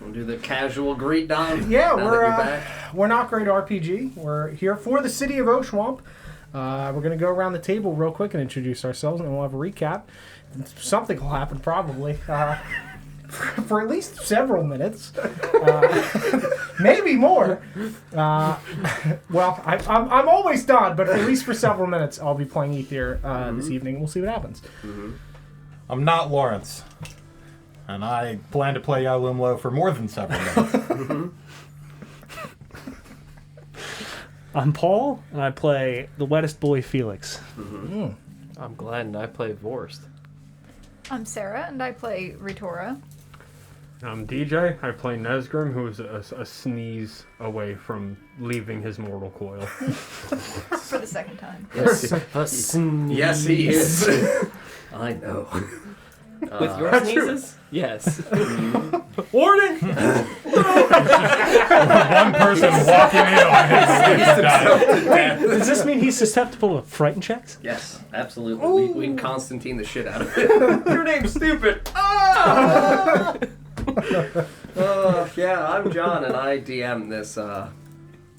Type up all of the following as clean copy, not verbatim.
We'll do the casual greet, Don. Yeah, back. we're Not Great RPG. We're here for the city of Oshuamp. We're going to go around the table real quick and introduce ourselves, and then we'll have a recap. Something will happen probably for at least several minutes, maybe more. Well, I'm always done, but at least for several minutes, I'll be playing Ethir this evening. We'll see what happens. I'm not Lawrence, and I plan to play Yalumlo for more than several minutes. I'm Paul, and I play the wettest boy, Felix. I'm Glenn, and I play Vorst. I'm Sarah, and I play Ritora. I'm DJ. I play Nesgrim, who is a sneeze away from leaving his mortal coil. For the second time. Yes, he is. I know. With your sneezes? Yes. Warning! One person walking in on his sneeze died. Does this mean he's susceptible to frighten checks? Yes, absolutely. We can Constantine the shit out of it. Your name's stupid. Yeah, I'm John, and I DM this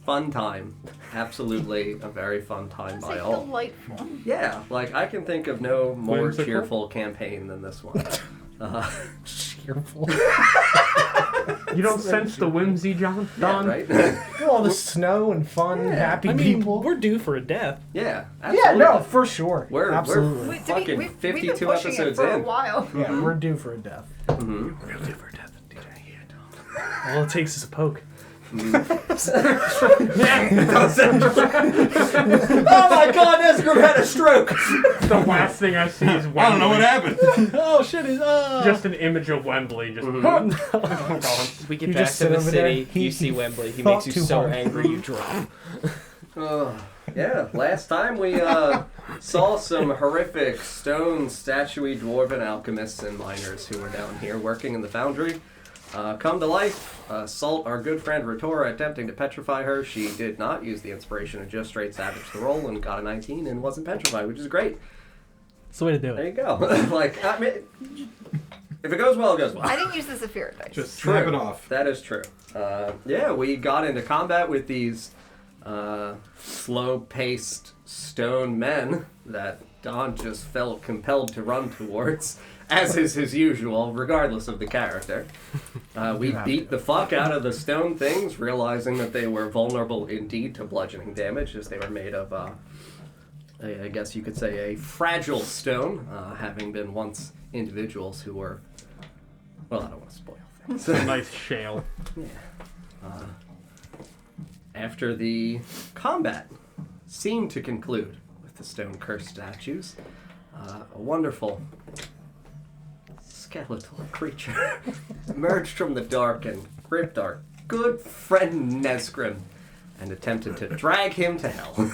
fun time. Absolutely a very fun time by all. Delightful. Yeah, like I can think of no more Whimsical? cheerful campaign than this one. Cheerful. You don't sense the whimsy, John? Yeah, Don? right? All the snow and fun, happy people. we're due for a death. Yeah, absolutely. Yeah, no, for sure. We're Absolutely. We've fucking been 52 pushing episodes it for in. a while. Yeah, we're due for a death. All it takes is a poke. Oh my god, Nesgrim had a stroke! The last thing I see is Wembley. I don't know what happened. Oh, shit, he's... Just an image of Wembley. Just gone. We get You back just to sit the over there. city, you see Wembley, he thought makes you too so hard. angry you drop. Yeah, last time we saw some horrific stone, statuey, dwarven alchemists and miners who were down here working in the foundry. Come to life, assault our good friend Ritora, attempting to petrify her. She did not use the inspiration and just straight savaged the roll and got a 19 and wasn't petrified, which is great. That's the way to do There it. you go. Like, I mean, if it goes well, it goes well. I didn't use the Zephyr dice. Just snap it off. That is true. Yeah, we got into combat with these slow-paced stone men that Don just felt compelled to run towards, as is his usual, regardless of the character. We beat the fuck out of the stone things, realizing that they were vulnerable indeed to bludgeoning damage, as they were made of, I guess you could say, a fragile stone, having been once individuals who were, well, I don't want to spoil things. It's a nice shale. Yeah. After the combat seemed to conclude with the stone cursed statues, a wonderful skeletal creature emerged from the dark and gripped our good friend Nesgrim and attempted to drag him to hell.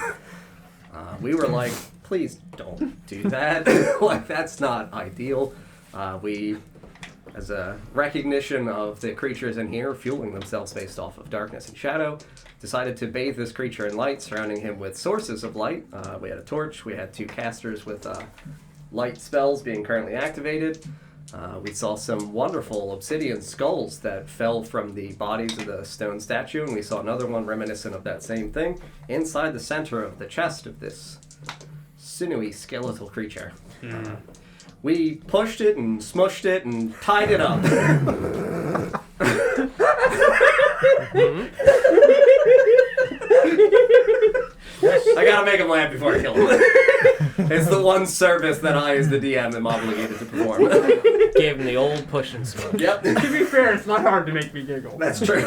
We were like, please don't do that. Like, that's not ideal. We, as a recognition of the creatures in here fueling themselves based off of darkness and shadow, decided to bathe this creature in light, surrounding him with sources of light. We had a torch, we had two casters with light spells being currently activated. We saw some wonderful obsidian skulls that fell from the bodies of the stone statue, and we saw another one reminiscent of that same thing inside the center of the chest of this sinewy skeletal creature. We pushed it and smushed it and tied it up. I gotta make him laugh before I kill him. It's the one service that I, as the DM, am obligated to perform. Gave him the old push and smoke. Yep. To be fair, it's not hard to make me giggle. That's true.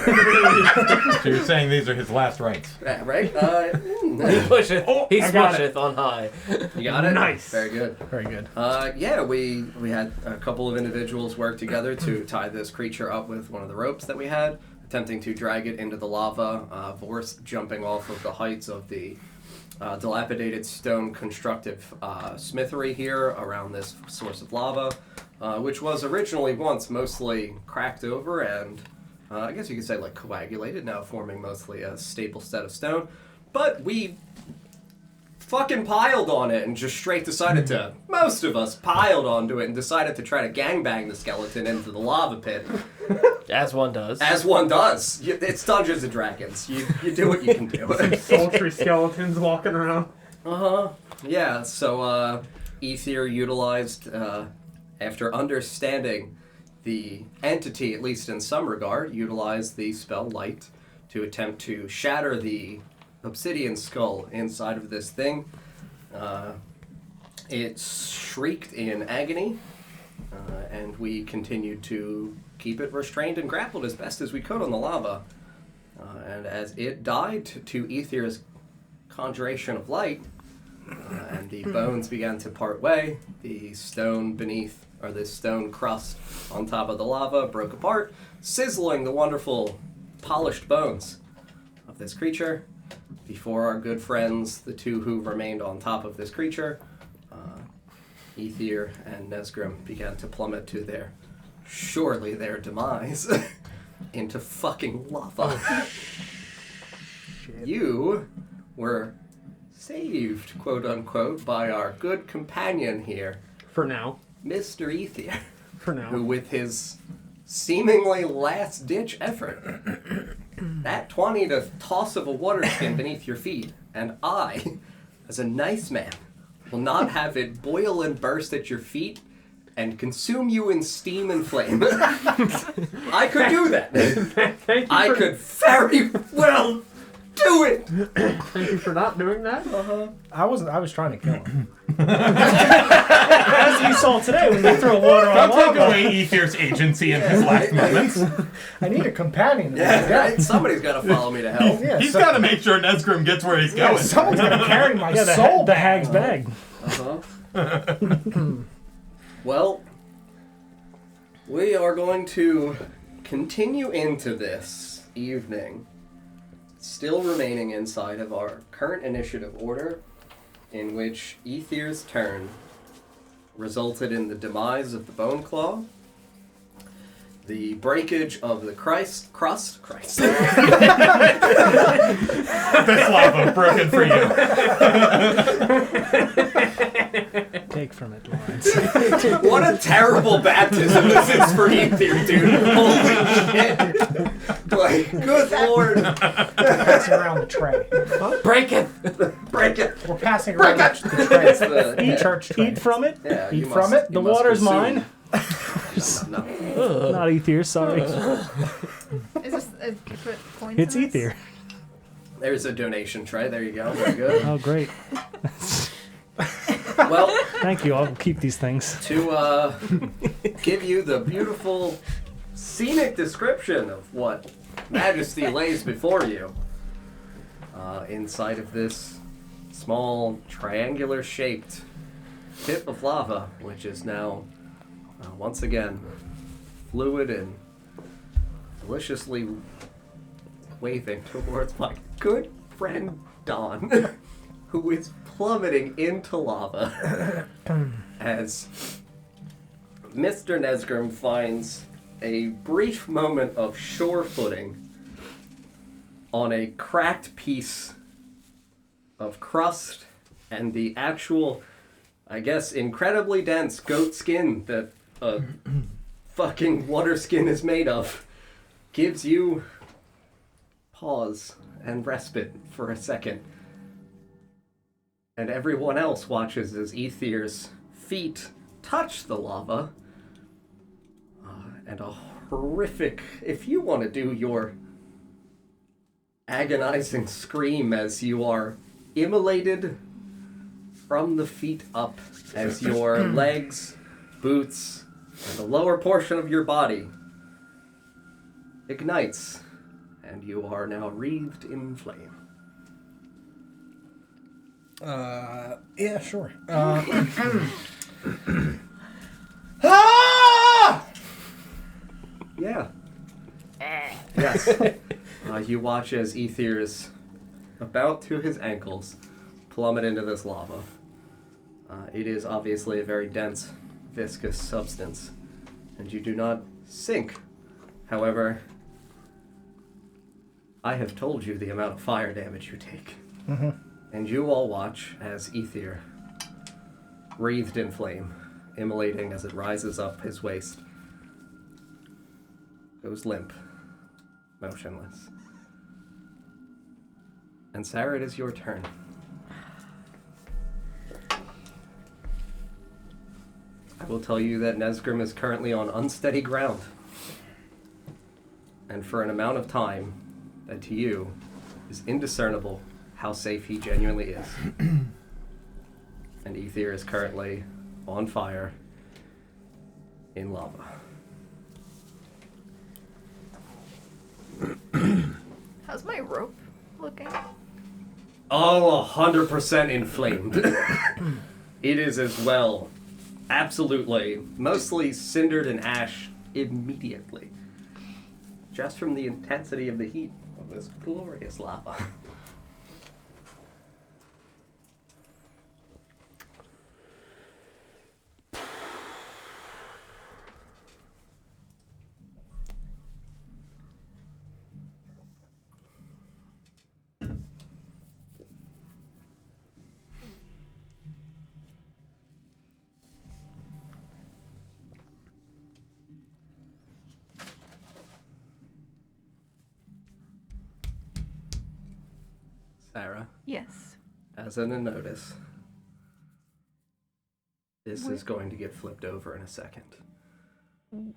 So you're saying these are his last rites? Yeah, right? He pusheth, he I got smusheth on high. You got it? Nice. Very good. Very good. Yeah, we had a couple of individuals work together to tie this creature up with one of the ropes that we had, attempting to drag it into the lava. Vorst jumping off of the heights of the dilapidated stone constructive smithery here around this source of lava, which was originally once mostly cracked over and I guess you could say like coagulated, now forming mostly a staple set of stone. But we fucking piled on it and just straight decided to, most of us piled onto it and decided to try to gangbang the skeleton into the lava pit. As one does. As one does. It's Dungeons and Dragons. You do what you can do. Sultry skeletons walking around. Uh-huh. Yeah, so Ethir utilized, after understanding the entity, at least in some regard, utilized the spell Light to attempt to shatter the obsidian skull inside of this thing. It shrieked in agony, and we continued to keep it restrained and grappled as best as we could on the lava. And as it died to Ethir's conjuration of light, and the bones began to part way, the stone beneath, or the stone crust on top of the lava broke apart, sizzling the wonderful polished bones of this creature. Before our good friends, the two who remained on top of this creature, Ethir and Nesgrim, began to plummet to their demise into fucking lava. You were saved, quote unquote, by our good companion here, For now. Mr. Ethir, For now. who with his seemingly last ditch effort, that 20 to toss of a water skin beneath your feet, and I, as a nice man, will not have it boil and burst at your feet and consume you in steam and flame. I could do that. Thank you I for, could very well do it. Thank you for not doing that. I was trying to kill him. As we saw today when they throw water on Don't take lava. away Ethir's agency in his last moments. I need a companion. Yeah, right? Somebody's got to follow me to hell. Yeah, He's got to make sure Nesgrim gets where he's yeah, going. someone's gonna carry my Yeah, soul. the hag's bag. Well, we are going to continue into this evening, still remaining inside of our current initiative order, in which Ethir's turn resulted in the demise of the boneclaw, the breakage of the crust. This lava broken for you. Take from it, Lawrence. What a terrible baptism this is for Ethir, dude. Holy shit. Like, good lord. Passing around the tray. Break it! Break it. We're passing around the tray. It's the, The church tray. Eat from it. yeah, Eat you from must- it. The you must water's consume. mine. No. Not Ethir, sorry. Is this you put coins It's in this? Ethir. There's a donation tray. There you go. Very good. Oh, great. Well, Thank you. I'll keep these things. to give you the beautiful scenic description of what Majesty lays before you, inside of this small triangular-shaped tip of lava, which is now once again fluid and deliciously waving towards my good friend Don, who is plummeting into lava as Mr. Nesgrim finds a brief moment of sure footing on a cracked piece of crust and the actual, I guess, incredibly dense goat skin that a fucking water skin is made of, gives you pause and respite for a second. And everyone else watches as Ethir's feet touch the lava. And a horrific, if you want to do your agonizing scream as you are immolated from the feet up, as your legs, boots, and the lower portion of your body ignites, and you are now wreathed in flame. Yeah, sure. Ah! Yeah. Yes. You watch as Ethir is about to his ankles plummet into this lava. It is obviously a very dense, viscous substance, and you do not sink. However, I have told you the amount of fire damage you take. Mm-hmm. And you all watch as Ethir, wreathed in flame, immolating as it rises up his waist, goes limp, motionless. And Sarah, it is your turn. I will tell you that Nesgrim is currently on unsteady ground. And for an amount of time that to you is indiscernible how safe he genuinely is. And Ethir is currently on fire in lava. How's my rope looking? Oh, 100% inflamed. It is as well. Absolutely. Mostly cindered and ash immediately. Just from the intensity of the heat of this glorious lava. Sarah, Yes. as in a notice, this is going to get flipped over in a second.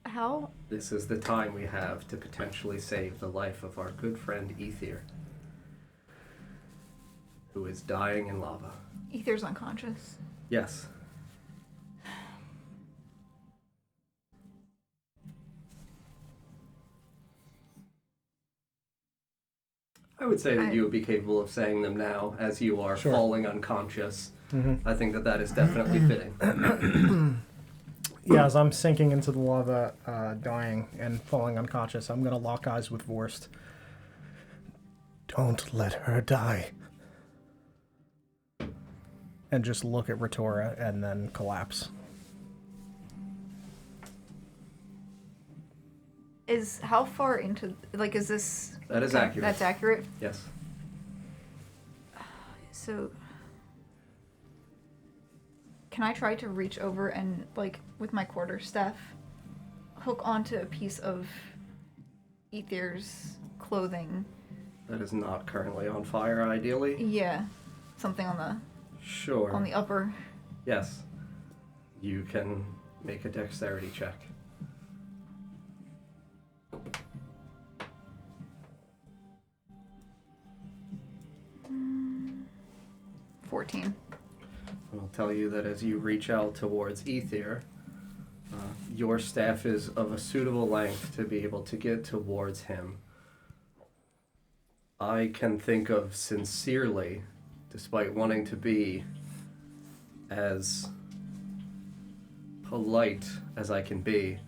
How? This is the time we have to potentially save the life of our good friend Ethir, who is dying in lava. Ethir's unconscious. Yes. I would say that you would be capable of saying them now as you are Sure. falling unconscious. Mm-hmm. I think that that is definitely fitting. Yeah, as I'm sinking into the lava, dying and falling unconscious, I'm gonna lock eyes with Vorst. Don't let her die. And just look at Ritora and then collapse. Is how far into is this? That is okay, accurate. That's accurate. Yes. So, can I try to reach over and with my quarterstaff, hook onto a piece of Ethir's clothing? That is not currently on fire, ideally. Yeah, something on Sure. the upper. Yes. You can make a dexterity check. 14. I'll tell you that as you reach out towards Ethir, your staff is of a suitable length to be able to get towards him. I can think of sincerely, despite wanting to be as polite as I can be,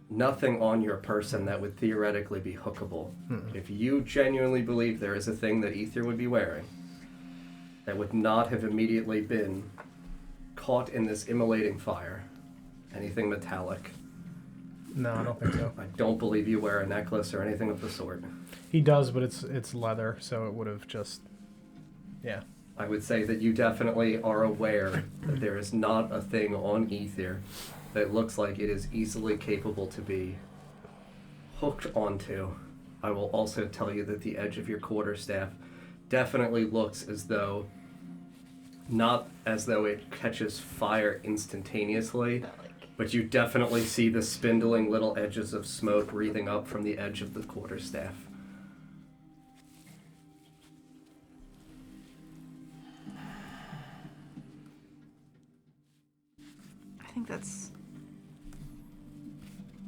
nothing on your person that would theoretically be hookable. If you genuinely believe there is a thing that Ethir would be wearing that would not have immediately been caught in this immolating fire, anything metallic, No, I don't think so. I don't believe you wear a necklace or anything of the sort. He does, but it's leather, so it would have just... Yeah. I would say that you definitely are aware that there is not a thing on Ethir that looks like it is easily capable to be hooked onto. I will also tell you that the edge of your quarterstaff definitely looks as though, not as though it catches fire instantaneously, but you definitely see the spindling little edges of smoke wreathing up from the edge of the quarterstaff. I think that's.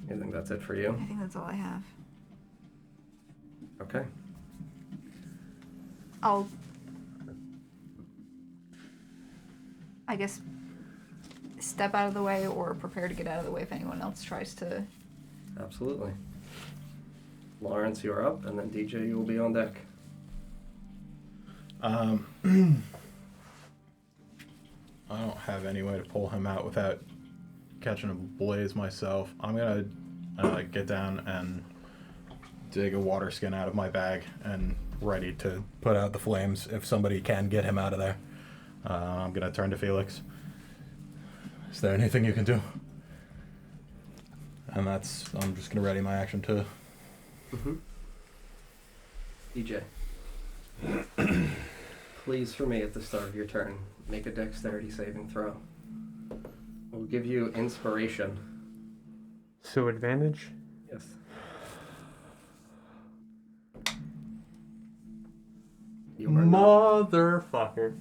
You think that's it for you? I think that's all I have. Okay. I'll. I guess step out of the way or prepare to get out of the way if anyone else tries to. Absolutely. Lawrence, you're up, and then DJ, you will be on deck. I don't have any way to pull him out without catching a blaze myself. I'm gonna get down and dig a water skin out of my bag and ready to put out the flames if somebody can get him out of there. I'm gonna turn to Felix. Is there anything you can do? And I'm just gonna ready my action to. DJ. Please, for me, at the start of your turn, make a dexterity saving throw. We'll give you inspiration. So advantage? Yes. Motherfucker.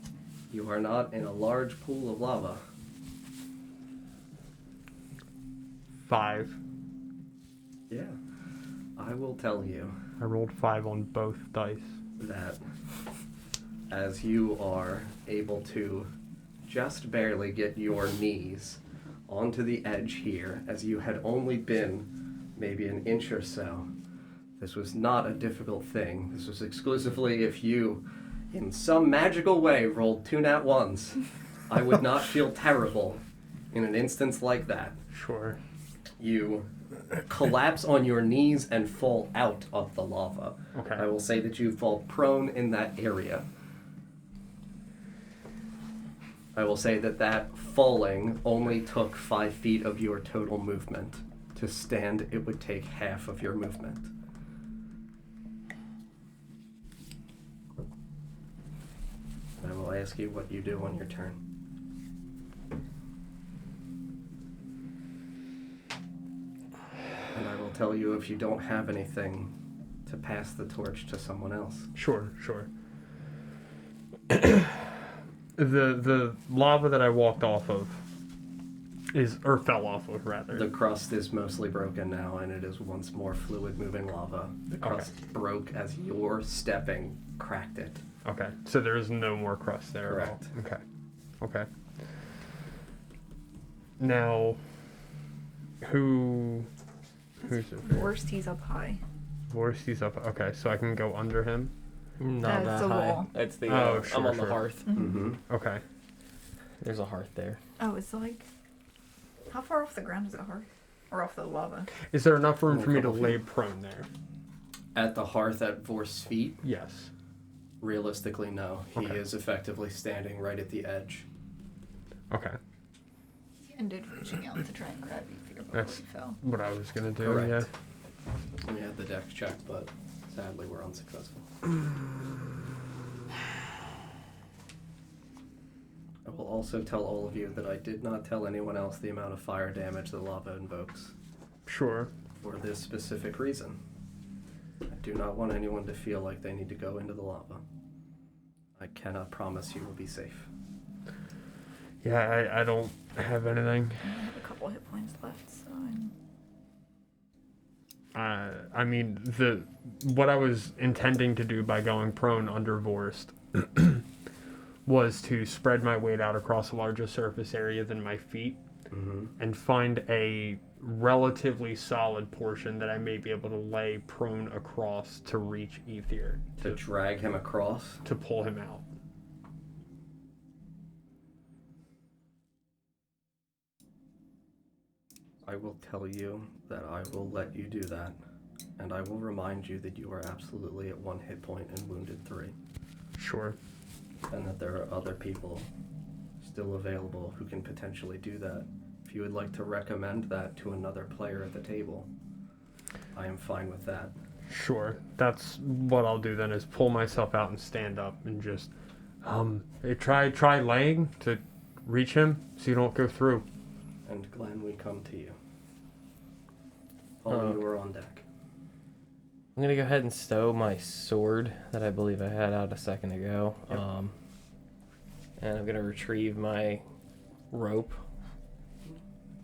You are not in a large pool of lava. 5. Yeah. I will tell you I rolled 5 on both dice. that as you are able to just barely get your knees onto the edge here, as you had only been maybe an inch or so, this was not a difficult thing. This was exclusively if you, in some magical way, rolled 2 nat 1s. I would not feel terrible in an instance like that. Sure. You collapse on your knees and fall out of the lava. Okay. I will say that you fall prone in that area. I will say that falling only took 5 feet of your total movement. To stand, it would take half of your movement. I will ask you what you do on your turn. And I will tell you if you don't have anything to pass the torch to someone else. Sure. The lava that I walked off of or fell off of, rather. The crust is mostly broken now, and it is once more fluid-moving lava. The crust broke as your stepping cracked it. Okay, so there is no more crust there. Correct. At all. Okay. Now, who's it? Worst, he's up high. Worst, he's up. Okay, so I can go under him. Not That's that the high. wall. It's the. Oh, I'm on sure. the hearth. Mm-hmm. Okay. There's a hearth there. Oh, it's like... How far off the ground is the hearth? Or off the lava? Is there enough room Oh, for me to couple lay prone there? At the hearth at Vorst's feet, Yes. realistically, no. He Okay. is effectively standing right at the edge. Okay. He ended reaching out to try and grab you before That's- you fell. What I was gonna do. Correct. Yeah. We had the dex check, but sadly we're unsuccessful. I will also tell all of you that I did not tell anyone else the amount of fire damage the lava invokes Sure. for this specific reason. I do not want anyone to feel like they need to go into the lava. I cannot promise you will be safe. Yeah, I don't have anything. I have a couple hit points left, so I'm... I mean, what I was intending to do by going prone under Vorst was to spread my weight out across a larger surface area than my feet and find a relatively solid portion that I may be able to lay prone across to reach Ethir, To drag him across? to pull him out. I will tell you that I will let you do that, and I will remind you that you are absolutely at 1 hit point and wounded 3, Sure. and that there are other people still available who can potentially do that. If you would like to recommend that to another player at the table, I am fine with that. Sure. That's what I'll do then, is pull myself out and stand up and just try laying to reach him so you don't go through. And Glenn, we come to you. All you are on deck. I'm gonna go ahead and stow my sword that I believe I had out a second ago. Yep. And I'm gonna retrieve my rope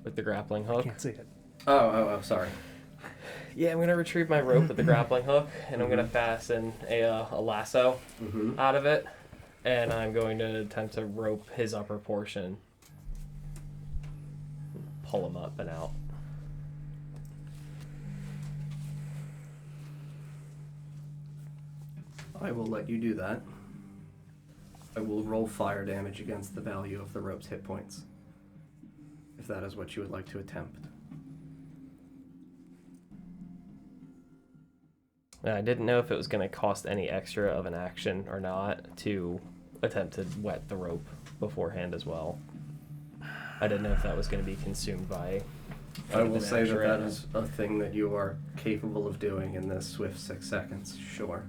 with the grappling hook. Can't see it. Oh, sorry. Yeah, I'm gonna retrieve my rope with the grappling hook, and I'm gonna fasten a lasso Mm-hmm. out of it, and I'm going to attempt to rope his upper portion, pull him up and out. I will let you do that. I will roll fire damage against the value of the rope's hit points, if that is what you would like to attempt. I didn't know if it was going to cost any extra of an action or not to attempt to wet the rope beforehand as well. I didn't know if that was going to be consumed by I will say that that is a thing that you are capable of doing in this swift 6 seconds. Sure.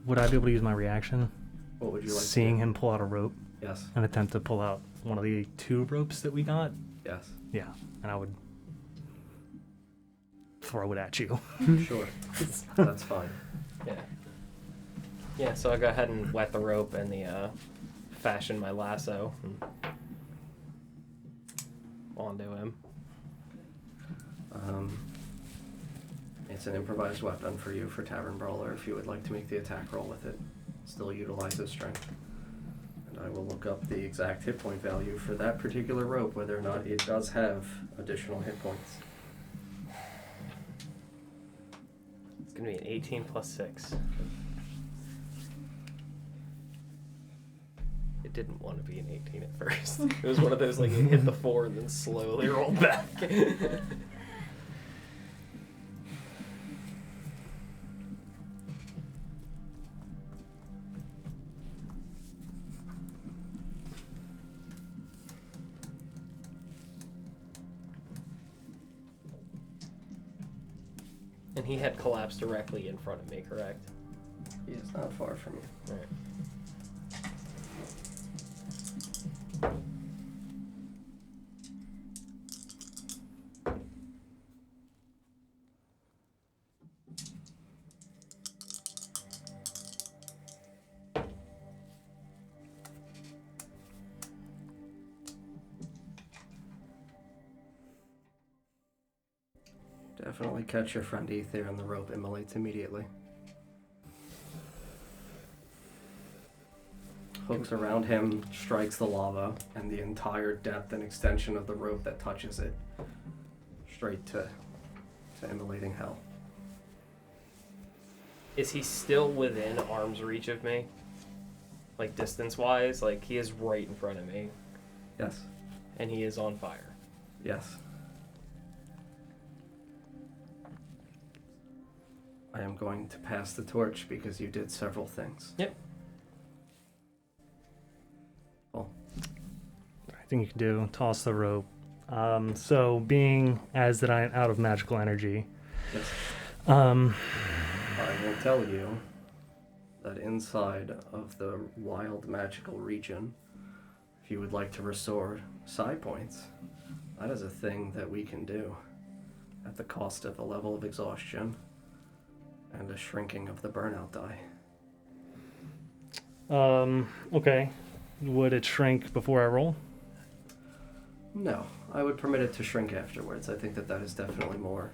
Would I be able to use my reaction? What would you like Seeing to do? him pull out a rope Yes. and attempt to pull out one of the 2 ropes that we got? Yes. Yeah, and I would throw it at you. Sure. That's fine. Yeah. Yeah, so I go ahead and wet the rope and fashion my lasso onto him. It's an improvised weapon for you for Tavern Brawler if you would like to make the attack roll with it. Still utilizes strength. And I will look up the exact hit point value for that particular rope, whether or not it does have additional hit points. It's going to be an 18 plus 6. It didn't want to be an 18 at first. It was one of those, like, it hit the 4 and then slowly rolled back. And he had collapsed directly in front of me, correct? He is not far from you. All right. Definitely catch your friend Ethir and the rope immolates immediately. Hooks around him, strikes the lava, and the entire depth and extension of the rope that touches it straight to immolating hell. Is he still within arm's reach of me? Like, distance-wise? Like, he is right in front of me, Yes. and he is on fire. Yes. I am going to pass the torch because you did several things. Yep. Thing you can do, toss the rope. So being as that I am out of magical energy, Yes. I I will tell you that inside of the wild magical region, if you would like to restore side points, that is a thing that we can do at the cost of a level of exhaustion and a shrinking of the burnout die. okay. Would it shrink before I roll? No, I would permit it to shrink afterwards. I think that that is definitely more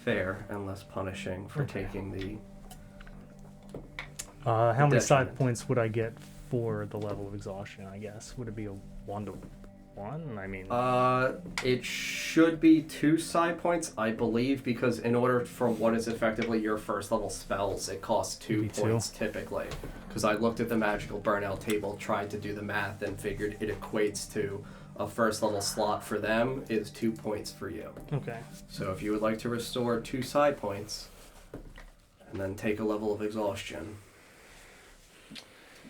fair and less punishing for Okay. taking the... How many side detriment. points would I get for the level of exhaustion, I guess? Would it be a 1-to-1? I mean... It should be 2 side points, I believe, because in order for what is effectively your first level spells, it costs 2 Maybe 2. points typically. Because I looked at the magical burnout table, tried to do the math, and figured it equates to a first level slot for them is 2 points for you. okay. So if you would like to restore 2 side points, and then take a level of exhaustion,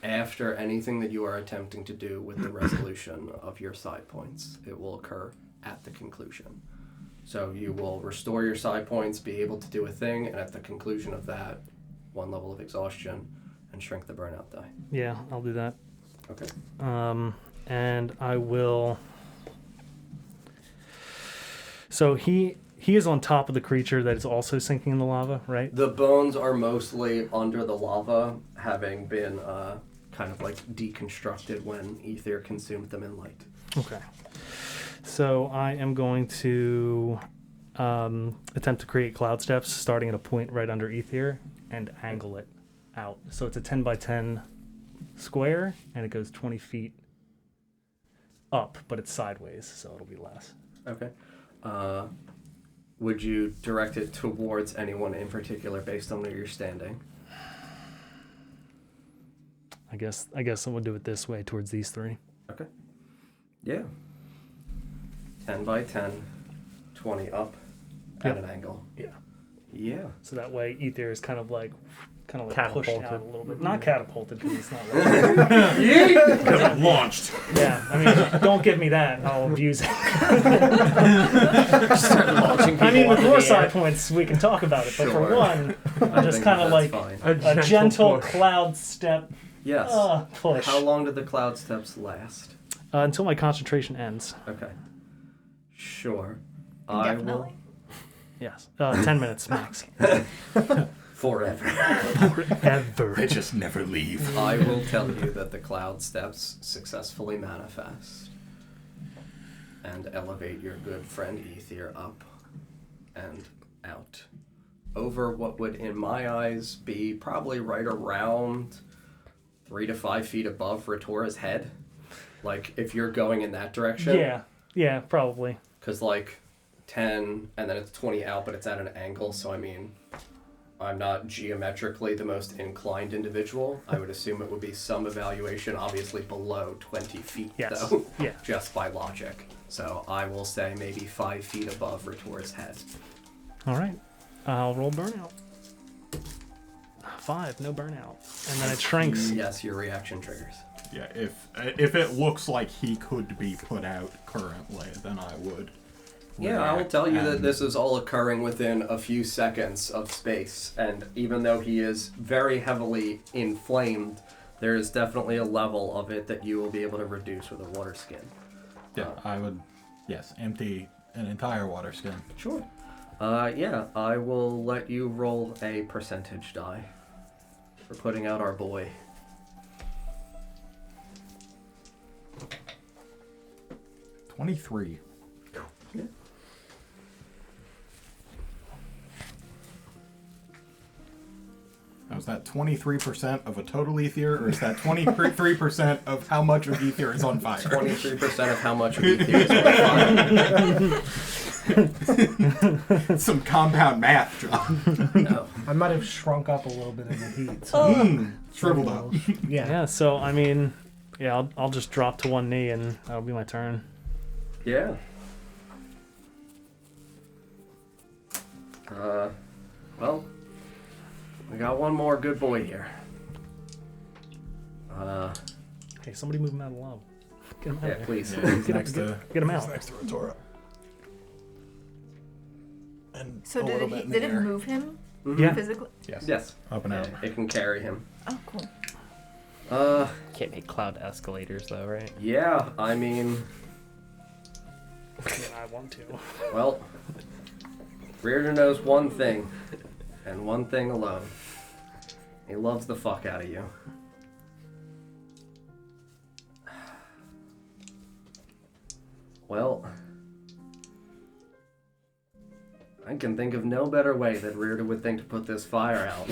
after anything that you are attempting to do with the resolution of your side points, it will occur at the conclusion. So you will restore your side points, be able to do a thing, and at the conclusion of that, 1 level of exhaustion, and shrink the burnout die. Yeah, I'll do that. Okay. And I will... So he is on top of the creature that is also sinking in the lava, right? The bones are mostly under the lava, having been kind of like deconstructed when Ethir consumed them in light. Okay. So I am going to attempt to create cloud steps starting at a point right under Ethir and angle it out. So it's a 10 by 10 square and it goes 20 feet up, but it's sideways, so it'll be less. Okay. Would you direct it towards anyone in particular based on where you're standing? I guess I will do it this way towards these 3. Okay. Yeah. 10 by 10, 20 up at Yep. an angle. Yeah. Yeah. So that way Ethir is kind of like pushed out Catapulted. a little bit. Not catapulted because it's not like Because it launched. yeah, I mean, don't give me that. I'll abuse it. Start launching people I mean, with up in more the side air. points, we can talk about it. But for Sure. one, I I'm just think kind of that's like fine. a gentle push. cloud step Yes. push How long did the cloud steps last? until my concentration ends. Okay. Sure. I will. Definitely. Yes, 10 minutes max. Forever. Ever. They just never leave. I will tell you that the cloud steps successfully manifest and elevate your good friend Ethir up and out over what would, in my eyes, be probably right around 3 to 5 feet above Ritora's head. Like, if you're going in that direction. Yeah, probably. Because, like, 10 and then it's 20 out, but it's at an angle, so I mean, I'm not geometrically the most inclined individual. I would assume it would be some evaluation, obviously below 20 feet, Yes. though, Yeah. just by logic. So I will say maybe 5 feet above Ritora's head. All right. I'll roll burnout. 5, no burnout. And then it shrinks. Yes, your reaction triggers. Yeah, if it looks like he could be put out currently, then I would. Yeah, I will react, tell you that and- this is all occurring within a few seconds of space, and even though he is very heavily inflamed, there is definitely a level of it that you will be able to reduce with a water skin. Yeah, I would. Yes, empty an entire water skin. Sure. Yeah, I will let you roll a percentage die for putting out our boy. $23. Now, is that 23% of a total Ethir, or is that 23% of how much of Ethir is on fire? 23% of how much of Ethir is on fire. Some compound math, John. No. I might have shrunk up a little bit in the heat. So Shriveled up. yeah. Yeah, so, I mean, yeah, I'll just drop to one knee and that'll be my turn. Yeah. Well, we got one more good boy here. Hey, somebody move him out of love. Get him out Yeah, of here. please. He's next to. Get him he's out. next to Ritora. And So a little bit in the did it air. move him Yeah. physically? Yes. Yes. Up and out. It can carry him. Oh, cool. Can't make cloud escalators though, right? Yeah, I mean, Yeah, I want to. well, Reardon knows one thing, and one thing alone. He loves the fuck out of you. Well, I can think of no better way that Reardon would think to put this fire out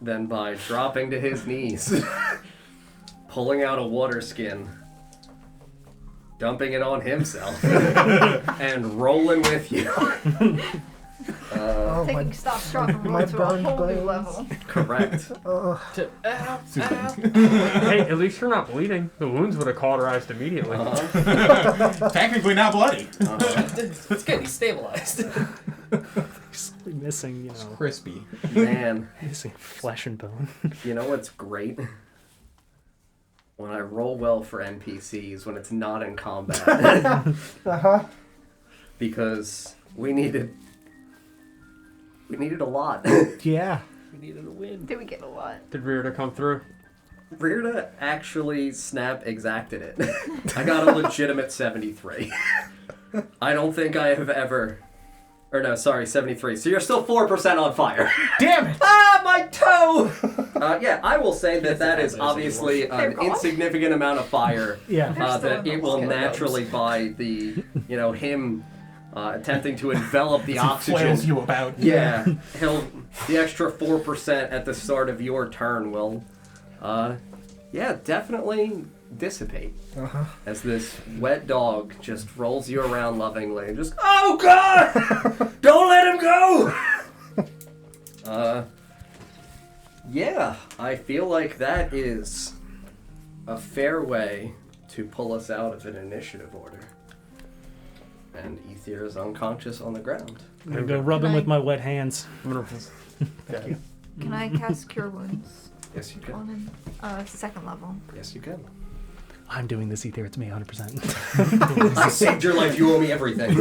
than by dropping to his knees, pulling out a water skin, dumping it on himself, and rolling with you. Oh, Taking stock drop and my roll to a burned whole new bones. level. Correct. Hey, at least you're not bleeding. The wounds would have cauterized immediately. Technically not bloody. It's good. He's stabilized. Slowly missing, you know, Crispy. Man, missing flesh and bone. you know what's great? When I roll well for NPCs when it's not in combat. Because we needed a lot. Yeah. We needed a win. Did we get a lot? Did Rearda come through? Rearda actually exacted it. I got a legitimate 73. I don't think I have ever... Or no, sorry, 73. So you're still 4% on fire. Damn it! Ah, my toe! Yeah, I will say that that is Those obviously an They're gone. insignificant amount of fire. Yeah. They're still in That the it will wall. naturally, by the, him attempting to envelop the oxygen. Flails you about. Yeah, the extra 4% at the start of your turn will, definitely dissipate. As this wet dog just rolls you around lovingly and just, oh God! Don't let him go! Yeah, I feel like that is a fair way to pull us out of an initiative order. And Ethir is unconscious on the ground. I'm gonna go rub him with my wet hands. Okay. Can I cast Cure Wounds Yes, you can. on him? Second level. Yes, you can. I'm doing this, Ethir. It's me, 100%. I saved your life. You owe me everything.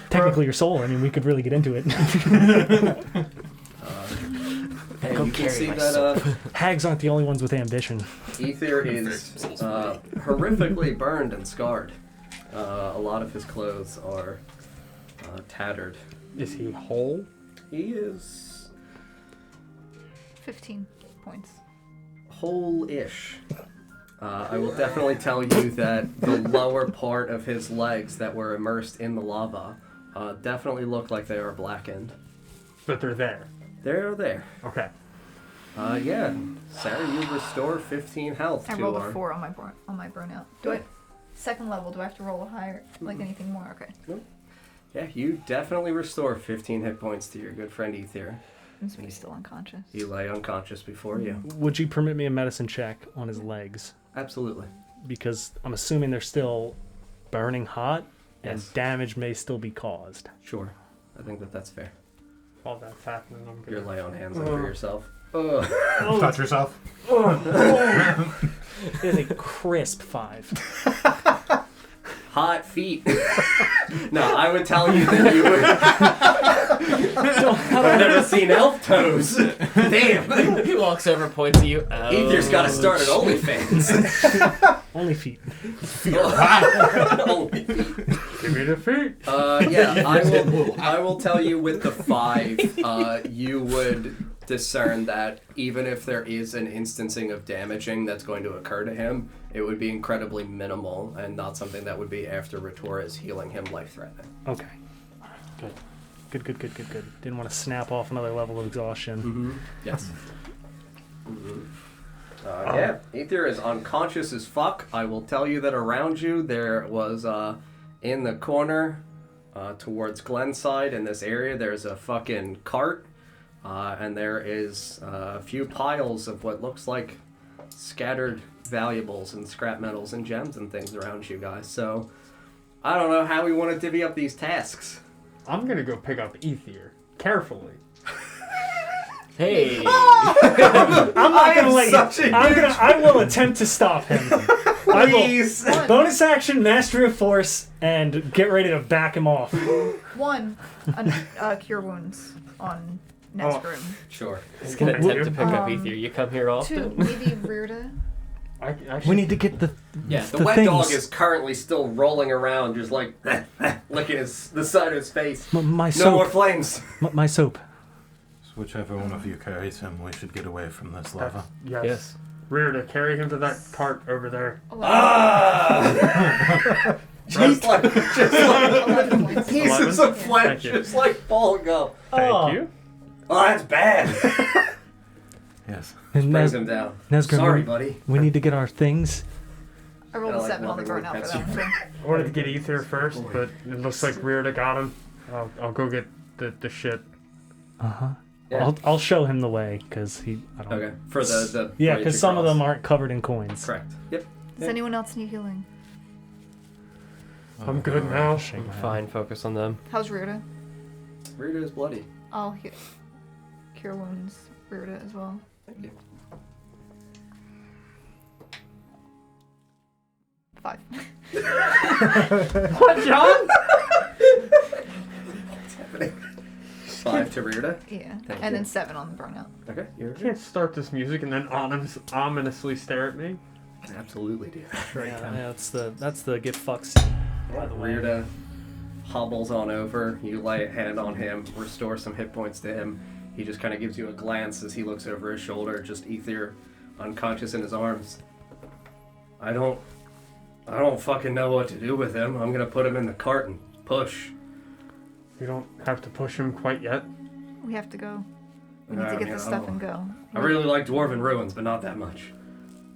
Technically, your soul. I mean, we could really get into it. And Go you can carry see my that Hags aren't the only ones with ambition. Ether is horrifically burned and scarred. A lot of his clothes are tattered. Is he whole? He is 15 points. whole-ish. I will definitely tell you that the lower part of his legs that were immersed in the lava definitely look like they are blackened. But they're there. They're there. Okay. Yeah. Sarah, you restore 15 health I to rolled our... a 4 on my burnout. Do I? Second level. Do I have to roll a higher, like anything more? Okay. Yeah, you definitely restore 15 hit points to your good friend Ethir. Since he's still unconscious. He lay unconscious before you. Would you permit me a medicine check on his legs? Absolutely. Because I'm assuming they're still burning hot, and Yes. damage may still be caused. Sure. I think that that's fair. While that's happening, I'm You're gonna... lay on hands over yourself. Oh. Touch yourself. It is a crisp 5. Hot feet. No, I would tell you that you would... I've never seen elf toes. Damn. He walks over, points at you. Ethir's got to start an OnlyFans. Only feet. Only feet. Give me the feet. Yeah, I will tell you with the 5, you would discern that even if there is an instancing of damaging that's going to occur to him, it would be incredibly minimal and not something that would be after Ritora is healing him life-threatening. Okay. Good. Good. Didn't want to snap off another level of exhaustion. Mm-hmm. Yes. Mm-hmm. Yeah, Ethir is unconscious as fuck. I will tell you that around you there was, in the corner, towards Glenside in this area, there's a fucking cart, and there is a few piles of what looks like scattered valuables and scrap metals and gems and things around you guys. So, I don't know how we want to divvy up these tasks. I'm gonna go pick up Ethir. Carefully. Hey. I'm not gonna let you. I will attempt to stop him. Please. Bonus action, mastery of force, and get ready to back him off. 1, Cure Wounds on Nesgrim. Sure. He's gonna attempt to pick up Ethir. You come here 2, often? maybe Rirda. We need to get the Yeah. The the wet things. dog is currently still rolling around, just like licking the side of his face. My No more soap. flames. My soap. Whichever one of you carries him, we should get away from this lava. Yes. Rear to carry him to that cart over there. 11. Just like 11 points. pieces of Thank flesh, you. just like ball gum. Thank you. Oh, that's bad. Yes. And Brings him down. Nesgrim, Sorry, buddy. we need to get our things. I rolled I a like 7 on the loving burnout pets. for that one. I wanted to get Ethir first, but it looks like Rearda got him. I'll go get the shit. Yeah. I'll show him the way because I don't. Okay, for the Yeah, bridge because some of across. them aren't covered in coins. Correct. Yep. Does anyone else need healing? I'm good now. Shake my head. Fine, focus on them. How's Rirda? Rita is bloody. I'll Cure Wounds Rirda as well. Thank you. 5. What, John? What's happening? 5 to Rita. Yeah. Thank And you. then 7 on the burnout. Okay. You can't start this music and then ominously stare at me. Absolutely do that. Yeah, that's the get fucks. By the way. Rita hobbles on over. You lay a hand on him, restore some hit points to him. He just kind of gives you a glance as he looks over his shoulder, just Ethir unconscious in his arms. I don't fucking know what to do with him. I'm gonna put him in the cart and push. You don't have to push him quite yet. We have to go. We need to get the stuff and go. I really like Dwarven Ruins, but not that much.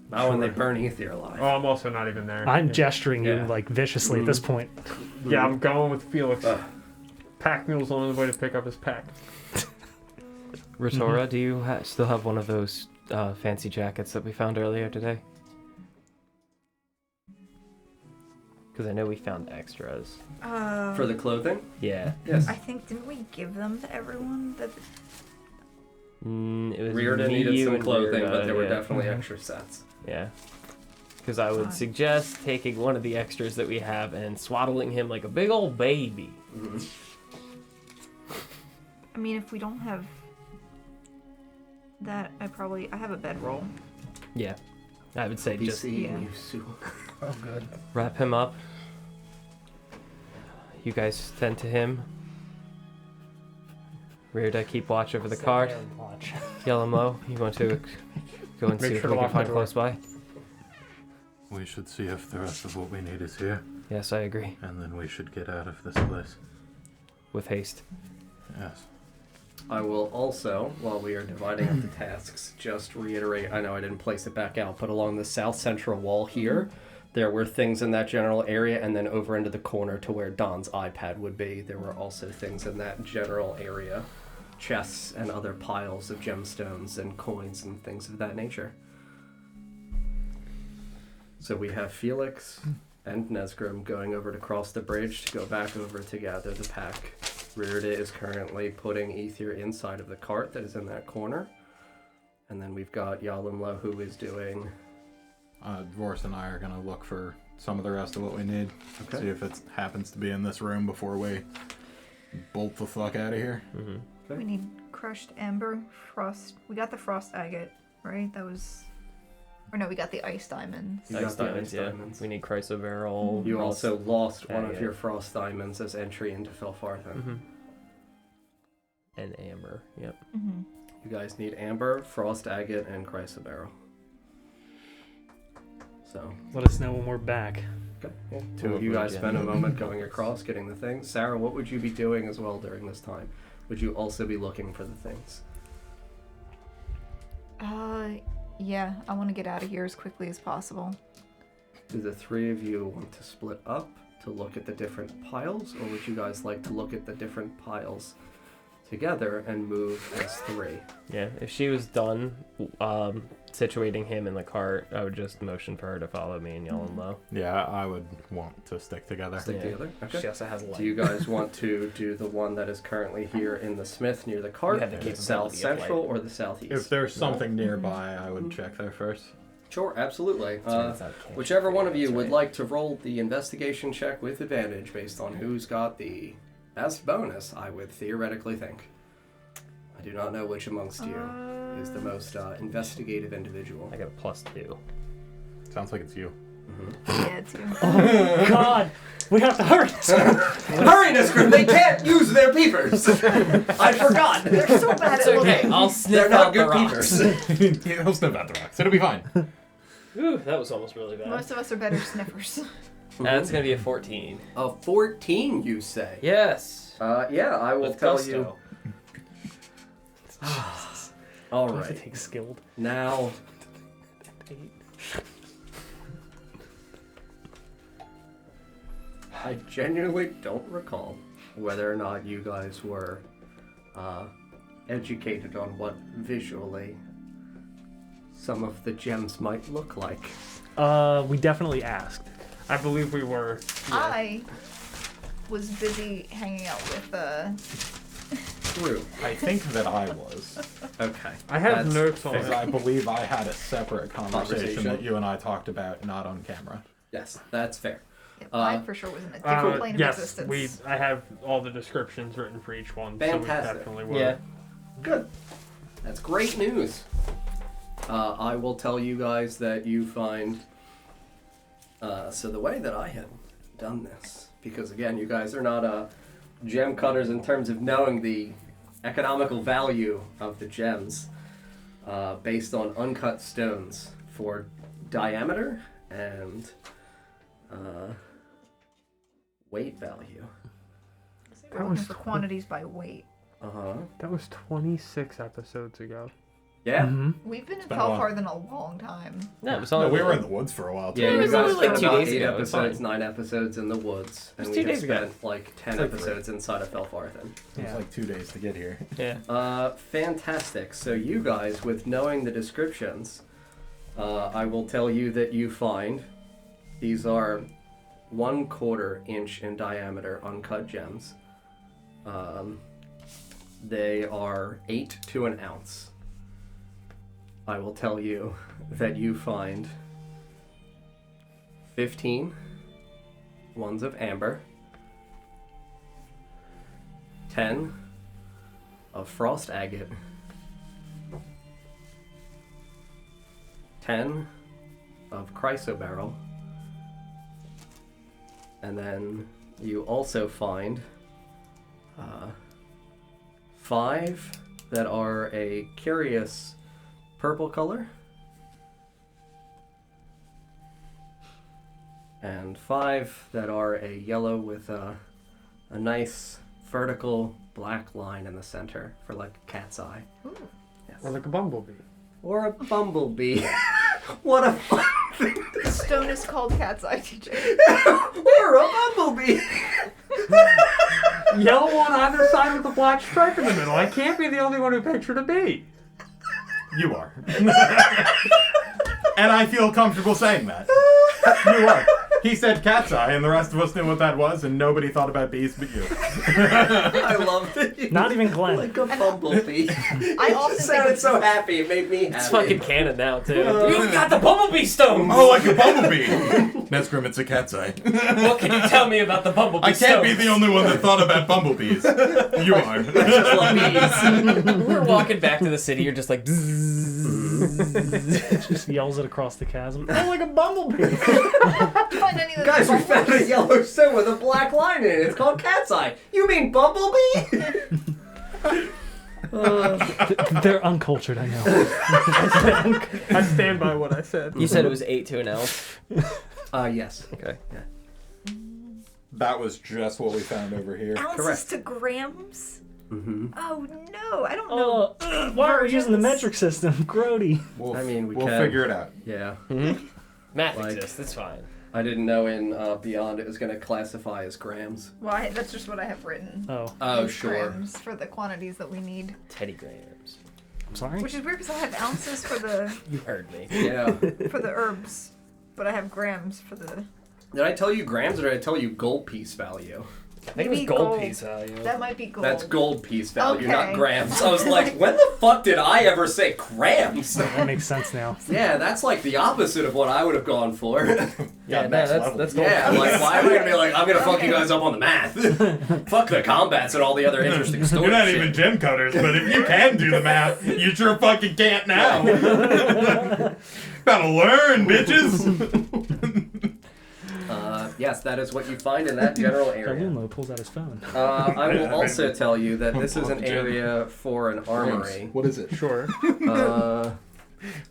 Not when they burn Ethir alive. Oh, I'm also not even there. I'm gesturing you Yeah. like viciously at this point. Yeah, I'm going with Felix. Pack mule's on his way to pick up his pack. Ritora, do you still have one of those fancy jackets that we found earlier today? Because I know we found extras. For the clothing? Yeah. Yes. I think, didn't we give them to everyone? That It was Reardon me, needed you, some and clothing, Reardon, but there were yeah. definitely extra sets. Yeah. Because I would Fine. suggest taking one of the extras that we have and swaddling him like a big old baby. Mm-hmm. I mean, if we don't have that, I have a bedroll. Yeah. I would say Be just seeing yeah. you soon. Oh, good. wrap him up. You guys tend to him. Rearda, keep watch over the cart. Watch. Yellow Mo, you want to go and see Make if sure we to can lock the find door. close by? We should see if the rest of what we need is here, Yes, I agree. and then we should get out of this place. With haste. Yes. I will also, while we are dividing up the tasks, just reiterate, I know I didn't place it back out, but along the south central wall here, there were things in that general area, and then over into the corner to where Don's iPad would be, there were also things in that general area. Chests and other piles of gemstones and coins and things of that nature. So we have Felix and Nesgrim going over to cross the bridge to go back over to gather the pack. Rearda is currently putting Ethir inside of the cart that is in that corner. And then we've got Yalimlo who is doing... Vorst and I are going to look for some of the rest of what we need. Okay. See if it happens to be in this room before we bolt the fuck out of here. Mm-hmm. We need crushed amber, frost. We got the frost agate, right? That was. Or no, we got the ice diamonds. You got Ice the diamonds, ice yeah. diamonds. We need chrysoberyl. You also lost one of agate. your frost diamonds as entry into Felfarthen. Mm-hmm. And amber, yep. Mm-hmm. You guys need amber, frost agate, and chrysoberyl. So, Let us know when we're back. okay. Yeah. Two of you guys spend a moment going across, getting the things. Sarah, what would you be doing as well during this time? Would you also be looking for the things? Yeah, I want to get out of here as quickly as possible. Do the three of you want to split up to look at the different piles, or would you guys like to look at the different piles together and move as three? Yeah, if she was done situating him in the cart, I would just motion for her to follow me and yell and low. Yeah, I would want to stick together. Stick Yeah. together? Okay. She also has light. Do you guys want to do the one that is currently here in the smith near the cart, You have the the capability south of central, light. or the southeast? If there's something nearby, I would check there first. Sure, absolutely. Turns out can't Whichever one of you that's would right. like to roll the investigation check with advantage based on who's got the best bonus, I would theoretically think. I do not know which amongst you is the most investigative individual. I got a +2. Sounds like it's you. Yeah, too. Oh God, we have to hurry. Hurry, Nesgrim! They can't use their peepers! I forgot! They're so bad It's at okay, looking. I'll They're sniff not out the good rocks. peepers. He'll sniff out the rocks. It'll be fine. Ooh, that was almost really bad. Most of us are better sniffers. That's gonna be a 14. A 14, you say? Yes. Yeah, I will With tell gusto. you. All I have to right. take skilled. Now, I genuinely don't recall whether or not you guys were educated on what visually some of the gems might look like. We definitely asked. I believe we were. I was busy hanging out with True. I think that I was. Okay. I have That's notes on Because it. I believe I had a separate conversation Conversation. that you and I talked about, not on camera. Yes, that's fair. I for sure was in a different plane of Yes, existence. I have all the descriptions written for each one. So Fantastic. we definitely were. Yeah. Good. That's great news. I will tell you guys that you find. So the way that I had done this, because again, you guys are not gem cutters in terms of knowing the economical value of the gems, based on uncut stones for diameter and weight value. We're looking for quantities by weight. That was 26 episodes ago. Yeah. Mm-hmm. We've been in been a while. Felfarthen a long time. No, it was No, only we were in the woods for a while, too. Yeah, It you was guys only like spent 2 about days 8 ago, it was episodes, fine. 9 episodes in the woods, and was we 2 have days ago. spent like 10 It's like episodes inside of Felfarthen. It was like 2 days to get here. Yeah. Fantastic. So you guys, with knowing the descriptions, I will tell you that you find these are 1/4 inch in diameter uncut gems. They are 8 to an ounce. I will tell you that you find 15 ones of amber, 10 of frost agate, 10 of chrysoberyl, and then you also find 5 that are a curious purple color, and 5 that are a yellow with a nice vertical black line in the center for like a cat's eye. Ooh. Yes. Or like a bumblebee. Or a bumblebee. What a fun thing to say. Stone is called cat's eye, TJ. Or a bumblebee. Yellow on either side with a black stripe in the middle. I can't be the only one who pictured a bee. You are. And I feel comfortable saying that. You are. He said cat's eye, and the rest of us knew what that was, and nobody thought about bees but you. I loved it. Not even Glenn. Like a bumblebee. I often Just think sounded it's so happy. It made me happy. It's fucking canon now, too. You've got the bumblebee stone! Oh, like a bumblebee. Nesgrim, it's a cat's eye. What can you tell me about the bumblebee I can't be stones? the only one that thought about bumblebees. You are. just love bees. We're walking back to the city, you're just like... Just yells it across the chasm. Oh, like a bumblebee. find any of Guys, we those found a yellow stone with a black line in it. It's called cat's eye. You mean bumblebee? They're uncultured, I know. I stand by what I said. You said it was 8 to an ounce? Yes. Okay. That was just what we found over here. ounces Correct. to grams? Mm-hmm. Oh no, I don't know. Why are we using the versions. metric system? Grody. I mean, we we'll can. figure it out. Yeah. Math Like- exists, it's fine. I didn't know in Beyond it was going to classify as grams. Well, that's just what I have written. Oh, Oh, As sure. grams for the quantities that we need. Teddy grams. I'm sorry. Which is weird because I have ounces for the You heard me. Yeah. herbs, but I have grams for the. Did I tell you grams or did I tell you gold piece value? I think it was Maybe gold gold. piece value. That might be gold. That's gold piece value, Okay. not grams. I was like, when the fuck did I ever say grams? That makes sense now. Yeah, that's like the opposite of what I would have gone for. Yeah, no, next that's level. gold. Yeah, like, why am I gonna be like, I'm gonna fuck you Okay. guys up on the math? Fuck the combats and all the other interesting stories. You're not even gem cutters, but if you can do the math, you sure fucking can't now. Gotta learn, bitches. Yes, that is what you find in that general area. Kalumo pulls out his phone. I will also tell you that this is an area for an armory. What is it? Sure.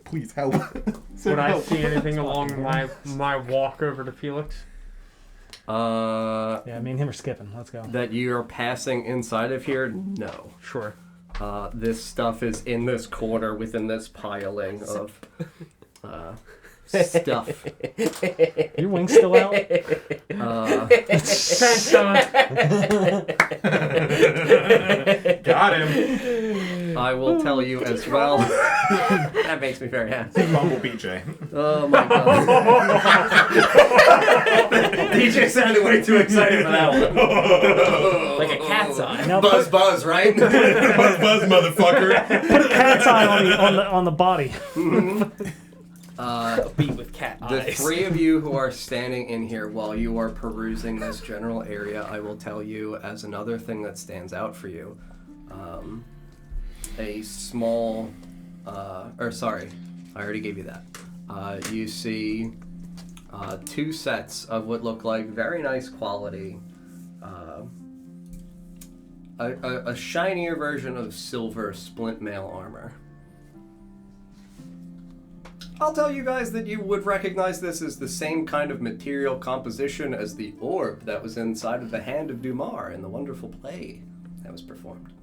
Please help. Would I see anything along my walk over to Felix? Yeah, me and him are skipping. Let's go. That you are passing inside of here? No. Sure. This stuff is in this corner within this piling of stuff. Your wing's still out? Thanks, Don. Got him. I will tell you as well. That makes me very happy. Bumblebee J. Oh my god. DJ sounded way too excited for that one. Like a cat's eye. Now Buzz, buzz, right? Buzz, motherfucker. put a cat's eye on the body. A bee with cat The eyes. three of you who are standing in here while you are perusing this general area, I will tell you as another thing that stands out for you, a small, or sorry, I already gave you that. You see 2 sets of what look like very nice quality, a shinier version of silver splint mail armor. I'll tell you guys that you would recognize this as the same kind of material composition as the orb that was inside of the hand of Dumar in the wonderful play that was performed.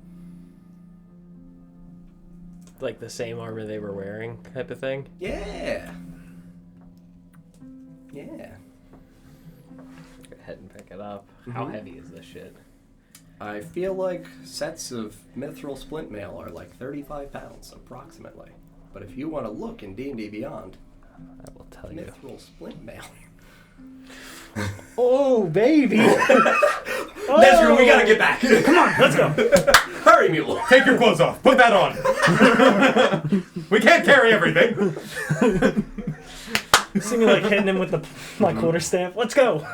Like the same armor they were wearing type of thing. Yeah. Yeah. Go ahead and pick it up. How heavy is this shit? I feel like sets of mithril splint mail are like 35 pounds, approximately. But if you want to look in D&D Beyond, I will tell you. mithril splint mail. Oh, baby. Nesgrim, we gotta get back. Come on, let's go. Hurry, mule. Take your clothes off. Put that on. We can't carry everything. Singing like hitting him with my quarter staff. Let's go.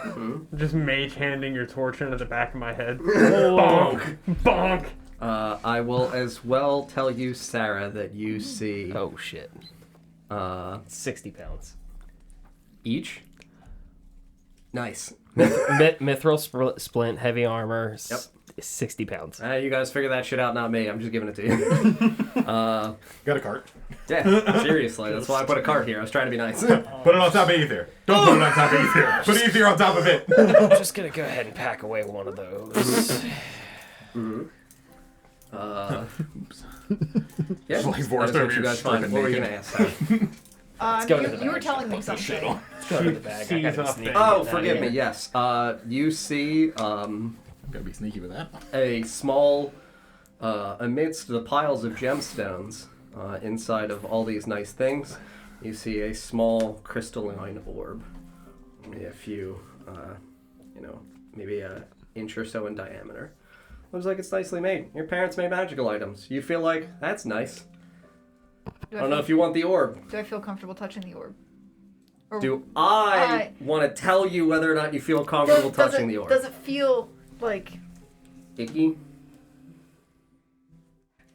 Just mage handing your torch into the back of my head. Oh. Bonk! Bonk! I will as well tell you, Sarah, that you see Oh shit. 60 pounds. each. Nice. Mithril splint, heavy armor. Yep. 60 pounds. You guys figure that shit out, not me. I'm just giving it to you. Got a cart. Yeah, seriously. That's why I put a cart here. I was trying to be nice. Put it on top of Ethir. Don't put it on top of Ethir. Put Ethir on top of it. I'm just gonna go ahead and pack away one of those. Yeah, Like that is Vorst what over you here guys find. stripping What were you naked. gonna ask? Sarah? go to the You were bag. telling me something. Let's go to the bag. I Seize gotta be up sneaky. it. Oh, Get forgive outta me. here. Yes. You see Gotta be sneaky with that. a small, amidst the piles of gemstones, inside of all these nice things, you see a small crystalline orb. Only a few, maybe an inch or so in diameter. Looks like it's nicely made. Your parents made magical items. You feel like, that's nice. I don't know if you want the orb. Do I feel comfortable touching the orb? Or Do I want to tell you whether or not you feel comfortable touching the orb? Does it feel like... Icky?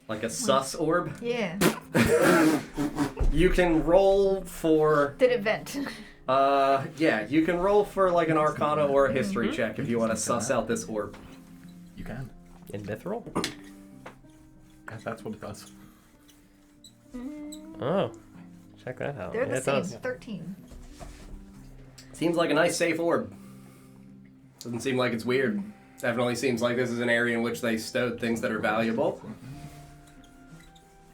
Like a sus orb? Yeah. You can roll for... Did it vent? Yeah, you can roll for like an arcana or a history check if you want to suss out this orb. You can. In mithril? Yeah, that's what it does. Oh. Check that out. They're Yeah, the it same. does. 13. Seems like a nice safe orb. Doesn't seem like it's weird. Definitely seems like this is an area in which they stowed things that are valuable.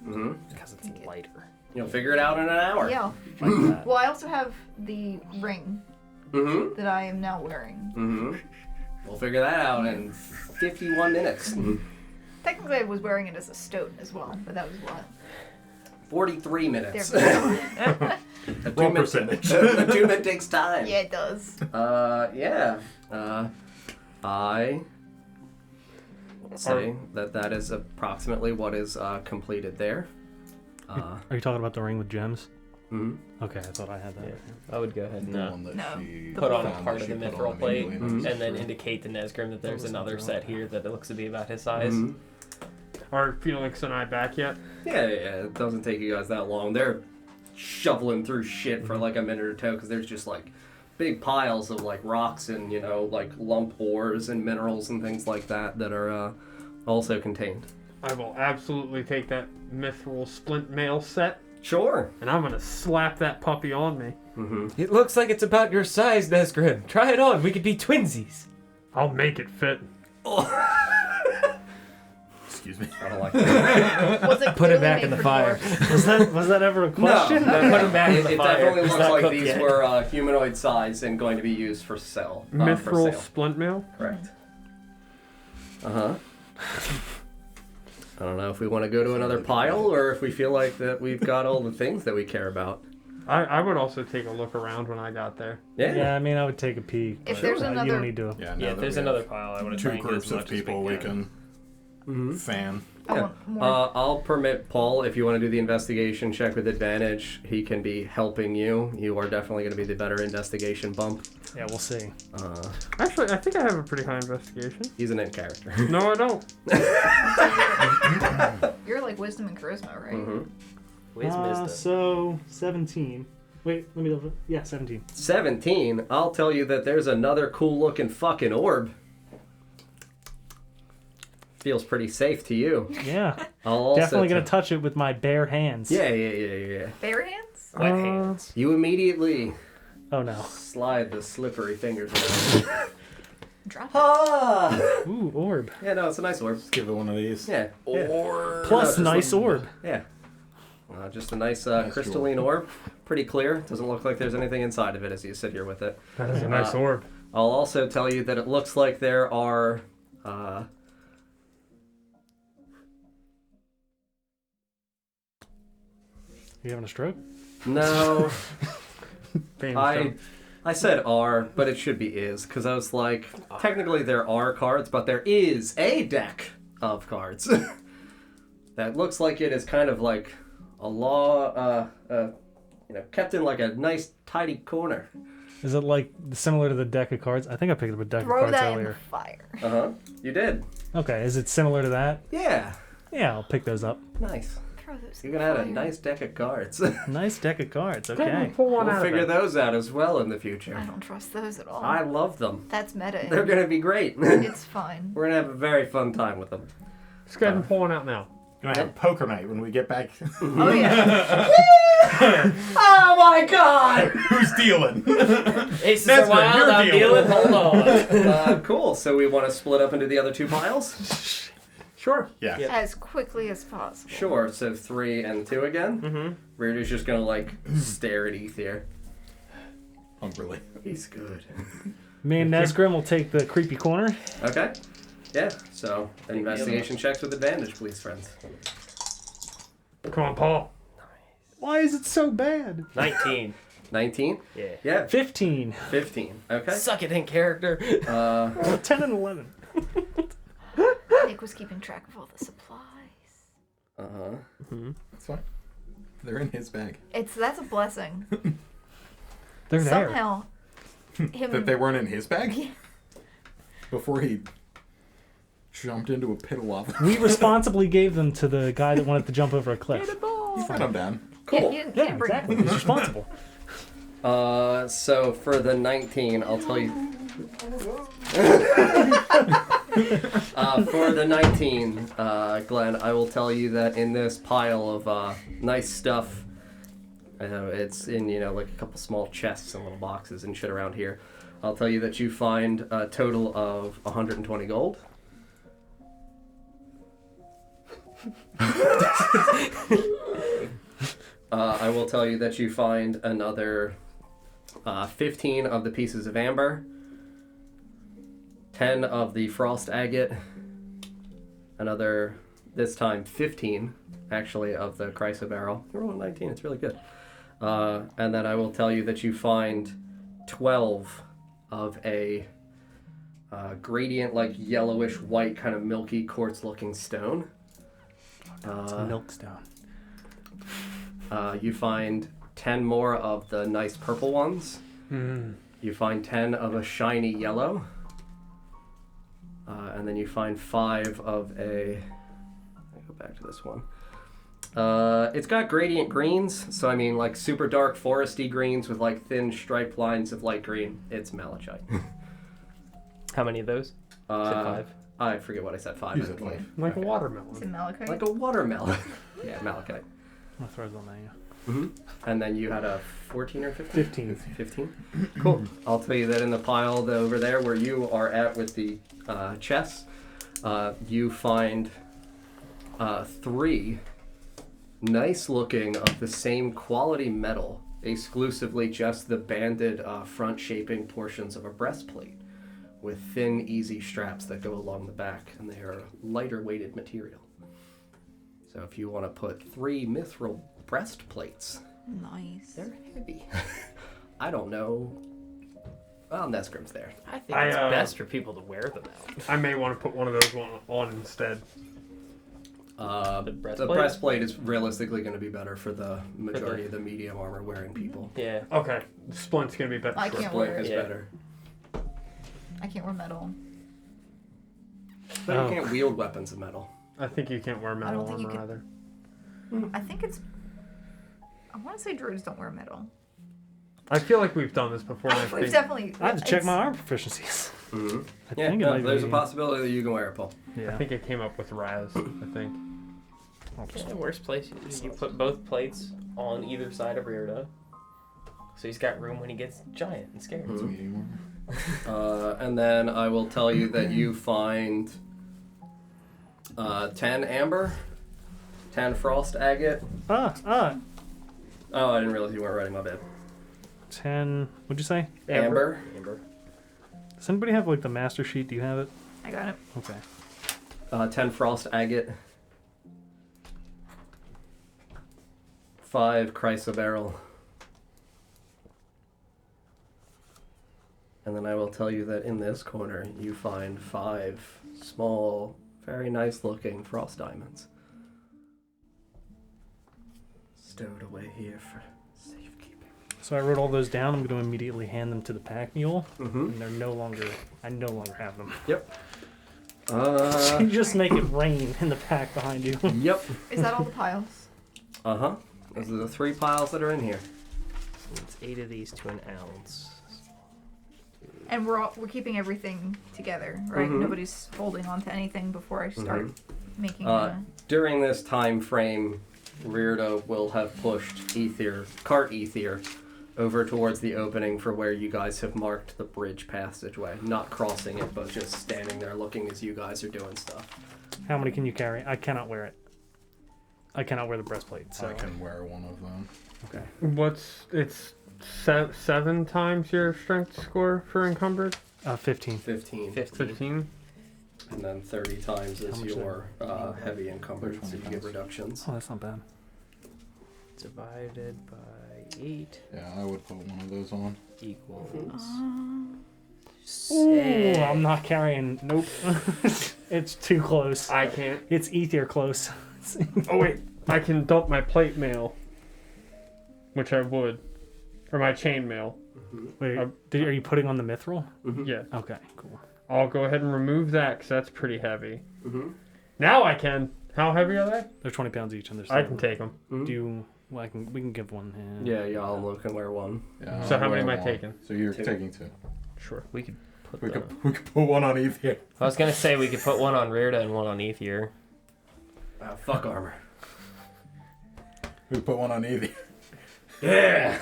Because it's lighter. You'll figure it out in an hour. Yeah. Like that. Well, I also have the ring Mm-hmm. that I am now wearing. Mm-hmm. We'll figure that out in 51 minutes. Technically, I was wearing it as a stone as well, but that was what? 43 minutes. There we go. Roll percentage. Attunement takes time. Yeah, it does. Yeah. I say that is approximately what is completed there. Are you talking about the ring with gems? Mhm. Okay, I thought I had that. I would go ahead and The one that No. she put on a found part that of the she put mithril on plate immediately. and then indicate to Nesgrim that there's another set here that it looks to be about his size. Mhm. Are Felix and I back yet? Yeah, it doesn't take you guys that long. They're shoveling through shit for like a minute or two because there's just like big piles of like rocks and like lump ores and minerals and things like that that are also contained. I will absolutely take that mithril splint mail set, Sure. and I'm gonna slap that puppy on me. Mm-hmm. It looks like it's about your size, Nesgrim. Try it on. We could be twinsies. I'll make it fit. Excuse me. I don't like that. Was it Put it clearly back made in the for fire. dwarves? Was that ever a question? No, Put 'em back in the it fire. definitely It's looks not like cooked these yet. were humanoid size and going to be used for sale. For Mithril sale. splint mail? Correct. Uh-huh. I don't know if we want to go to another pile or if we feel like that we've got all the things that we care about. I would also take a look around when I got there. Yeah, I mean, I would take a peek. If but, there's you another- don't need to. Yeah, Yeah, if there's another pile, I want to try two and get groups as of much as people we can fan. I Yeah. want more. I'll permit Paul, if you want to do the investigation check with advantage, he can be helping you. You are definitely going to be the better investigation bump. Yeah, we'll see. Actually, I think I have a pretty high investigation. He's an in character. No, I don't. You're like wisdom and charisma, right? Mhm. Wisdom. So 17. Wait, let me double. Yeah, 17. 17, I'll tell you that there's another cool looking fucking orb. Feels pretty safe to you. Yeah, I'll also definitely gonna touch it with my bare hands. Yeah. Bare hands? Wet hands. You immediately Oh no. slide the slippery fingers around. Drop it. Ah! Ooh, orb. Yeah, no, it's a nice orb. Give it one of these. Yeah. Or Plus just nice like- orb. Yeah. Just a nice crystalline orb. Pretty clear. Doesn't look like there's anything inside of it as you sit here with it. That is a nice orb. I'll also tell you that it looks like there are... You having a stroke? no... Bam, I stone. I said are, but it should be is, because I was like, technically there are cards, but there is a deck of cards that looks like it is kind of like a law, kept in like a nice, tidy corner. Is it like similar to the deck of cards? I think I picked up a deck Throw of cards that in the earlier. fire. You did. Okay, is it similar to that? Yeah. Yeah, I'll pick those up. Nice. Throw those. You're in gonna the have a fire. nice deck of cards. Nice deck of cards. Okay. Pull one We'll out figure of there. those out as well in the future. I don't trust those at all. I love them. That's meta. They're gonna be great. It's fine. We're gonna have a very fun time with them. Just go ahead and pull one out now. Gonna have poker night when we get back. Oh yeah. Oh my god! Who's dealing? Aces That's are wild, you're I'm dealing. dealing. Hold on. Cool. So we want to split up into the other two piles? Sure. Yeah. Yeah. As quickly as possible. Sure. So 3 and 2 again. Mm-hmm. Weird just gonna like stare at Ethir. Hungrily. He's good. Me and Nesgrim will take the creepy corner. Okay. Yeah. So investigation checks with advantage, please, friends. Come on, Paul. Why is it so bad? 19. 19. Yeah. Yeah. 15. 15. Okay. Suck it in character. 10 and 11. Nick was keeping track of all the supplies. That's fine. They're in his bag. That's a blessing. They're there. Somehow, him. That they weren't in his bag? Yeah. Before he jumped into a pit of lava. We responsibly gave them to the guy that wanted to jump over a cliff. You set him down. Cool. He didn't Yeah, bring exactly. He's responsible. So for the 19, I'll tell you. For the 19, Glenn, I will tell you that in this pile of nice stuff, it's in, like a couple small chests and little boxes and shit around here. I'll tell you that you find a total of 120 gold. I will tell you that you find another 15 of the pieces of amber, 10 of the frost agate, another, this time 15, actually, of the chrysoberyl. You're rolling 19, it's really good. And then I will tell you that you find 12 of a gradient, like yellowish white, kind of milky quartz-looking stone. It's a milkstone. You find 10 more of the nice purple ones. Mm. You find 10 of a shiny yellow. And then you find 5 of a... Let me go back to this one. It's got gradient greens, so I mean like super dark foresty greens with like thin striped lines of light green. It's malachite. How many of those? Said 5. I forget what I said, 5 You I said believe. Like a Is it watermelon. Malachite? Like a watermelon. Yeah, malachite. I'll throw it on there. And then you had a 14 or 15? 15. 15? Cool. I'll tell you that in the pile over there where you are at with the chests, you find 3 nice looking of the same quality metal, exclusively just the banded front shaping portions of a breastplate with thin, easy straps that go along the back, and they are lighter weighted material. So if you want to put 3 mithril breastplates, Nice. they're heavy. I don't know. Well, Nesgrim's there. I think I, it's uh, best for people to wear them out. I may want to put one of those on instead. The breastplate? breastplate is realistically going to be better for the majority of the medium armor wearing people. Yeah. Okay, the splint's gonna be better. I can't Breastplate wear is it. Yeah. better. I can't wear metal. But Oh. you can't wield weapons of metal. I think you can't wear metal think you armor can- either. I think it's. I want to say druids don't wear metal. I feel like we've done this before. And I We've think definitely. I have to check it's- my arm proficiencies. Mm-hmm. I Yeah, think it no, might there's be. a possibility that you can wear it, Paul. Yeah. I think it came up with Raz. I think. I'll just- The worst place is you put both plates on either side of Rearda. So he's got room when he gets giant and scared. Mhm. Medium And then I will tell you that you find 10 amber, 10 frost agate. Ah. Oh, I didn't realize you weren't writing, my bad. 10. What'd you say? Amber. Amber. Does anybody have like the master sheet? Do you have it? I got it. Okay. 10 frost agate. 5 chrysoberyl. And then I will tell you that in this corner you find 5 small, very nice looking frost diamonds. Stowed away here for safekeeping. So I wrote all those down. I'm going to immediately hand them to the pack mule, Mm-hmm. and I no longer have them. Yep. You just make it rain in the pack behind you. Yep. Is that all the piles? Uh-huh. Those are the 3 piles that are in here. It's 8 of these to an ounce. And we're keeping everything together, right? Mhm. Nobody's holding on to anything before I start making. During this time frame, Reardo will have pushed cart Ethir, over towards the opening for where you guys have marked the bridge passageway. Not crossing it, but just standing there looking as you guys are doing stuff. How many can you carry? I cannot wear it. I cannot wear the breastplate. So I can wear one of them. Okay. It's 7 times your strength score for encumbered? 15. 15. 15? And then 30 times is much your heavy encumbered, so you get 20 reductions. Oh, that's not bad. Divided by 8 Yeah, I would put one of those on. equals Ooh, I'm not carrying. Nope. It's too close. I can't. It's Ethir close. Oh, wait. I can dump my plate mail. Which I would. Or my chain mail. Wait, are you putting on the mithril? Yeah. Okay, cool. I'll go ahead and remove that because that's pretty heavy. Mm-hmm. Now I can. How heavy are they? They're 20 pounds each, and they're. I can take them. Do you? Well, we can give one. Yeah, y'all can wear one. Yeah, So I'll how many am wear I one. taking? So you're 2. taking 2. Sure. We could put We the... could put one on Ethir. I was gonna say we could put one on Rearda and one on Ethir. Fuck armor. We could put one on Ethir. Yeah!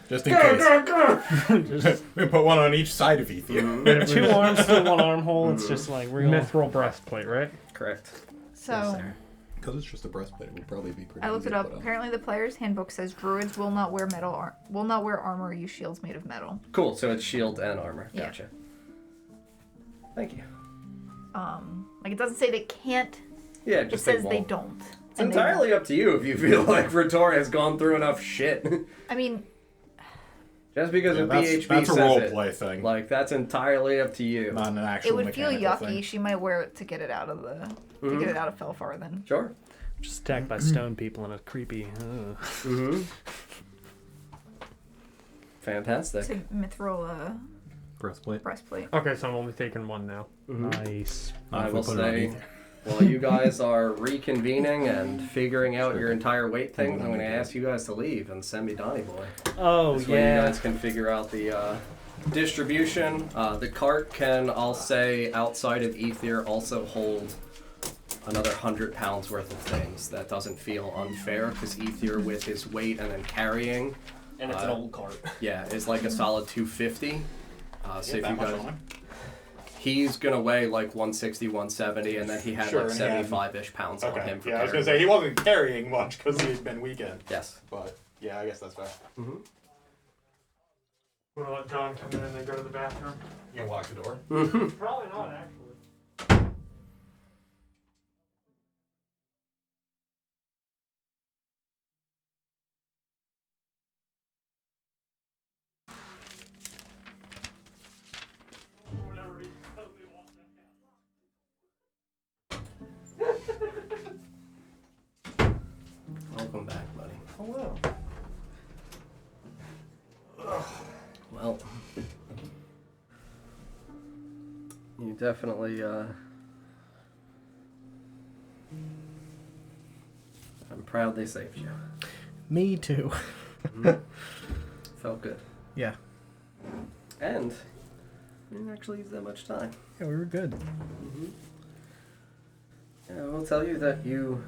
Just in case. We put one on each side of Ethir. 2 arms to 1 armhole. It's just like real. Mithril breastplate, right? Correct. So Because it's just a breastplate, it would probably be pretty I looked easy it to up. put on. Apparently, the player's handbook says druids will not wear armor or use shields made of metal. Cool, so it's shield and armor. Yeah. Gotcha. Thank you. Like it doesn't say they can't. Yeah, It just says they won't. don't. It's entirely up to you if you feel like Retor has gone through enough shit. I mean, Just because Yeah, a that's BHB a says role it. play thing. Like, that's entirely up to you. Not an actual it would feel mechanical yucky. thing. She might wear it to get it out of to get it out of Felfar then. Sure. Just attacked by stone people in a creepy. Mm-hmm. Fantastic. So mithril Breastplate. breastplate. Okay, so I'm only taking 1 now. Nice. Not I if we will put it on say, Ethir. while you guys are reconvening and figuring out your entire weight things, I'm going to ask you guys to leave and send me Donnie Boy. Oh This way you yeah. guys can figure out the distribution. The cart can, I'll say, outside of Ethir, also hold another 100 pounds worth of things. That doesn't feel unfair because Ethir, with his weight and then carrying, And it's an old cart. yeah, is like a solid 250. So if That you much guys, on him? he's gonna weigh like 160, 170, and then he had Sure, like and he had- 75-ish pounds on him for Yeah, I was carrying. gonna say he wasn't carrying much because he'd been weekend. Yes. But yeah, I guess that's fair. Mm-hmm. Want to let John come in and then go to the bathroom? You can lock the door. Probably not, actually. Welcome back, buddy. Hello. Well, you definitely, I'm proud they saved you. Me too. Felt good. Yeah. And we didn't actually use that much time. Yeah, we were good. Yeah, I will tell you that you,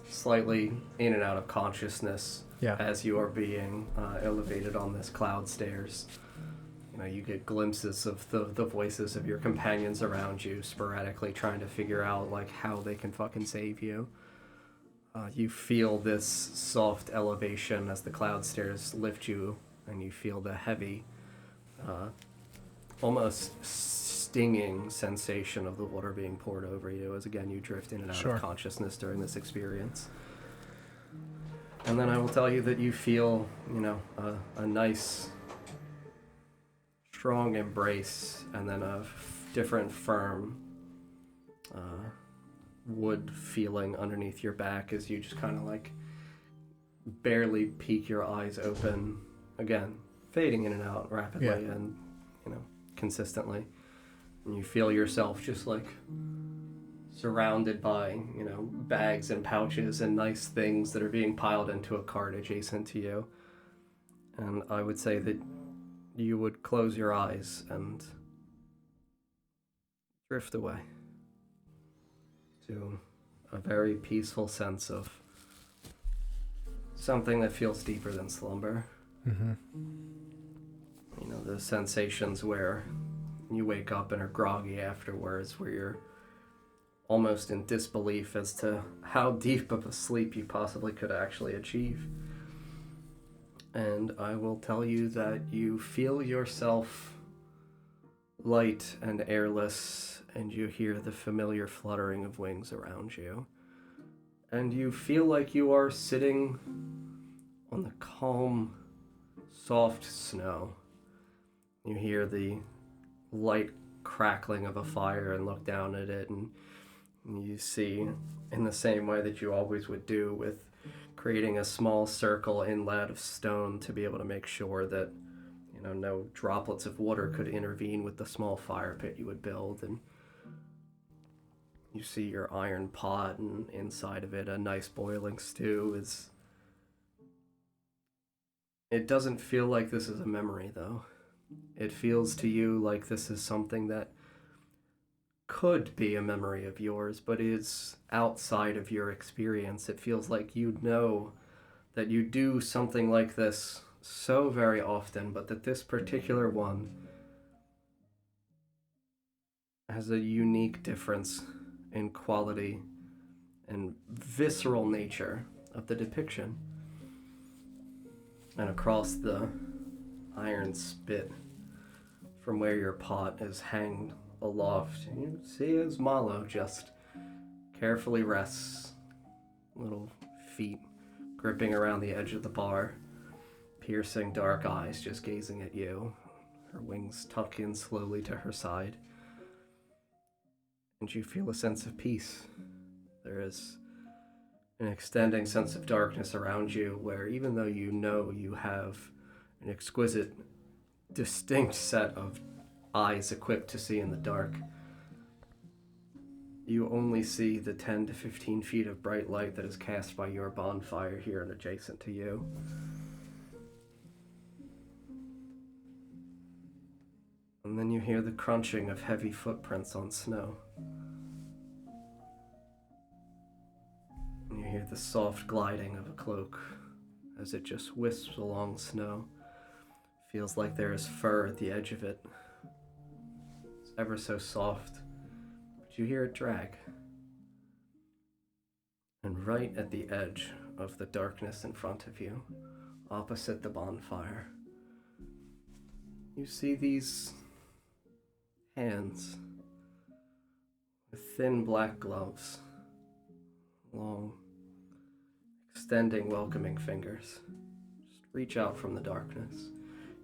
slightly in and out of consciousness Yeah. as you are being elevated on this cloud stairs. You know, you get glimpses of the voices of your companions around you sporadically trying to figure out, like, how they can fucking save you. You feel this soft elevation as the cloud stairs lift you, and you feel the heavy, almost stinging sensation of the water being poured over you as, again, you drift in and out Sure. of consciousness during this experience. And then I will tell you that you feel, a nice strong embrace and then a different firm wood feeling underneath your back as you just kind of like barely peek your eyes open, again fading in and out rapidly and consistently, and you feel yourself just like surrounded by bags and pouches and nice things that are being piled into a cart adjacent to you. And I would say that you would close your eyes and drift away to a very peaceful sense of something that feels deeper than slumber. Mm-hmm. The sensations where you wake up and are groggy afterwards, where you're almost in disbelief as to how deep of a sleep you possibly could actually achieve. And I will tell you that you feel yourself light and airless, and you hear the familiar fluttering of wings around you. And you feel like you are sitting on the calm, soft snow. You hear the light crackling of a fire and look down at it, and you see, in the same way that you always would do with creating a small circle inlaid of stone to be able to make sure that no droplets of water could intervene with the small fire pit you would build. And you see your iron pot, and inside of it a nice boiling stew is... It doesn't feel like this is a memory, though. It feels to you like this is something that could be a memory of yours, but is outside of your experience. It feels like you know that you do something like this so very often, but that this particular one has a unique difference in quality and visceral nature of the depiction. And across the iron spit from where your pot is hanged aloft, you see as Malo just carefully rests, little feet gripping around the edge of the bar, piercing dark eyes just gazing at you, her wings tuck in slowly to her side. And you feel a sense of peace. There is an extending sense of darkness around you where, even though you have an exquisite, distinct set of eyes equipped to see in the dark, you only see the 10 to 15 feet of bright light that is cast by your bonfire here and adjacent to you. And then you hear the crunching of heavy footprints on snow. And you hear the soft gliding of a cloak as it just wisps along snow. Feels like there is fur at the edge of it. It's ever so soft, but you hear it drag. And right at the edge of the darkness in front of you, opposite the bonfire, you see these hands with thin black gloves, long, extending, welcoming fingers. Just reach out from the darkness.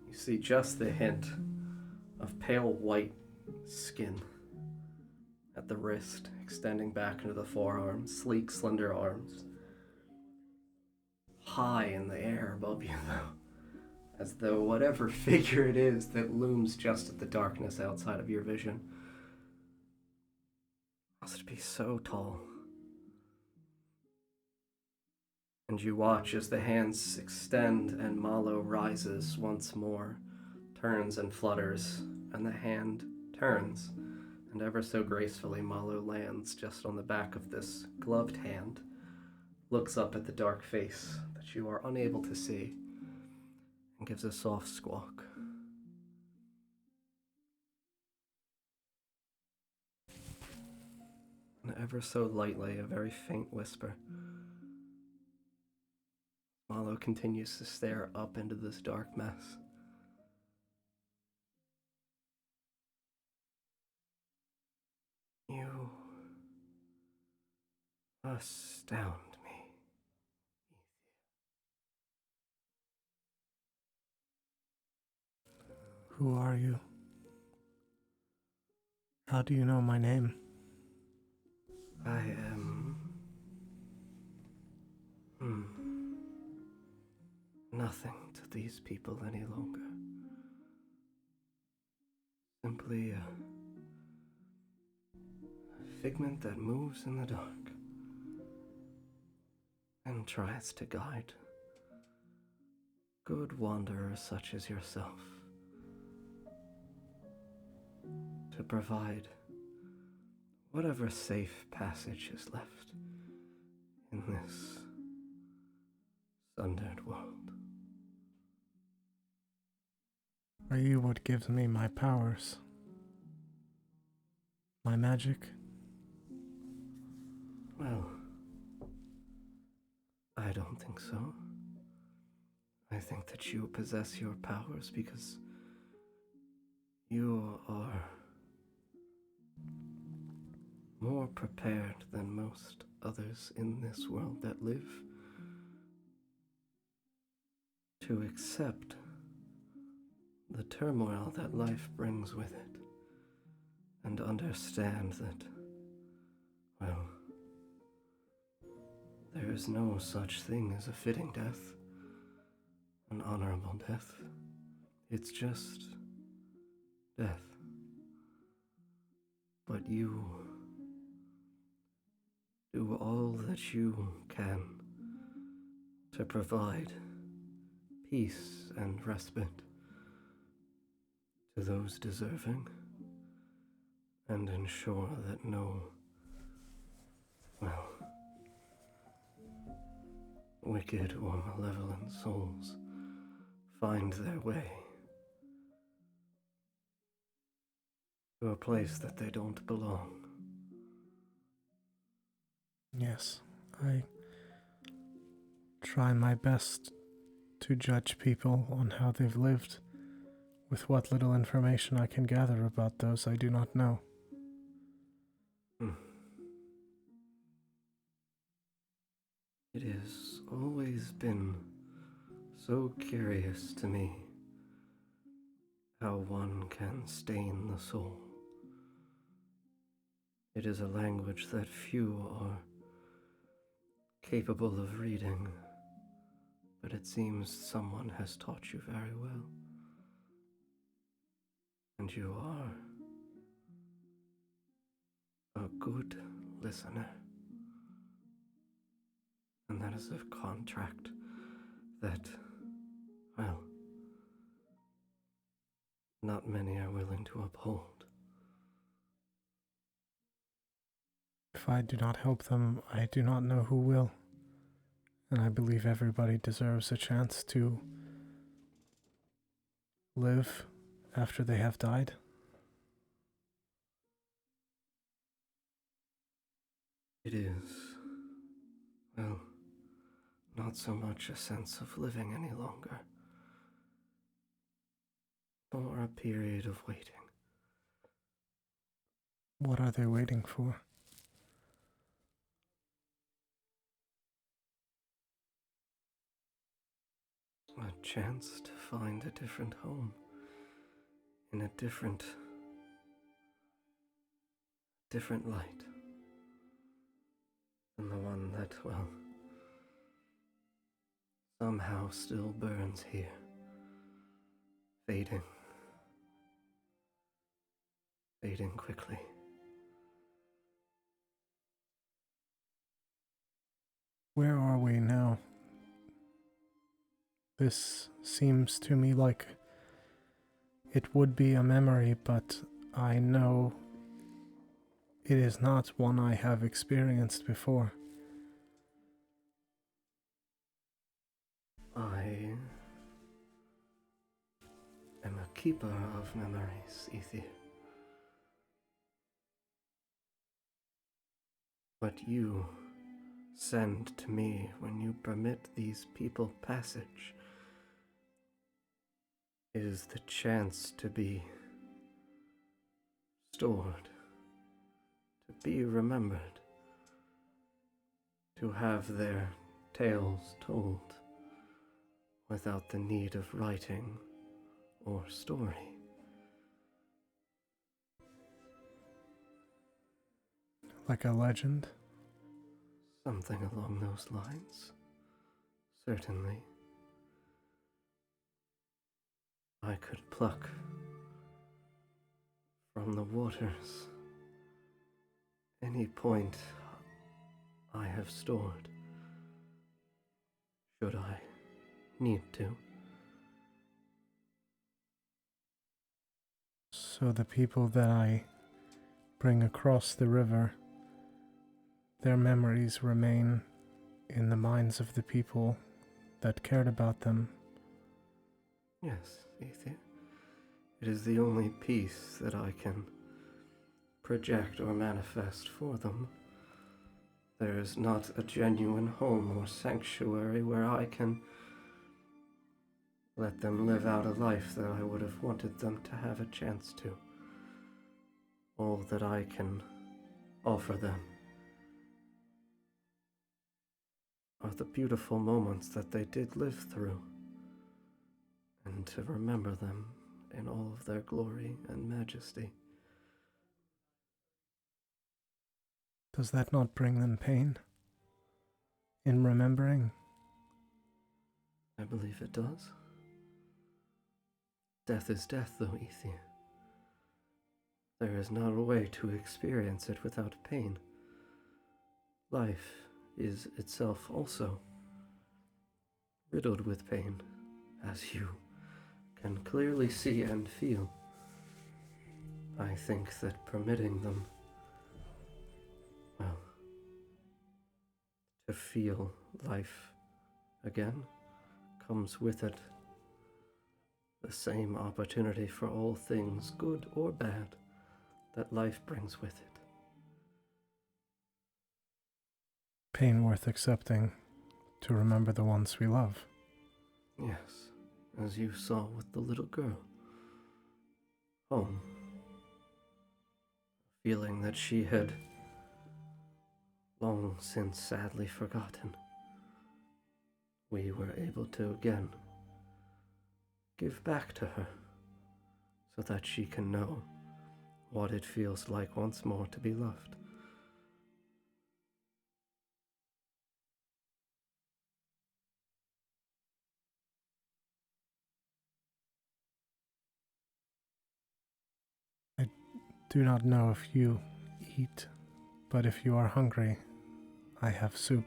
You see just the hint of pale white skin at the wrist, extending back into the forearm, sleek, slender arms. High in the air above you, though, as though whatever figure it is that looms just at the darkness outside of your vision must be so tall. And you watch as the hands extend and Malo rises once more, turns and flutters, and the hand turns, and ever so gracefully Malo lands just on the back of this gloved hand, looks up at the dark face that you are unable to see, and gives a soft squawk. And ever so lightly, a very faint whisper. Malo continues to stare up into this dark mess. You astound me. Who are you? How do you know my name? I am... nothing to these people any longer. Simply a figment that moves in the dark and tries to guide good wanderers such as yourself to provide whatever safe passage is left in this sundered world. Are you what gives me my powers? My magic? Well, I don't think so. I think that you possess your powers because you are more prepared than most others in this world that live to accept the turmoil that life brings with it and understand that, well, there is no such thing as a fitting death, an honorable death. It's just death. But you do all that you can to provide peace and respite to those deserving and ensure that no, well, wicked or malevolent souls find their way to a place that they don't belong. Yes, I try my best to judge people on how they've lived with what little information I can gather about those I do not know. It has always been so curious to me how one can stain the soul. It is a language that few are capable of reading, but it seems someone has taught you very well. And you are a good listener. And that is a contract that, well, not many are willing to uphold. If I do not help them, I do not know who will. And I believe everybody deserves a chance to live after they have died. It is, well, not so much a sense of living any longer, or a period of waiting. What are they waiting for? A chance to find a different home, in a different light than the one that, well, somehow still burns here, fading quickly. Where are we now? This seems to me like it would be a memory, but I know it is not one I have experienced before. I am a keeper of memories, Ethir. What you send to me when you permit these people passage is the chance to be stored, to be remembered, to have their tales told without the need of writing or story. Like a legend? Something along those lines. Certainly. I could pluck from the waters any point I have stored, should I need to. So the people that I bring across the river, their memories remain in the minds of the people that cared about them. Yes, Ethir. It is the only piece that I can project or manifest for them. There is not a genuine home or sanctuary where I can let them live out a life that I would have wanted them to have a chance to. All that I can offer them are the beautiful moments that they did live through, and to remember them in all of their glory and majesty. Does that not bring them pain? In remembering? I believe it does. Death is death, though, Ethir. There is not a way to experience it without pain. Life is itself also riddled with pain, as you can clearly see and feel. I think that permitting them, well, to feel life again comes with it the same opportunity for all things, good or bad, that life brings with it. Pain worth accepting to remember the ones we love. Yes, as you saw with the little girl. Home. Feeling that she had long since sadly forgotten. We were able to again give back to her so that she can know what it feels like once more to be loved. I do not know if you eat, but if you are hungry, I have soup.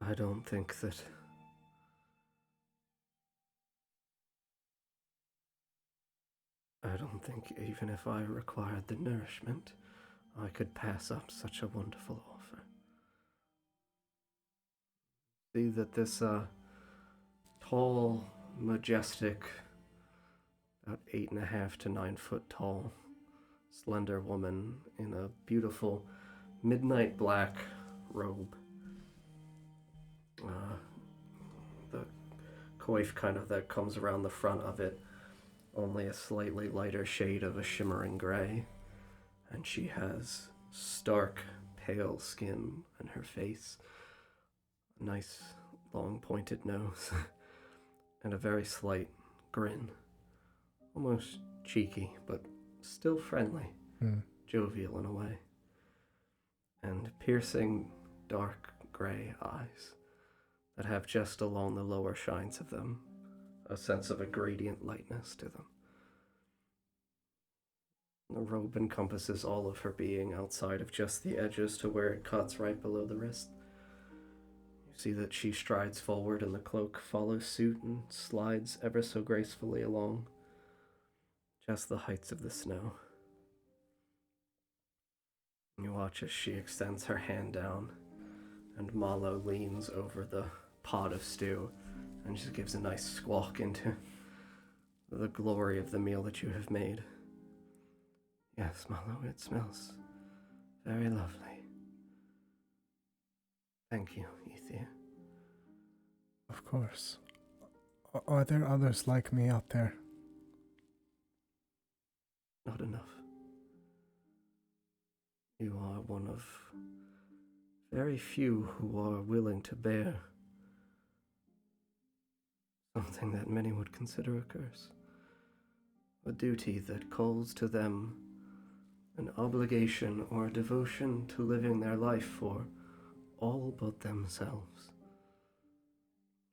I don't think that even if I required the nourishment, I could pass up such a wonderful offer. See that this tall, majestic, about 8.5 to 9 foot tall, slender woman in a beautiful midnight black robe. The coif kind of that comes around the front of it, only a slightly lighter shade of a shimmering gray, and she has stark, pale skin on her face, a nice, long, pointed nose, and a very slight grin, almost cheeky, but still friendly, jovial in a way, and piercing, dark, gray eyes that have just along the lower shines of them a sense of a gradient lightness to them. The robe encompasses all of her being outside of just the edges to where it cuts right below the wrist. You see that she strides forward and the cloak follows suit and slides ever so gracefully along just the heights of the snow. You watch as she extends her hand down and Malo leans over the pot of stew and just gives a nice squawk into the glory of the meal that you have made. Yes, Malo, it smells very lovely. Thank you, Ethir. Of course. Are there others like me out there? Not enough. You are one of very few who are willing to bear something that many would consider a curse. a duty that calls to them an obligation or a devotion to living their life for all but themselves.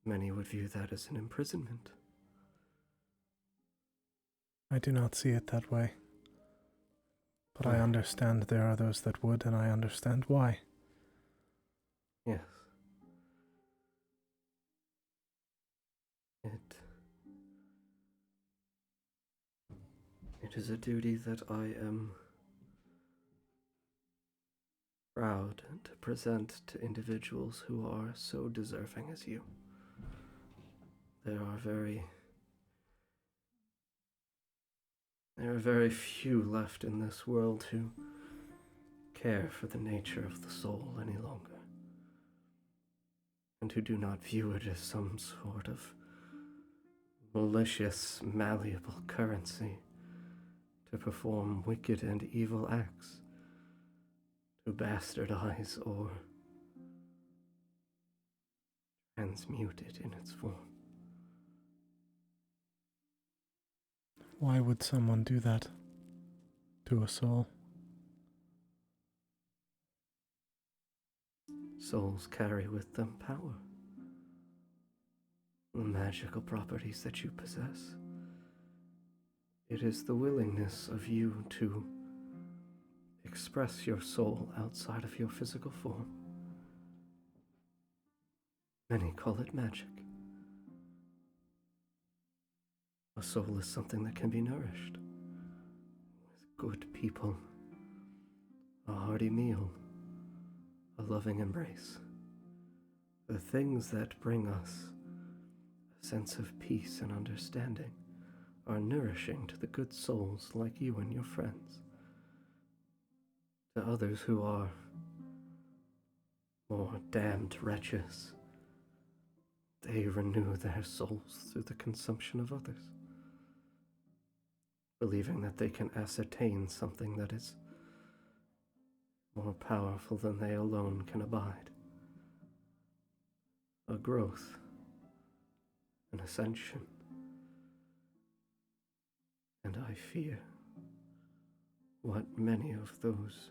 Many would view that as an imprisonment. I do not see it that way. But I understand there are those that would, and I understand why. Yes. It is a duty that I am proud to present to individuals who are so deserving as you. There are very few left in this world who care for the nature of the soul any longer, and who do not view it as some sort of malicious, malleable currency to perform wicked and evil acts, to bastardize or transmute it in its form. Why would someone do that to a soul? Souls carry with them power, the magical properties that you possess. It is the willingness of you to express your soul outside of your physical form. Many call it magic. A soul is something that can be nourished with good people, a hearty meal, a loving embrace. The things that bring us a sense of peace and understanding are nourishing to the good souls like you and your friends. To others who are more damned wretches, they renew their souls through the consumption of others, believing that they can ascertain something that is more powerful than they alone can abide. A growth, an ascension. And I fear what many of those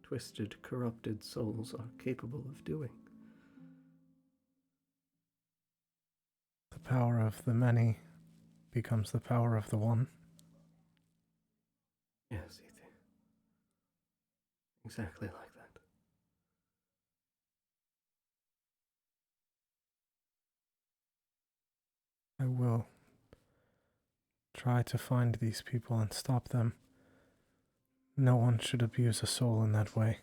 twisted, corrupted souls are capable of doing. The power of the many becomes the power of the one. Yes, Ethir. Exactly like that. I will try to find these people and stop them. No one should abuse a soul in that way.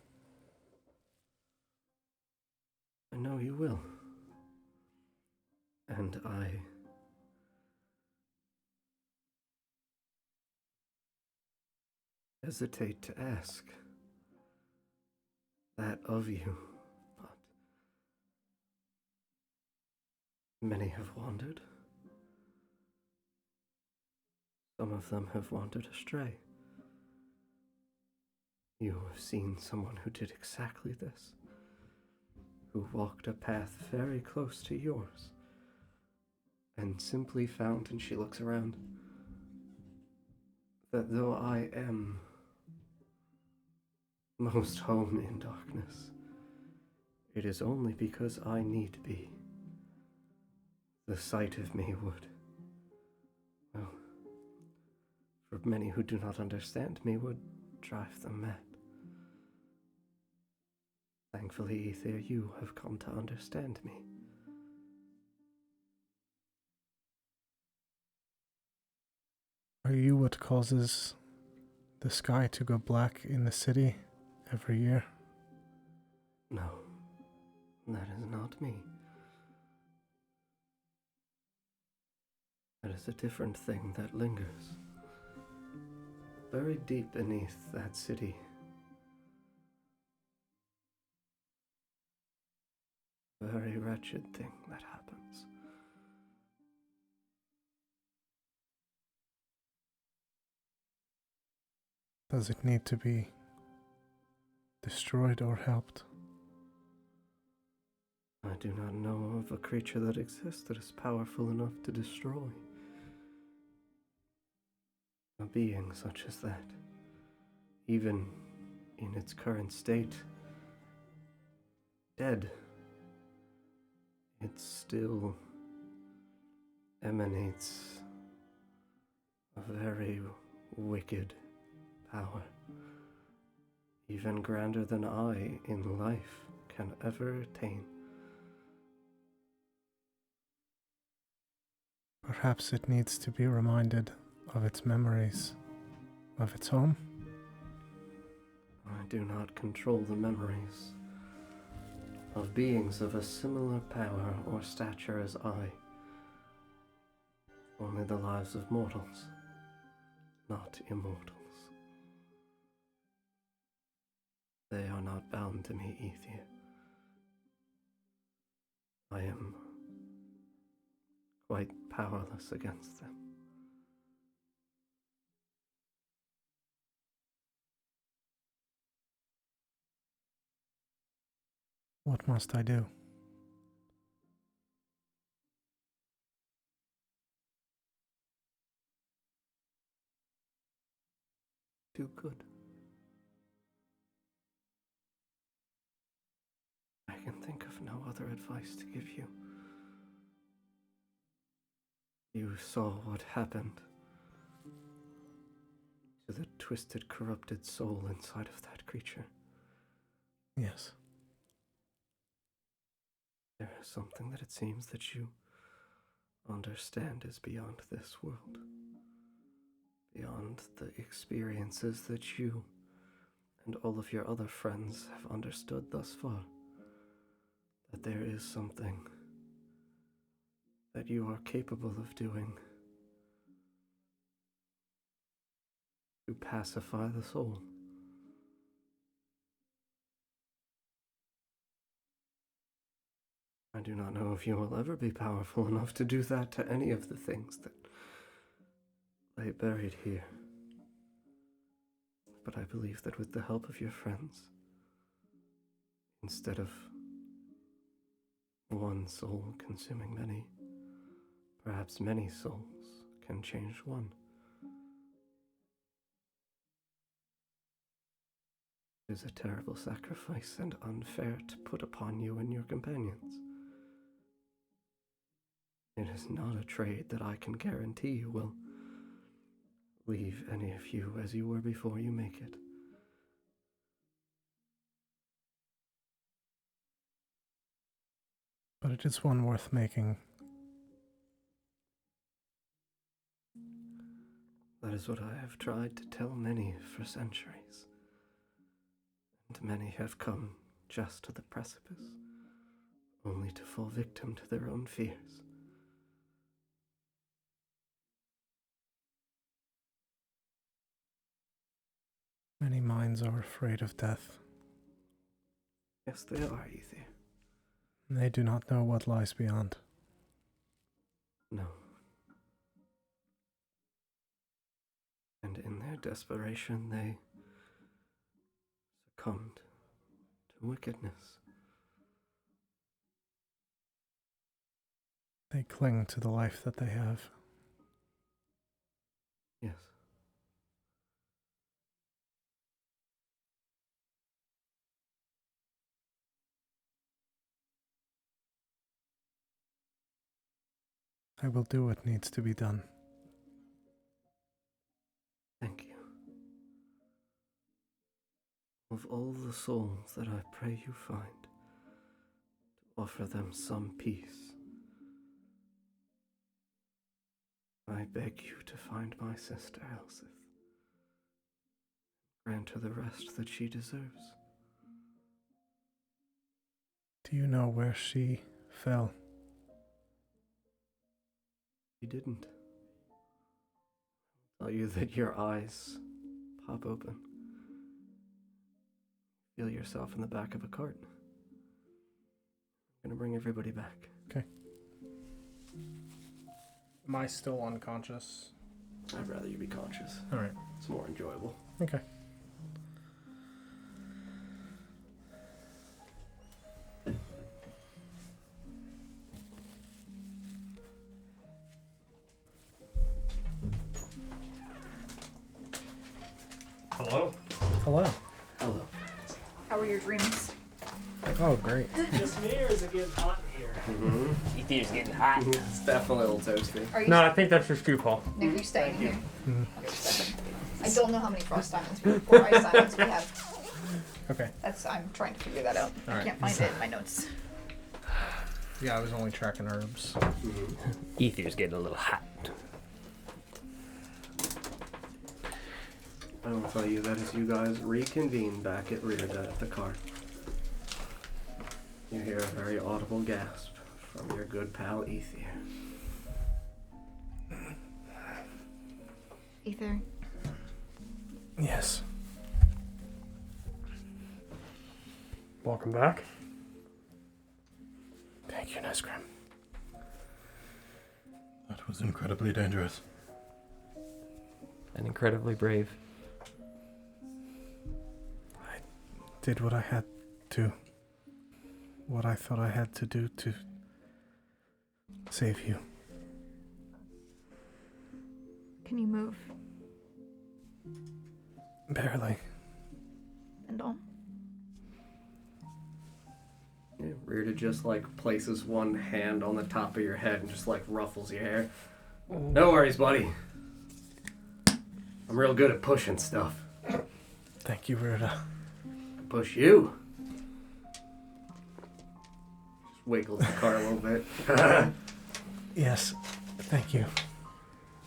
I know you will. And I hesitate to ask that of you, but many have wandered. Some of them have wandered astray. You have seen someone who did exactly this, who walked a path very close to yours, and simply found, and she looks around, that though I am most home in darkness, it is only because I need to be. The sight of me would, well, for many who do not understand me, would drive them mad. Thankfully, Ethir, you have come to understand me. Are you what causes the sky to go black in the city every year? No, that is not me. That is a different thing that lingers. Very deep beneath that city. Very wretched thing that happens. Does it need to be destroyed or helped? I do not know of a creature that exists that is powerful enough to destroy. A being such as that, even in its current state, dead, it still emanates a very wicked power, even grander than I in life can ever attain. Perhaps it needs to be reminded of its memories of its home. I do not control the memories of beings of a similar power or stature as I. Only the lives of mortals, not immortals. They are not bound to me, Ethir. I am quite powerless against them. What must I do? Do good. I can think of no other advice to give you. You saw what happened to the twisted, corrupted soul inside of that creature. Yes. There is something that it seems that you understand is beyond this world. Beyond the experiences that you and all of your other friends have understood thus far. That there is something that you are capable of doing to pacify the soul. I do not know if you will ever be powerful enough to do that to any of the things that lay buried here. But I believe that with the help of your friends, instead of one soul consuming many, perhaps many souls can change one. It is a terrible sacrifice and unfair to put upon you and your companions. It is not a trade that I can guarantee you will leave any of you as you were before you make it. But it is one worth making. That is what I have tried to tell many for centuries. And many have come just to the precipice, only to fall victim to their own fears. Many minds are afraid of death. Yes, they are, Ethir. They do not know what lies beyond. No. And in their desperation, they succumbed to wickedness. They cling to the life that they have. Yes. I will do what needs to be done. Thank you. Of all the souls that I pray you find, to offer them some peace, I beg you to find my sister Elsith. Grant her the rest that she deserves. Do you know where she fell? You didn't. I'll tell you that your eyes pop open. Feel yourself in the back of a cart. I'm gonna bring everybody back. Okay. Am I still unconscious? I'd rather you be conscious. All right. It's more enjoyable. Okay. Hello. Hello. How were your dreams? Oh, great. Just me, or is it getting hot in here? Mm-hmm. Ethir's getting hot. It's definitely a little toasty. Are you No, I think that's just you, Paul. Nick, are you staying here? Mhm. I don't know how many frost diamonds or ice diamonds we have. Okay. I'm trying to figure that out. I Alright. can't find it in my notes. Yeah, I was only tracking herbs. Ethir's getting a little hot. I will tell you that as you guys reconvene back at Rearda at the car, you hear a very audible gasp from your good pal Ethir. Ethir, Yes. Welcome back. Thank you, Nesgrim. That was incredibly dangerous. And incredibly brave. Did what I had to. What I thought I had to do to save you. can you move? Barely. Bendel? Yeah, Rearda just like places one hand on the top of your head and just like ruffles your hair. No worries, buddy. I'm real good at pushing stuff. Thank you, Rhoda. Push you. Just wiggles the car a little bit. Yes, thank you,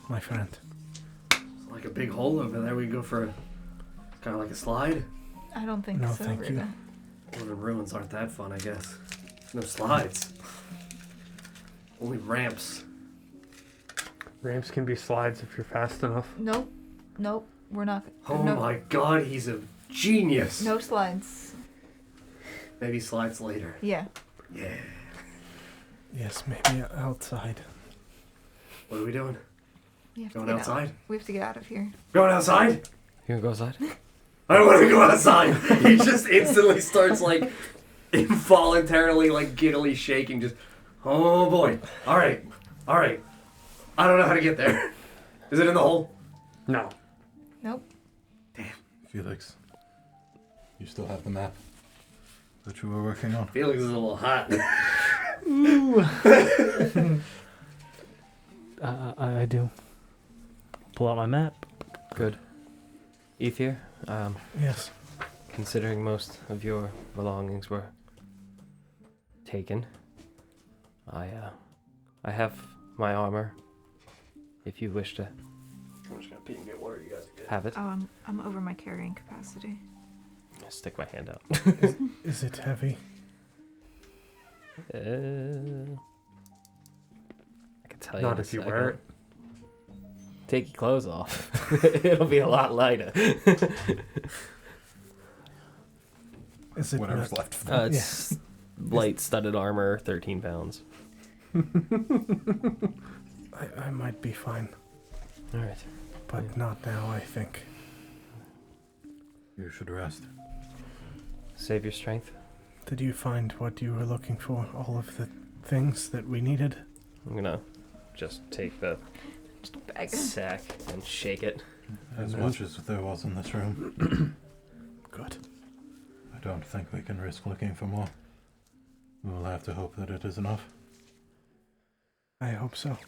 my friend. It's like a big hole over there. We go for kind of like a slide. I don't think No, so, thank you. Rita. Well, the ruins aren't that fun, I guess. No slides. Only ramps. Ramps can be slides if you're fast enough. Nope. Nope. We're not. Oh no, my god, he's a genius. No slides. Maybe slides later. Yeah. Yeah. Yes, maybe outside. What are we doing? We have to Going get outside? Out. We have to get out of here. Going outside? You wanna go outside? I don't want to go outside. He just instantly starts like involuntarily, like giddily shaking. Just, oh boy. All right. I don't know how to get there. Is it in the hole? No. Nope. Felix, you still have the map that you were working on? Felix is a little hot. I do. Pull out my map. Good. Ethir, Yes. considering most of your belongings were taken, I have my armor. If you wish to I'm just gonna pee and get water. You guys are good. have it, Oh, I'm over my carrying capacity. stick my hand out. Is it heavy? I can tell you. Not in a if you second. wear it. Take your clothes off. It'll be a lot lighter. Is it Whatever's not- left. It's light studded armor, 13 pounds. I might be fine, All right. but Yeah. not now, I think. You should rest. Save your strength. Did you find what you were looking for? All of the things that we needed? I'm gonna just take the Bag. sack and shake it. As much as there was in this room, Good. I don't think we can risk looking for more. We'll have to hope that it is enough. I hope so.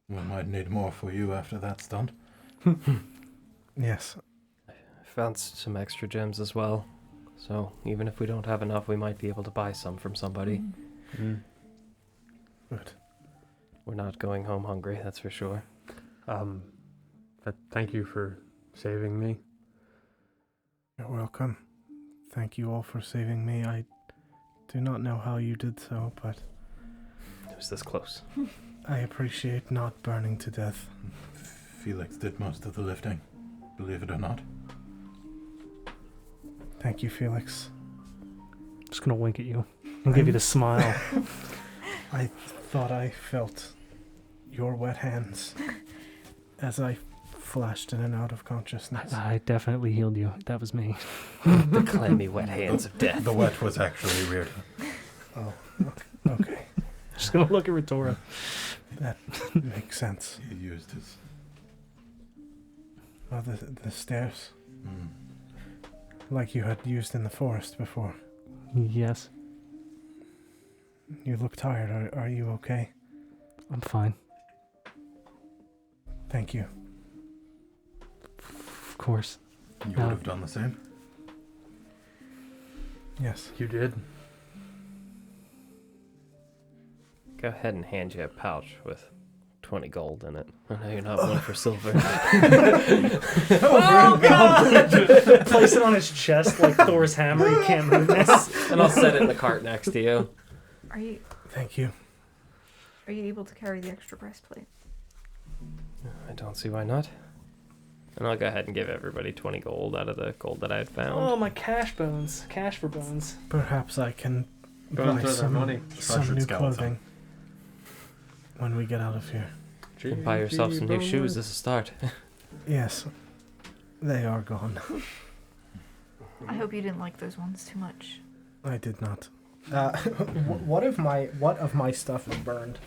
We might need more for you after that's done. Yes. I found some extra gems as well. So even if we don't have enough, we might be able to buy some from somebody. Good. We're not going home hungry, that's for sure. But thank you for saving me. You're welcome. Thank you all for saving me. I do not know how you did so, but It was this close. I appreciate not burning to death. Felix did most of the lifting, believe it or not. Thank you, Felix. Just gonna wink at you and give you the smile. I thought I felt your wet hands as I flashed in and out of consciousness. I definitely healed you. That was me. The clammy wet hands of death. The wet was actually weird. Oh, okay. Just gonna look at Retora. That makes sense. He used his Oh, the stairs. Like you had used in the forest before. Yes, You look tired. Are you okay? I'm fine. Thank you. Of course. You would have done the same. Yes. You did. Go ahead and hand you a pouch with 20 gold in it. I know you're not one for silver. Oh god! Place it on his chest like Thor's hammer. You can't move this. And I'll set it in the cart next to you. Are you Thank you. able to carry the extra breastplate? I don't see why not. And I'll go ahead and give everybody 20 gold out of the gold that I had found. Oh, my cash bones. Cash for bones. Perhaps I can Bones buy are their money. some Treasured new skeleton. clothing when we get out of here. You can buy yourself some new shoes as a start. Yes. They are gone. I hope you didn't like those ones too much. I did not. What of my stuff is burned?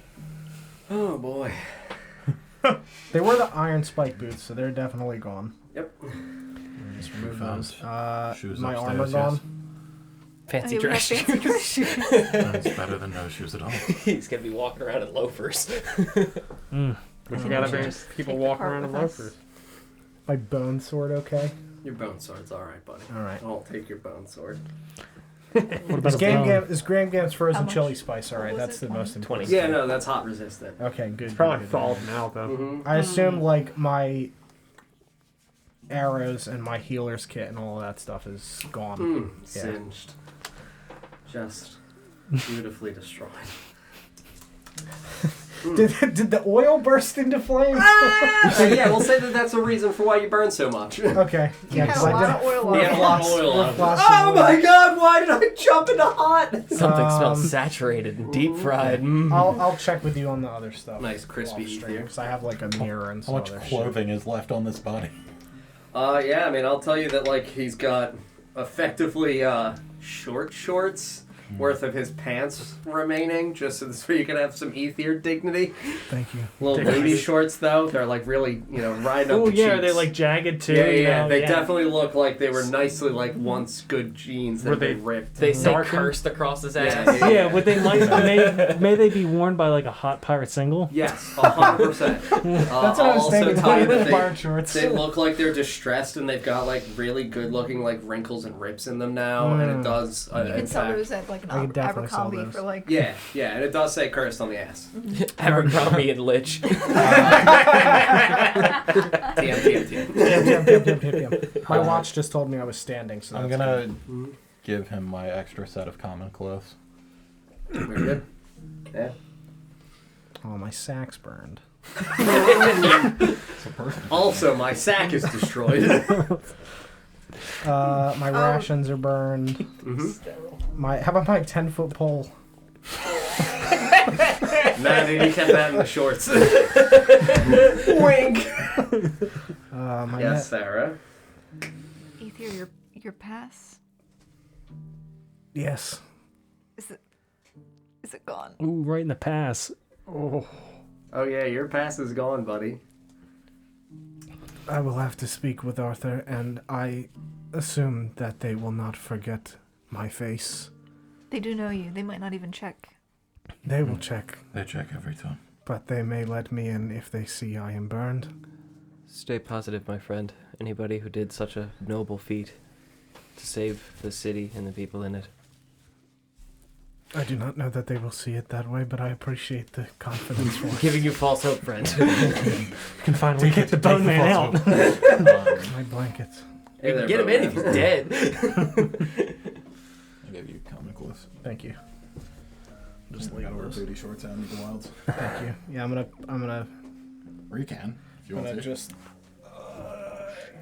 Oh boy. They were the iron spike boots, so they're definitely gone. Yep. Just remove found those. shoes My upstairs, armor yes. gone. Fancy Oh, we have dress fancy shoes. dress shoes. That's better than no shoes at all. He's gonna be walking around in loafers. But you gotta be Just people take the walking cart around in with us. loafers. My bone sword, okay. Your bone sword's alright, buddy. All right. I'll take your bone sword. What about Is Graham Gam's How frozen much? chili spice? All What right, was that's it? the most 20. important. Yeah, no, that's hot resistant. Okay, good. Probably good. thawed now though. Mm-hmm. I assume like my arrows and my healer's kit and all of that stuff is gone. Yeah. Singed. Just beautifully destroyed. Did the oil burst into flames? Yeah, we'll say that that's a reason for why you burn so much. Okay. You had 'cause a I lot did- of oil He on had a it. lot of oil on him. Lots of Oh oil. my god, why did I jump into hot? Something Um, smells saturated and deep fried. I'll check with you on the other stuff. Nice crispy Ethir. because I have like a mirror and How some much other clothing is left on this body? Yeah, I mean, I'll tell you that, like, he's got effectively, short shorts worth of his pants remaining, just so you can have some Ethir dignity. Thank you. Little booty shorts, though, they're, like, really, riding up Oh, the yeah, cheeks. are they like jagged too? Yeah, you yeah, know? they definitely look like they were nicely, like, once good jeans that Were they they- ripped. They say Darkened? cursed across his Yeah, ass. yeah. Yeah, would they may they be worn by like a hot pirate single? Yes, 100%. That's what I I'll was also thinking. tell you that Pirate shorts. they look like they're distressed and they've got, like, really good-looking, like, wrinkles and rips in them now, and it does, You in can sell fact... those at like an I could definitely sell Abercrombie those. for like. Yeah, and it does say cursed on the ass. Abercrombie and Lich. TM. My watch just told me I was standing, so I'm that's gonna good. give him my extra set of common clothes. Very good. Yeah. Oh, my sack's burned. Also, my sack is destroyed. My rations are burned. Mm-hmm. How about my 10-foot pole? Nah, dude, you kept that in the shorts. Wink. My Yes, Sarah. Ethir, your pass Yes. is it gone? Ooh, right in the pass. Oh yeah, your pass is gone, buddy. I will have to speak with Arthur, and I assume that they will not forget my face. They do know you. They might not even check. They will check, They check every time. but they may let me in if they see I am burned. Stay positive, my friend. Anybody who did such a noble feat to save the city and the people in it. I do not know that they will see it that way, but I appreciate the confidence for it. Giving you false hope, friend. Can finally get the bone man out. My blanket. Hey there, Get him in if he's dead. I gave you common clothes. Thank you. Just leave gotta wear those. booty shorts out into the wilds. Thank you. Yeah, I'm gonna Or you can, if you want to. just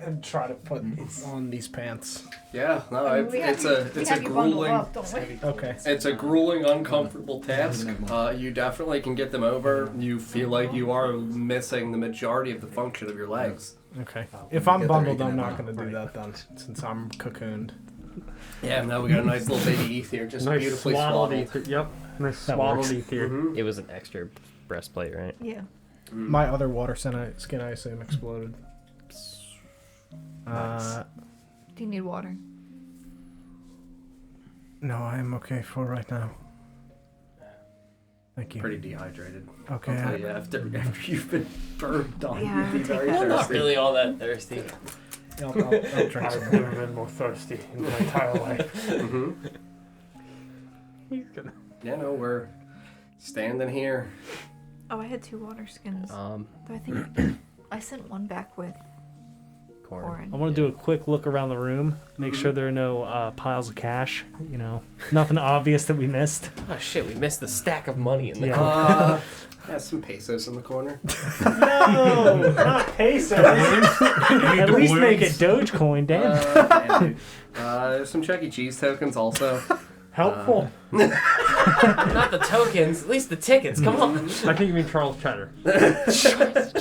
and try to put on these pants. Yeah, no, I mean, we it's have a you bundled grueling, up, don't we? Okay. it's a grueling, uncomfortable task. You definitely can get them over. You feel like you are missing the majority of the function of your legs. Okay. If I'm Get there, bundled, you can I'm have not one. gonna do that then, since I'm cocooned. Yeah, now we got a nice little baby Ethir, just Nice beautifully swaddled swaddled. Ethir. Yep. Nice That swaddled works. Ethir. Mhm. It was an extra breastplate, right? Yeah. My other water skin, I assume, exploded. Uh, Do you need water? No, I am okay for right now. Thank you. Pretty dehydrated. Okay. I'll tell you, after you've been burned on, Yeah, you'd be very take that. I'm not thirsty. really all that thirsty. I'll drink I've some. never been more thirsty in my entire life. Mm-hmm. He's gonna. Yeah, no, we're standing here. Oh, I had 2 water skins. Um, Though I think I sent one back with corn. Corin. I want to do a quick look around the room, make sure there are no piles of cash. You know, nothing obvious that we missed. Oh shit, we missed the stack of money in the Yeah. corner. Yeah, some pesos in the corner. No, not pesos. At least make it Dogecoin, damn. Yeah, dude. There's some Chuck E. Cheese tokens also. Helpful. Not the tokens, at least the tickets. Come on. I think you mean Charles Cheddar.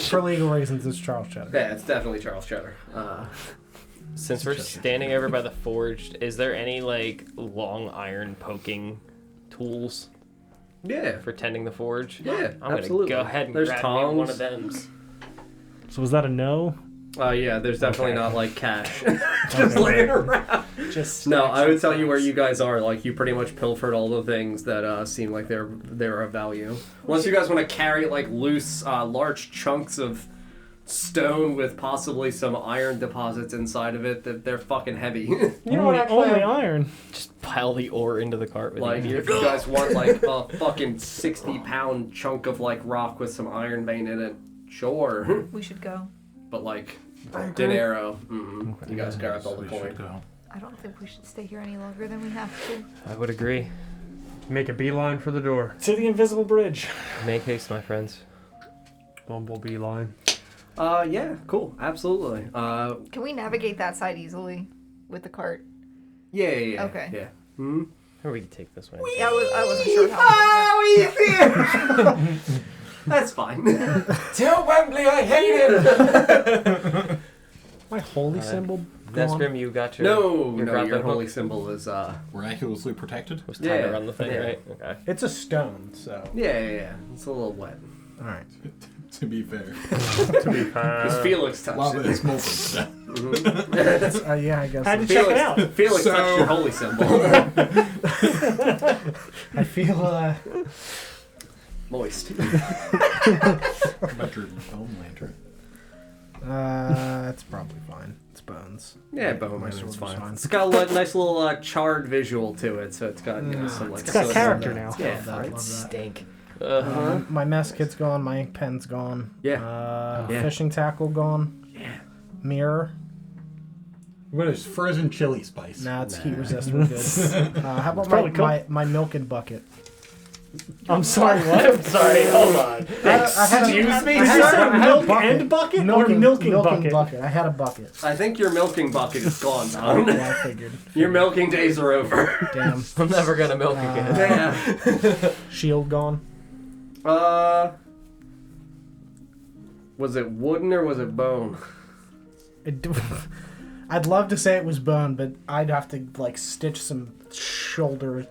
For legal reasons, it's Charles Cheddar. Yeah, it's definitely Charles Cheddar. Since we're standing over by the forge, is there any like long iron poking tools Yeah. for tending the forge? Yeah, I'm absolutely. gonna go ahead and There's grab me one tongs. of them. So was that a no? Yeah, there's definitely not like cash just Okay. laying around. Just No, stacks I would and tell you where stacks. you guys are. Like, you pretty much pilfered all the things that seem like they're of value. Unless you guys want to carry like loose, large chunks of stone with possibly some iron deposits inside of it, that they're fucking heavy. You know what? Actually, Only iron. Just pile the ore into the cart with Like, you. if you guys want like a fucking 60-pound chunk of like rock with some iron vein in it, sure. We should go. But like dinero, you guys grabbed all the We should coin. go. I don't think we should stay here any longer than we have to. I would agree. Make a beeline for the door. To the invisible bridge. Make haste, my friends. Bumblebee line. Yeah, cool, absolutely. Can we navigate that side easily with the cart? Yeah. Okay. Yeah. Hmm. Or we can take this way. Yeah, I wasn't sure how. Oh, Ethir! That's fine. Tell Wembley I hate him! My holy symbol. gone? Nesgrim, you got your No, grappling your hook holy symbol is Miraculously protected? was tied Yeah, around the thing, yeah. right? Okay. It's a stone, so. yeah. It's a little wet. All right. To be fair. To be fair. Because Felix A lot touched of it. it's molten stuff. Yeah, I guess. Had to so. check it out. Felix So- touched your holy symbol. I feel. Moist. About your bone lantern. It's probably fine. It's bones. Yeah, My bone sword it's was fine. fine. It's got a nice little charred visual to it, so it's got some like. It's got silver- character now. Yeah, Love that, right. love that. Stink. My mess kit's gone. My ink pen's gone. Yeah. Yeah. Fishing tackle gone. Yeah. Mirror. What is frozen chili spice? Nah, it's heat resist. We're good. How about probably my milking bucket? I'm sorry, what? I'm sorry, hold on. Excuse me? Did you I say had a milk bucket. and bucket or milking bucket? I had a bucket. I think your milking bucket is gone, Don. Yeah, I figured. Your milking days are over. Damn. I'm never gonna milk again. Yeah. Shield gone. Was it wooden or was it bone? I'd love to say it was bone, but I'd have to like stitch some shoulder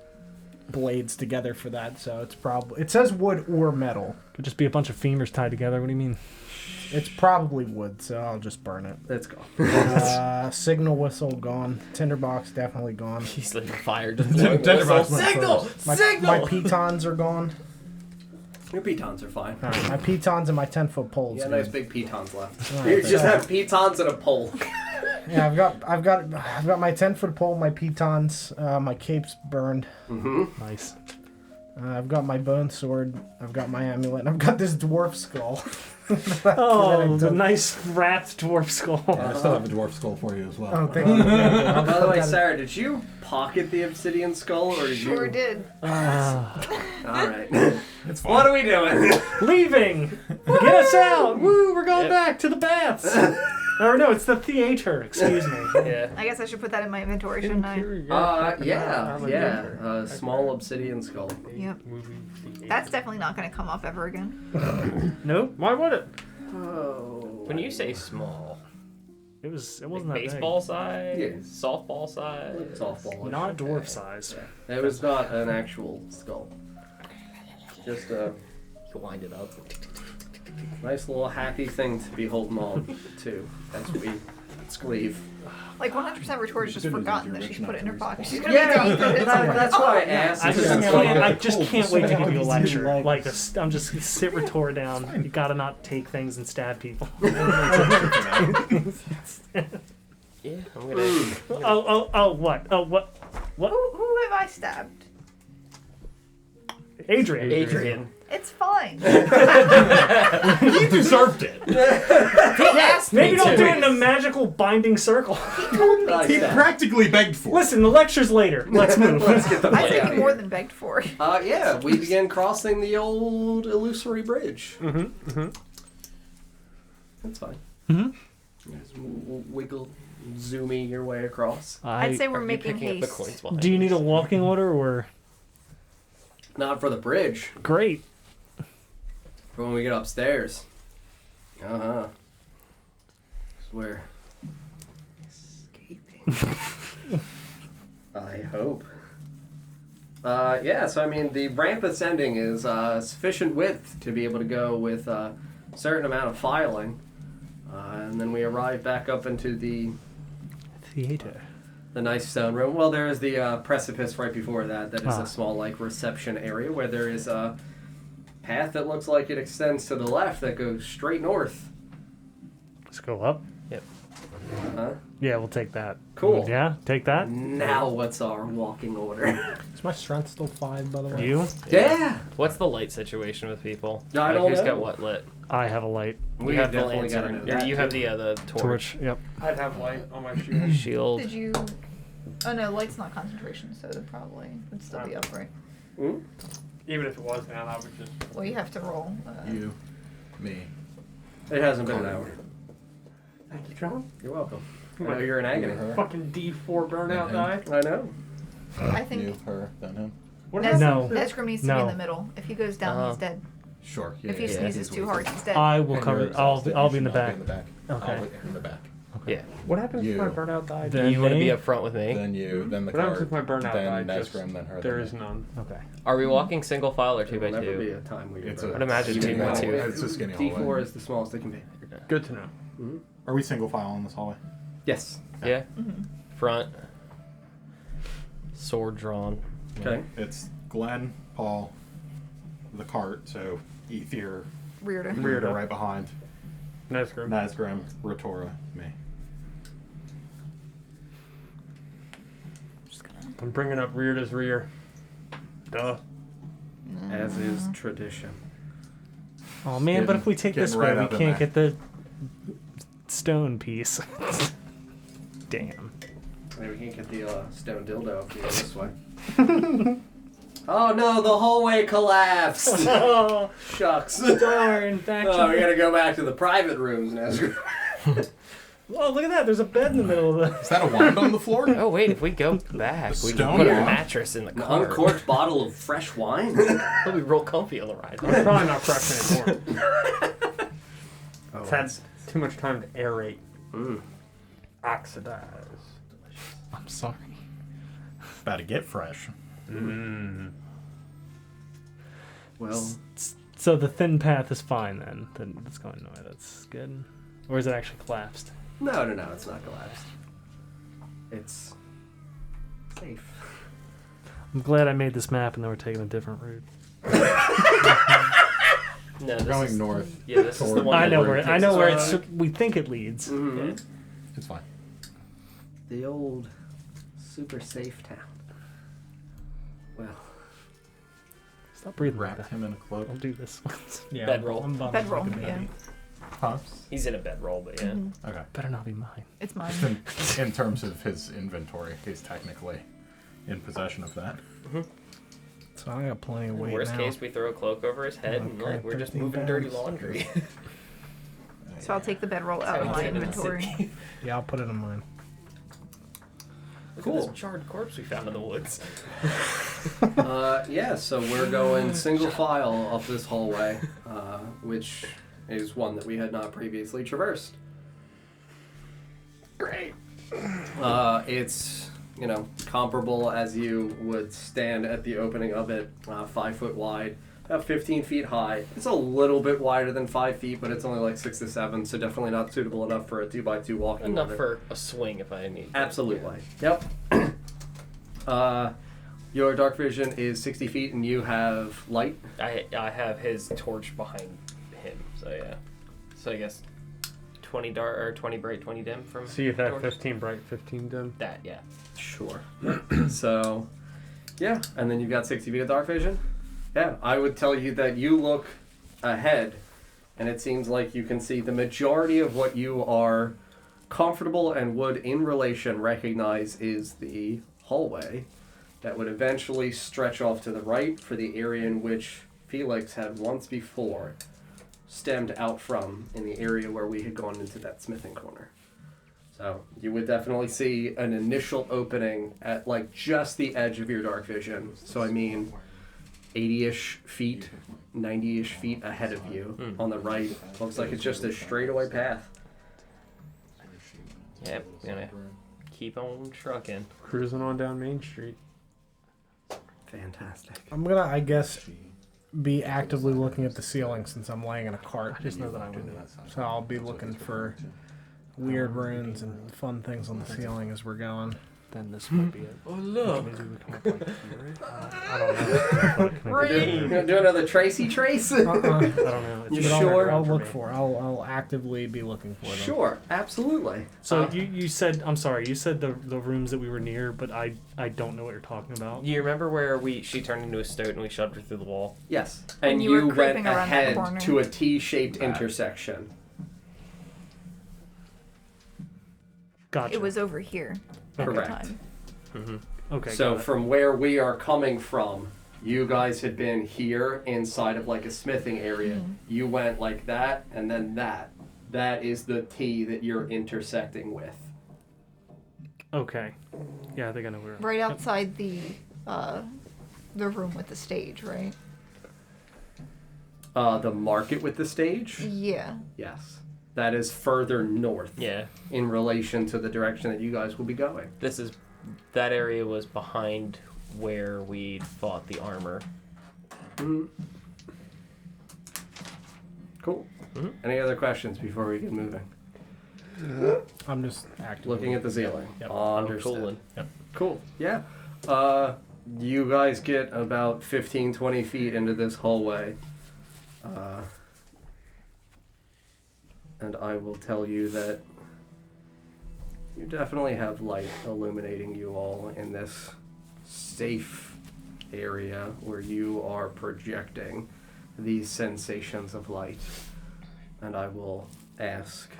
blades together for that. So it's probably it says wood or metal. Could just be a bunch of femurs tied together. What do you mean? It's probably wood, so I'll just burn it. Let's go. Signal whistle gone. Tinderbox definitely gone. He's like fired to Tinderbox the went signal! My Signal! pitons are gone. Your pitons are fine. All right, my pitons and my 10-foot poles. Yeah, good. nice big pitons left. All You right, just have pitons and a pole. Yeah, I've got my 10-foot pole, my pitons, my cape's burned. Nice. I've got my bone sword. I've got my amulet. And I've got this dwarf skull. Oh, the nice wrapped dwarf skull. I still have a dwarf skull for you as well. Oh, thank you. I'll By the put way, that- Sarah, did you pocket the obsidian skull or did Sure you? did. All right. It's fine. What are we doing? Leaving! Get us out! Woo, we're going back to the baths! Or no, it's the theater, excuse me. Yeah. I guess I should put that in my inventory, shouldn't I? Yeah. Small obsidian skull. Yep. That's definitely not going to come up ever again. Nope. Why would it? Oh. When you say small, It wasn't like that baseball size, Yeah. softball size. Softball. big. Not dwarf size. It was not an actual skull. Just a You wind it up. nice little happy thing to be holding on to as we Leave. Like 100% Retor's just Good news is forgotten you're that rich she's put it in her enough to pocket. use She's gonna be taking it somewhere. That's why I asked. I just It's can't. like- I just can't wait to give you a lecture. Like- Like this, I'm just gonna sit Retor down. You gotta not take things and stab people. Yeah, I'm gonna. Oh, what? Oh, what? Who have I stabbed? Adrian. Adrian. It's fine. You deserved it. Maybe don't do it in a magical binding circle. He told me Like He that. practically begged for it. Listen, the lecture's later. Let's move. Let's get the I fuck think out he of more here. than begged for. Yeah, we began crossing the old illusory bridge. That's fine. Just wiggle, zoomy your way across. I'd say we're Are you making picking up the haste. coins behind Do you need a us? walking order or? Not for the bridge, Great. for when we get upstairs. Swear. Escaping. I hope. Yeah, so I mean, the ramp ascending is sufficient width to be able to go with a certain amount of filing. And then we arrive back up into the Theater. nice stone room. Well, there is the precipice right before that. That is Ah. a small, like, reception area where there is a path that looks like it extends to the left that goes straight north. Let's go up. Huh? Yeah, we'll take that. Cool. Yeah, take that. Now what's our walking order? Is my strength still 5, by the way? You? Yeah! What's the light situation with people? I Like, don't who's know. got what lit? I have a light. We You have the definitely gotta lantern. know that, You have too. the Torch. Yep. I'd have light on my shield. shield. Did you? Oh no, light's not concentration, so it probably would still be upright. Hmm? Even if it was down, I would just. Well, you have to roll. You, me. It hasn't been an hour. Thank you, John. You're welcome. I know you're in agony. Her, Fucking D4 burnout Mhm. die. I know. I think you, her, then him. What Nez- No. Nezgrim needs to be No. in the middle. If he goes down, he's dead. Sure. If he yeah, sneezes too hard, he's dead. I will And cover. you're exhausted, I'll you be in the should not back. Be in the back. Okay. I'll be in the back. Yeah. What happens if my You. burnout die? Then you want to me? be up front with me? Then you, then the What happens card, if my burnout then die? Just- Nesgrim, then her. There then is me. none. Okay. Are we walking single file or 2 by There'll never be 2? a time where It's you're a- I'd imagine skinny 2 by hallway. 2. It's a skinny D4 hallway. is the smallest it can be. Good to know. Are we single file in this hallway? Yes. Yeah. Front. Sword drawn. Okay. It's Glenn, Paul, the cart, so Ethir, Rearder. Rearder right behind, Nesgrim. Nazgrim, Rotora, me. Just gonna. I'm bringing up Rearder's rear. Duh. As is tradition. Oh man, but Getting- if we take this getting way, right we up in can't there. get the stone piece. Damn. Maybe we can't get the stone dildo if we go this way. Oh no, the hallway collapsed! Oh, Shucks. darn! Back Oh, we to gotta go back to the private rooms now. Oh, look at that! There's a bed in the middle of the. Is that a wand on the floor? Oh wait, if we go back, The we can stone put a wall? mattress in the An car. uncorked bottle of fresh wine. It'll be real comfy on the ride. I'm probably not fresh anymore. Oh, It's had too much time to aerate. Mm. Oxidize. I'm sorry. About to get fresh. Well, So the thin path is fine then. Then it's going nowhere. That's good. Or is it actually collapsed? no, it's not collapsed. It's safe. I'm glad I made this map and then we're taking a different route. No, this Going is, north. Yeah, this is the toward- one. I know that where. takes I know us where back. it's. We think it leads. Mm-hmm. It's fine. The old super safe town. Well, Stop breathing like Wrap that. him in a cloak. I'll do this. Yeah. Bedroll. I'm bummed Bedroll, like a yeah. baby. Huh? He's in a bedroll, but yeah. Okay. Better not be mine. It's mine. Just in terms of his inventory, he's technically in possession of that. So I got plenty of weight Worst now. case, we throw a cloak over his head, and Okay, like, we're just 13 moving dirty pounds. laundry. So I'll take the bedroll out of my Sounds inventory. Yeah, I'll put it in mine. Look Cool. at this charred corpse we found in the woods. yeah, so we're going single file up this hallway, which is one that we had not previously traversed. Great. It's, comparable as you would stand at the opening of it, 5 foot wide, about 15 feet high. It's a little bit wider than 5 feet, but it's only like 6 to 7, so definitely not suitable enough for a 2x2 walking. Enough order. for a swing if I need. Absolutely. Yep. Your dark vision is 60 feet, and you have light. I have his torch behind him, so yeah. So I guess 20 dark or 20 bright, 20 dim from. See if that torch? 15 bright, 15 dim. That yeah. Sure. So, yeah, and then you've got 60 feet of dark vision. Yeah, I would tell you that you look ahead, and it seems like you can see the majority of what you are comfortable and would, in relation, recognize is the hallway that would eventually stretch off to the right for the area in which Felix had once before stemmed out from in the area where we had gone into that smithing corner. So you would definitely see an initial opening at like just the edge of your dark vision. So I mean 80-ish feet, 90-ish feet ahead of you on the right. Looks like it's just a straightaway path. Yep. Gonna keep on trucking. Cruising on down Main Street. Fantastic. I'm gonna, I guess, be actively looking at the ceiling since I'm laying in a cart. I just know that I would do that. So I'll be looking for weird runes and fun things on the ceiling as we're going. Then this might be it. Oh look. Maybe we come up like here. I don't know. You gonna do another Tracy trace? I don't know. You It's But sure? I'll look for. I'll actively be looking for them. Sure, absolutely. So you said, I'm sorry, you said the rooms that we were near, but I don't know what you're talking about. You remember where she turned into a stoat and we shoved her through the wall? Yes. When And you were you went creeping around that ahead corner. to a T-shaped intersection. Gotcha. It was over here at Correct. the time. Okay. So got it. from where we are coming from, you guys had been here inside of like a smithing area. You went like that and then that. That is the T that you're intersecting with. Okay. Yeah, I think I know where. Right outside the room with the stage, right? The market with the stage? Yeah. Yes. That is further north Yeah. in relation to the direction that you guys will be going. That area was behind where we fought the armor. Cool. Mhm. Any other questions before we get moving? I'm just actively Looking at the ceiling. Yep. Understood. Cooling. Cool. Yeah. You guys get about 15, 20 feet into this hallway. And I will tell you that you definitely have light illuminating you all in this safe area where you are projecting these sensations of light. And I will ask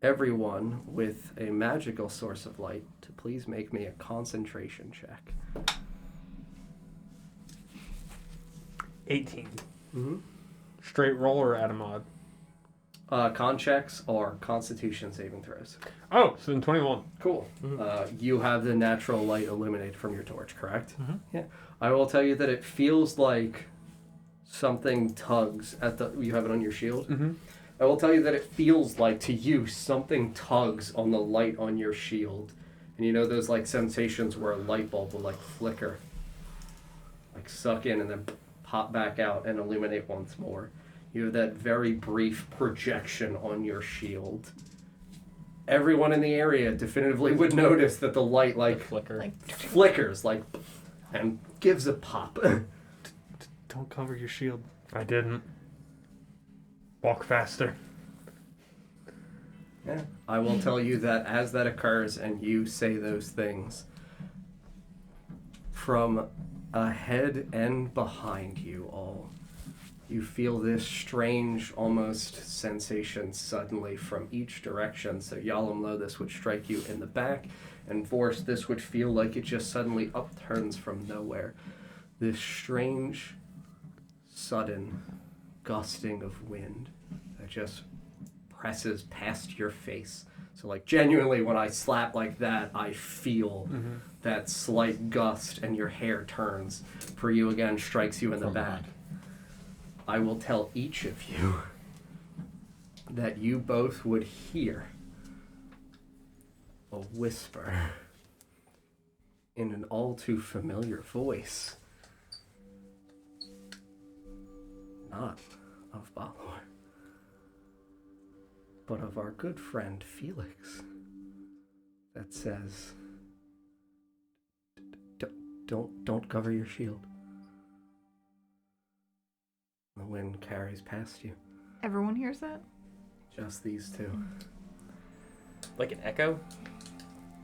everyone with a magical source of light to please make me a concentration check. 18. Mm-hmm. Straight roll or add a mod? Con checks are constitution saving throws. Oh, so then 21. Cool. You have the natural light illuminated from your torch, correct? Mm-hmm. Yeah. I will tell you that it feels like something tugs at the... You have it on your shield? Mm-hmm. I will tell you that it feels like, to you, something tugs on the light on your shield. And you know those, like, sensations where a light bulb will, like, flicker? Like, suck in and then pop back out and illuminate once more. You have that very brief projection on your shield. Everyone in the area definitively would notice that the light, like, Flicker. flickers, like, and gives a pop. Don't cover your shield. I didn't. Walk faster. Yeah. I will tell you that as that occurs and you say those things, from ahead and behind you all, you feel this strange, almost sensation suddenly from each direction. So Yalamlo, this would strike you in the back, and Vorst, this would feel like it just suddenly upturns from nowhere. This strange, sudden gusting of wind that just presses past your face. So like genuinely when I slap like that, I feel that slight gust and your hair turns. For you again, strikes you in the back. I will tell each of you that you both would hear a whisper in an all too familiar voice. not of Balor, but of our good friend Felix, that says, don't cover your shield. The wind carries past you. Everyone hears that? Just these two. Like an echo?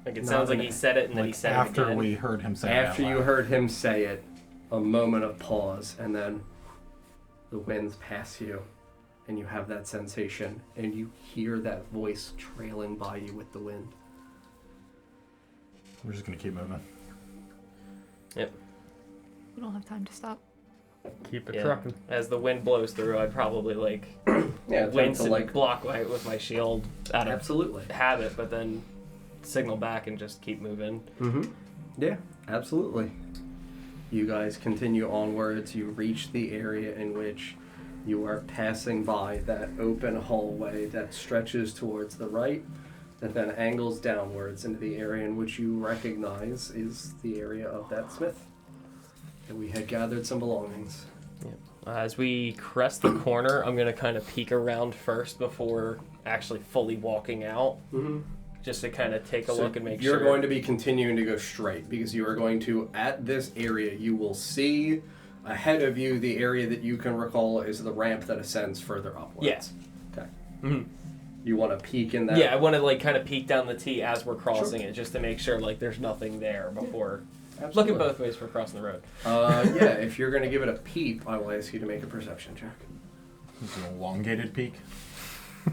Like it Not sounds like an- he said it and then he Like said it after again. we heard him say it After out you loud. heard him say it, a moment of pause, and then the winds pass you, and you have that sensation, and you hear that voice trailing by you with the wind. We're just gonna keep moving. We don't have time to stop. Keep it Yeah. trucking. As the wind blows through, I'd probably like Yeah, wince to and block light with my shield out of absolutely. habit, but then signal back and just keep moving. Mm-hmm. Yeah, absolutely. You guys continue onwards. You reach the area in which you are passing by that open hallway that stretches towards the right, that then angles downwards into the area in which you recognize is the area of that smith. And we had gathered some belongings. As we crest the corner, I'm going to kind of peek around first before actually fully walking out, Mm-hmm. just to kind of take a look and make you're sure. going to be continuing to go straight because you are going to, at this area, you will see ahead of you the area that you can recall is the ramp that ascends further upwards. Yeah. Okay. Mhm. You want to peek in that? Yeah, I want to like kind of peek down the T as we're crossing it, just to make sure like there's nothing there before. Absolutely. Looking both ways for crossing the road. Yeah, if you're going to give it a peep, I will ask you to make a perception check. It's an elongated peak.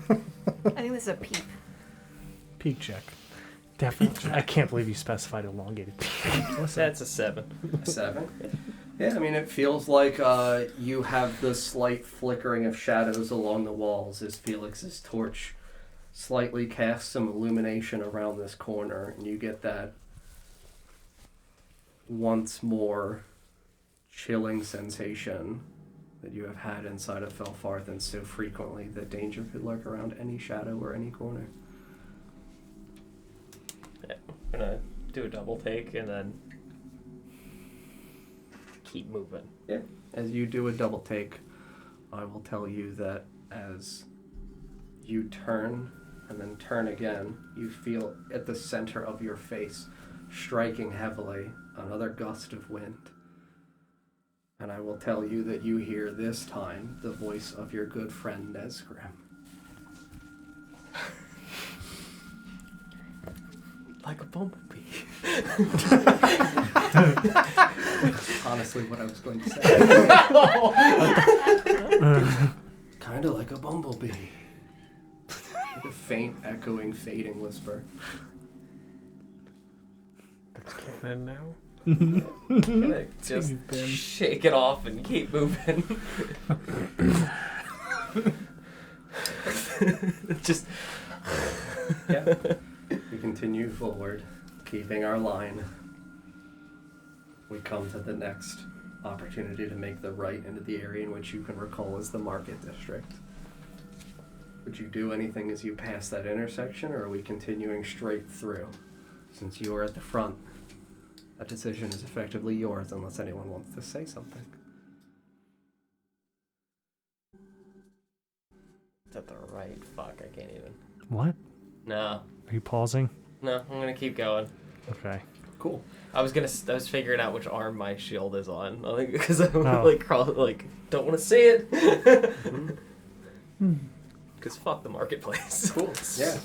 I think this is a peep. Peek check. Definitely. I can't believe you specified elongated. That's a 7. A 7? Yeah, I mean, it feels like you have the slight flickering of shadows along the walls as Felix's torch slightly casts some illumination around this corner, and you get that once more chilling sensation that you have had inside of Felfarth so frequently that danger could lurk around any shadow or any corner. Yeah, I'm gonna do a double take and then keep moving. Yeah. As you do a double take, I will tell you that as you turn and then turn again, you feel at the center of your face, striking heavily, another gust of wind. And I will tell you that you hear this time the voice of your good friend Nesgrim. Like a bumblebee. Honestly, what I was going to say. Kind of like a bumblebee. Like a faint, echoing, fading whisper. That's canon now. Gonna just shake it off and keep moving. Just Yeah. We continue forward, keeping our line. We come to the next opportunity to make the right into the area in which you can recall as the market district. Would you do anything as you pass that intersection, or are we continuing straight through? Since you are at the front, that decision is effectively yours unless anyone wants to say something. Is that the right? Fuck, I can't even. What? No, Are you pausing? no, I'm gonna keep going. Okay. Cool. I was figuring out which arm my shield is on. I think because I Oh. don't want to see it. Because fuck the marketplace. Cool. Yeah.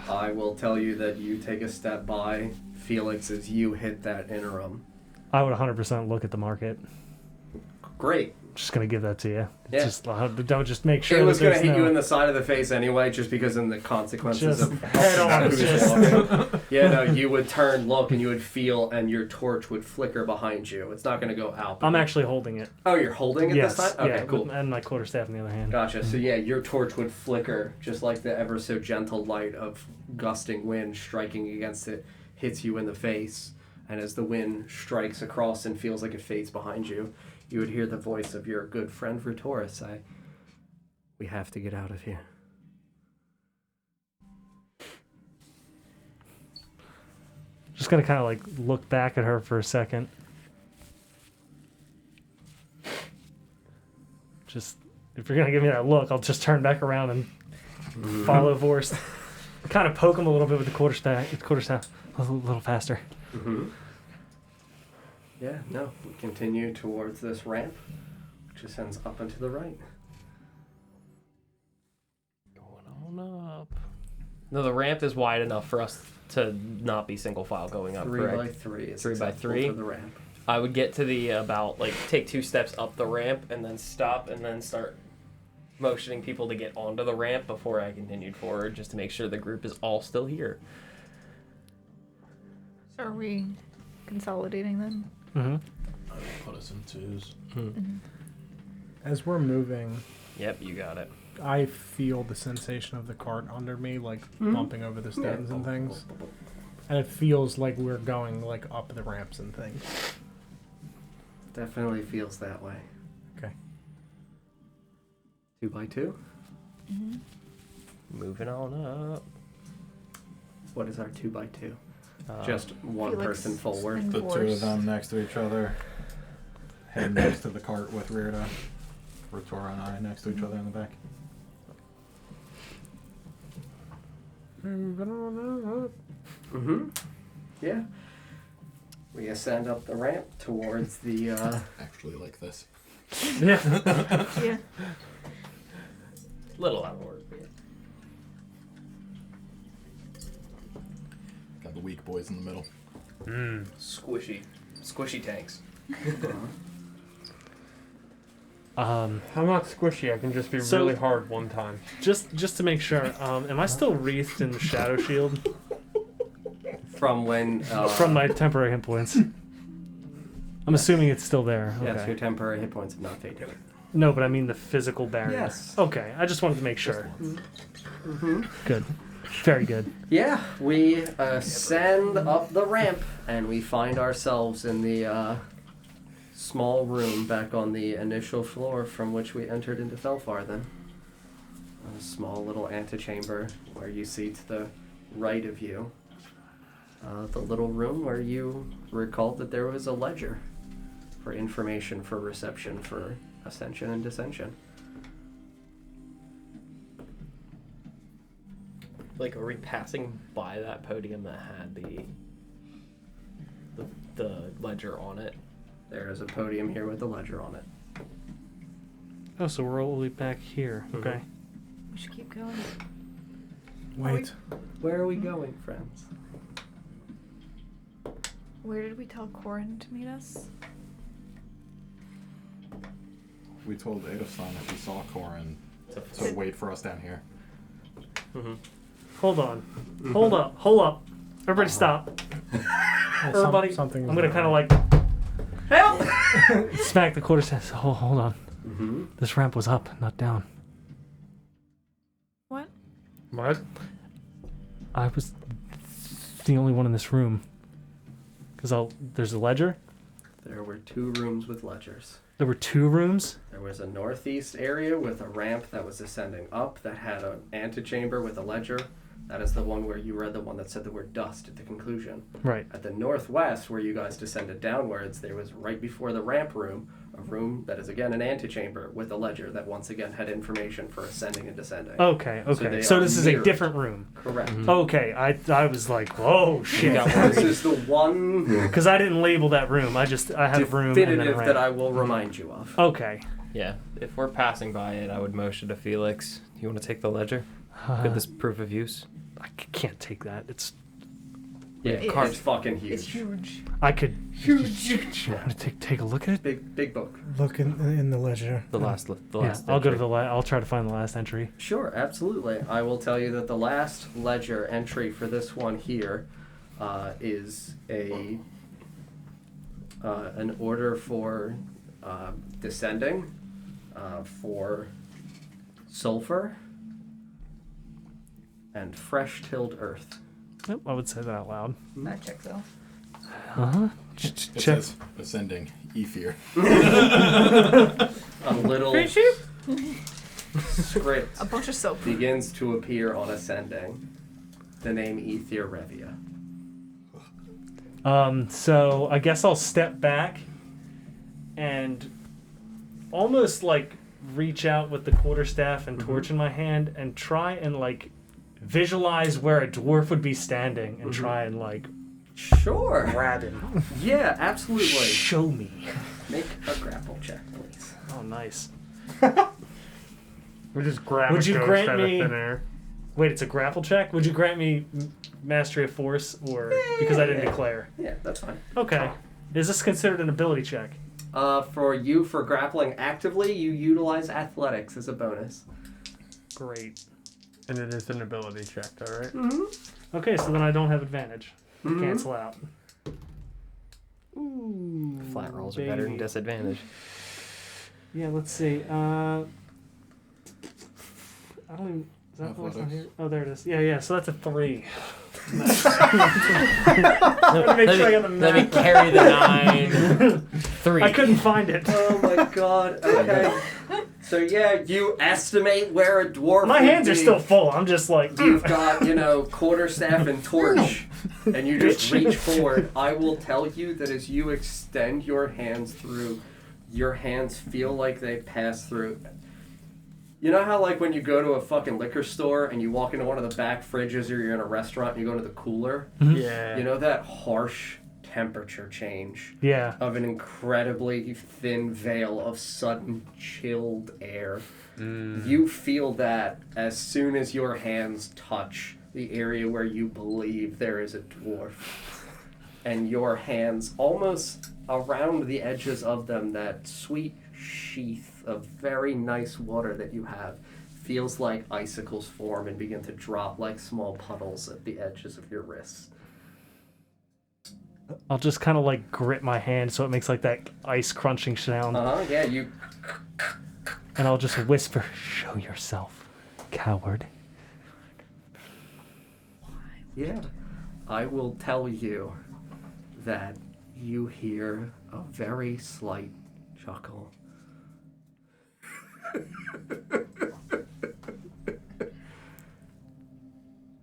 I will tell you that you take a step by Felix as you hit that interim. I would 100% look at the market. Great. Just gonna give that to you. Yeah. Just don't just make sure. It was going going to to hit you in the side of the face anyway, just because in the consequences Just of head on. who's Just- walking. Yeah, no, you would turn, look, and you would feel, and your torch would flicker behind you. It's not going to go out. I'm actually holding it. Oh, you're holding it Yes. this time? Okay, Yeah. cool. And my quarterstaff in the other hand. Gotcha. So yeah, your torch would flicker, just like the ever so gentle light of gusting wind striking against it hits you in the face. And as the wind strikes across and feels like it fades behind you, you would hear the voice of your good friend Vertora say, "We have to get out of here." Just gonna kind of like look back at her for a second. Just if you're gonna give me that look, I'll just turn back around and follow Vorst. Kind of poke him a little bit with the quarterstaff, a little faster. Mm-hmm. Yeah, no. We continue towards this ramp, which ascends up and to the right. Going on up. No, the ramp is wide enough for us to not be single file going up. 3 correct? by 3 is 3 by acceptable 3 for the ramp. I would get to the take 2 steps up the ramp and then stop and then start motioning people to get onto the ramp before I continued forward, just to make sure the group is all still here. So are we consolidating then? Mm-hmm. I will put us in twos. As we're moving, Yep, you got it. I feel the sensation of the cart under me, like bumping over the stones and things. And it feels like we're going like up the ramps and things. Definitely feels that way. Okay. 2 by 2. Moving on up. What is our 2 by 2? Uh, Just one Felix person forward. and The two Vorst. of them next to each other. Head next to the cart with Rita. Rotora and I next to each other in the back. Mm-hmm. Yeah. We ascend up the ramp towards the, Actually like this. Yeah. Yeah. little out of order. Got the weak boys in the middle. squishy tanks. I'm not squishy. I can just be So- really hard one time. Just to make sure, am I still wreathed in the shadow shield From when... from my temporary hit points? I'm assuming it's still there. Yes, Okay. your temporary hit points have not faded. No, but I mean the physical barrier. Yes. Okay, I just wanted to make sure. Mm-hmm. Good. Very good. Yeah, we ascend up the ramp, and we find ourselves in the small room back on the initial floor from which we entered into Felfarthen. A small little antechamber where you see to the right of you the little room where you recalled that there was a ledger for information for reception for ascension and descension. Like, are we passing by that podium that had the ledger on it? There is a podium here with a ledger on it. Oh, so we're all the way back here. Okay. We should keep going. Wait. Where are we going, friends? Where did we tell Corin to meet us? We told Adolfson if we saw Corin to wait for us down here. Hold on. Hold up. Hold up. Everybody stop. Everybody. Something. I'm gonna kind of like help. Smack the quarterstaff. Hold on. Mm-hmm. This ramp was up, not down. What? What? I was the only one in this room. Cause there's a ledger. There were 2 rooms with ledgers. There were 2 rooms. There was a northeast area with a ramp that was ascending up that had an antechamber with a ledger. That is the one where you read the one that said the word dust at the conclusion. Right. At the northwest, where you guys descended downwards, there was right before the ramp room, a room that is again an antechamber with a ledger that once again had information for ascending and descending. Okay. So Okay. they So are this is a mirrored. different room. Correct. Okay. I was like, oh shit. This is the one Because I didn't label that room. I had a room and then a definitive ramp. that I will remind you of. Okay. Yeah. If we're passing by it, I would motion to Felix. You want to take the ledger? Get this proof of use? I can't take that. It's. Yeah. It's fucking huge. It's huge. I could. Huge. Want to take a look at it? Big book. Look in the ledger. The last. Yeah. I'll go to the. I'll try to find the last entry. Sure, absolutely. I will tell you that the last ledger entry for this one here is an order for descending for sulfur and fresh tilled earth. Yep, I would say that out loud. That checks out. Uh huh. It Check. says ascending Ethir. A little script A bunch of soap. begins to appear on ascending. The name Ethir Revia. So I guess I'll step back and almost like reach out with the quarterstaff and torch in my hand and try and like visualize where a dwarf would be standing and try and like Sure. grab him. Yeah, absolutely. Show me. Make a grapple check, please. Oh, nice. We just grab Would a you ghost grant out me- of thin air. Wait, it's a grapple check? Would you grant me mastery of force or because I didn't declare? Yeah, that's fine. Okay. Is this considered an ability check? For grappling actively, you utilize athletics as a bonus. Great. And it is an ability check, all right? Okay, so then I don't have advantage. Mhm. Cancel out. Flat rolls are better than baby. disadvantage. Yeah, let's see. I don't even. Is that what's on Athletics. here? Oh, there it is. Yeah. So that's a 3. Let make sure I got the let me math. carry the 9. 3. I couldn't find it. Oh my god, okay. So yeah, you estimate where a dwarf My would hands are be. still full. I'm just like, You've got, quarterstaff and torch, and you just reach forward. I will tell you that as you extend your hands through, your hands feel like they pass through. You know how, like, when you go to a fucking liquor store and you walk into one of the back fridges or you're in a restaurant and you go into the cooler? Yeah. You know that harsh temperature change yeah. of an incredibly thin veil of sudden chilled air? You feel that as soon as your hands touch the area where you believe there is a dwarf. And your hands, almost around the edges of them, that sweet sheath of very nice water that you have, feels like icicles form and begin to drop like small puddles at the edges of your wrists. I'll just kind of like grip my hand so it makes like that ice crunching sound. Yeah, you... And I'll just whisper, "Show yourself, coward." Yeah. I will tell you that you hear a very slight chuckle.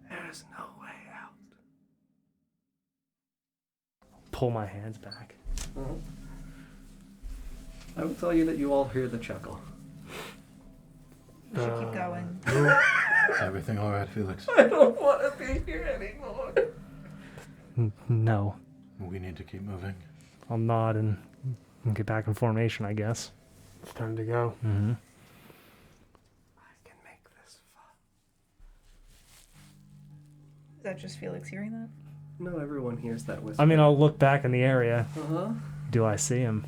There's no way out. Pull my hands back. I will tell you that you all hear the chuckle. We should keep going. Is everything all right, Felix? I don't want to be here anymore. No. We need to keep moving. I'll nod and get back in formation, I guess. It's time to go. Mm-hmm. I can make this fun. Is that just Felix hearing that? No, everyone hears that whisper. I mean, I'll look back in the area. Uh-huh. Do I see him?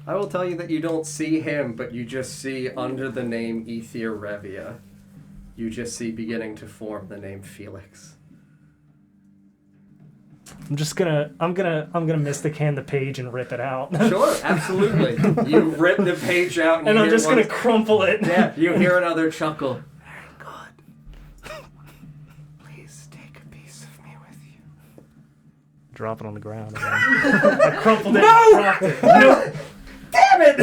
I will tell you that you don't see him, but you just see under the name Ethir Revia, you just see beginning to form the name Felix. I'm gonna mystic hand the page and rip it out. Sure, absolutely. You rip the page out and, And you I'm hear just gonna one- crumple it. Yeah, you hear another chuckle. Very good. Please take a piece of me with you. Drop it on the ground. I crumpled it and dropped it. No! Damn it!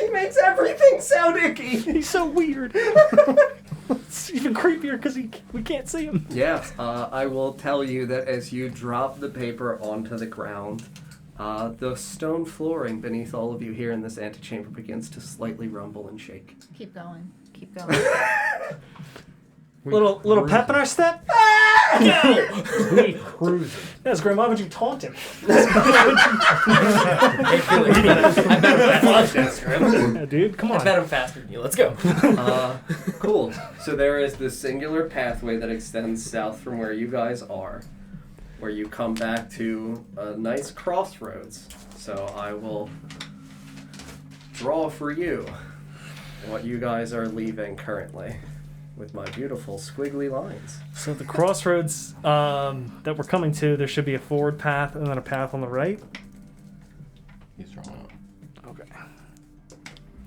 He makes everything sound icky. He's so weird. It's even creepier because we can't see him. Yes, I will tell you that as you drop the paper onto the ground, the stone flooring beneath all of you here in this antechamber begins to slightly rumble and shake. Keep going. Keep going. Little pep in our step. We cruising. Yes, Grim. Why would you taunt him? Hey, Felix, I bet him faster. Yeah, dude, come I on. bet him faster than you. Let's go. Cool. So there is this singular pathway that extends south from where you guys are, where you come back to a nice crossroads. So I will draw for you what you guys are leaving currently with my beautiful squiggly lines. So the crossroads that we're coming to, there should be a forward path and then a path on the right. He's drawing out. Okay.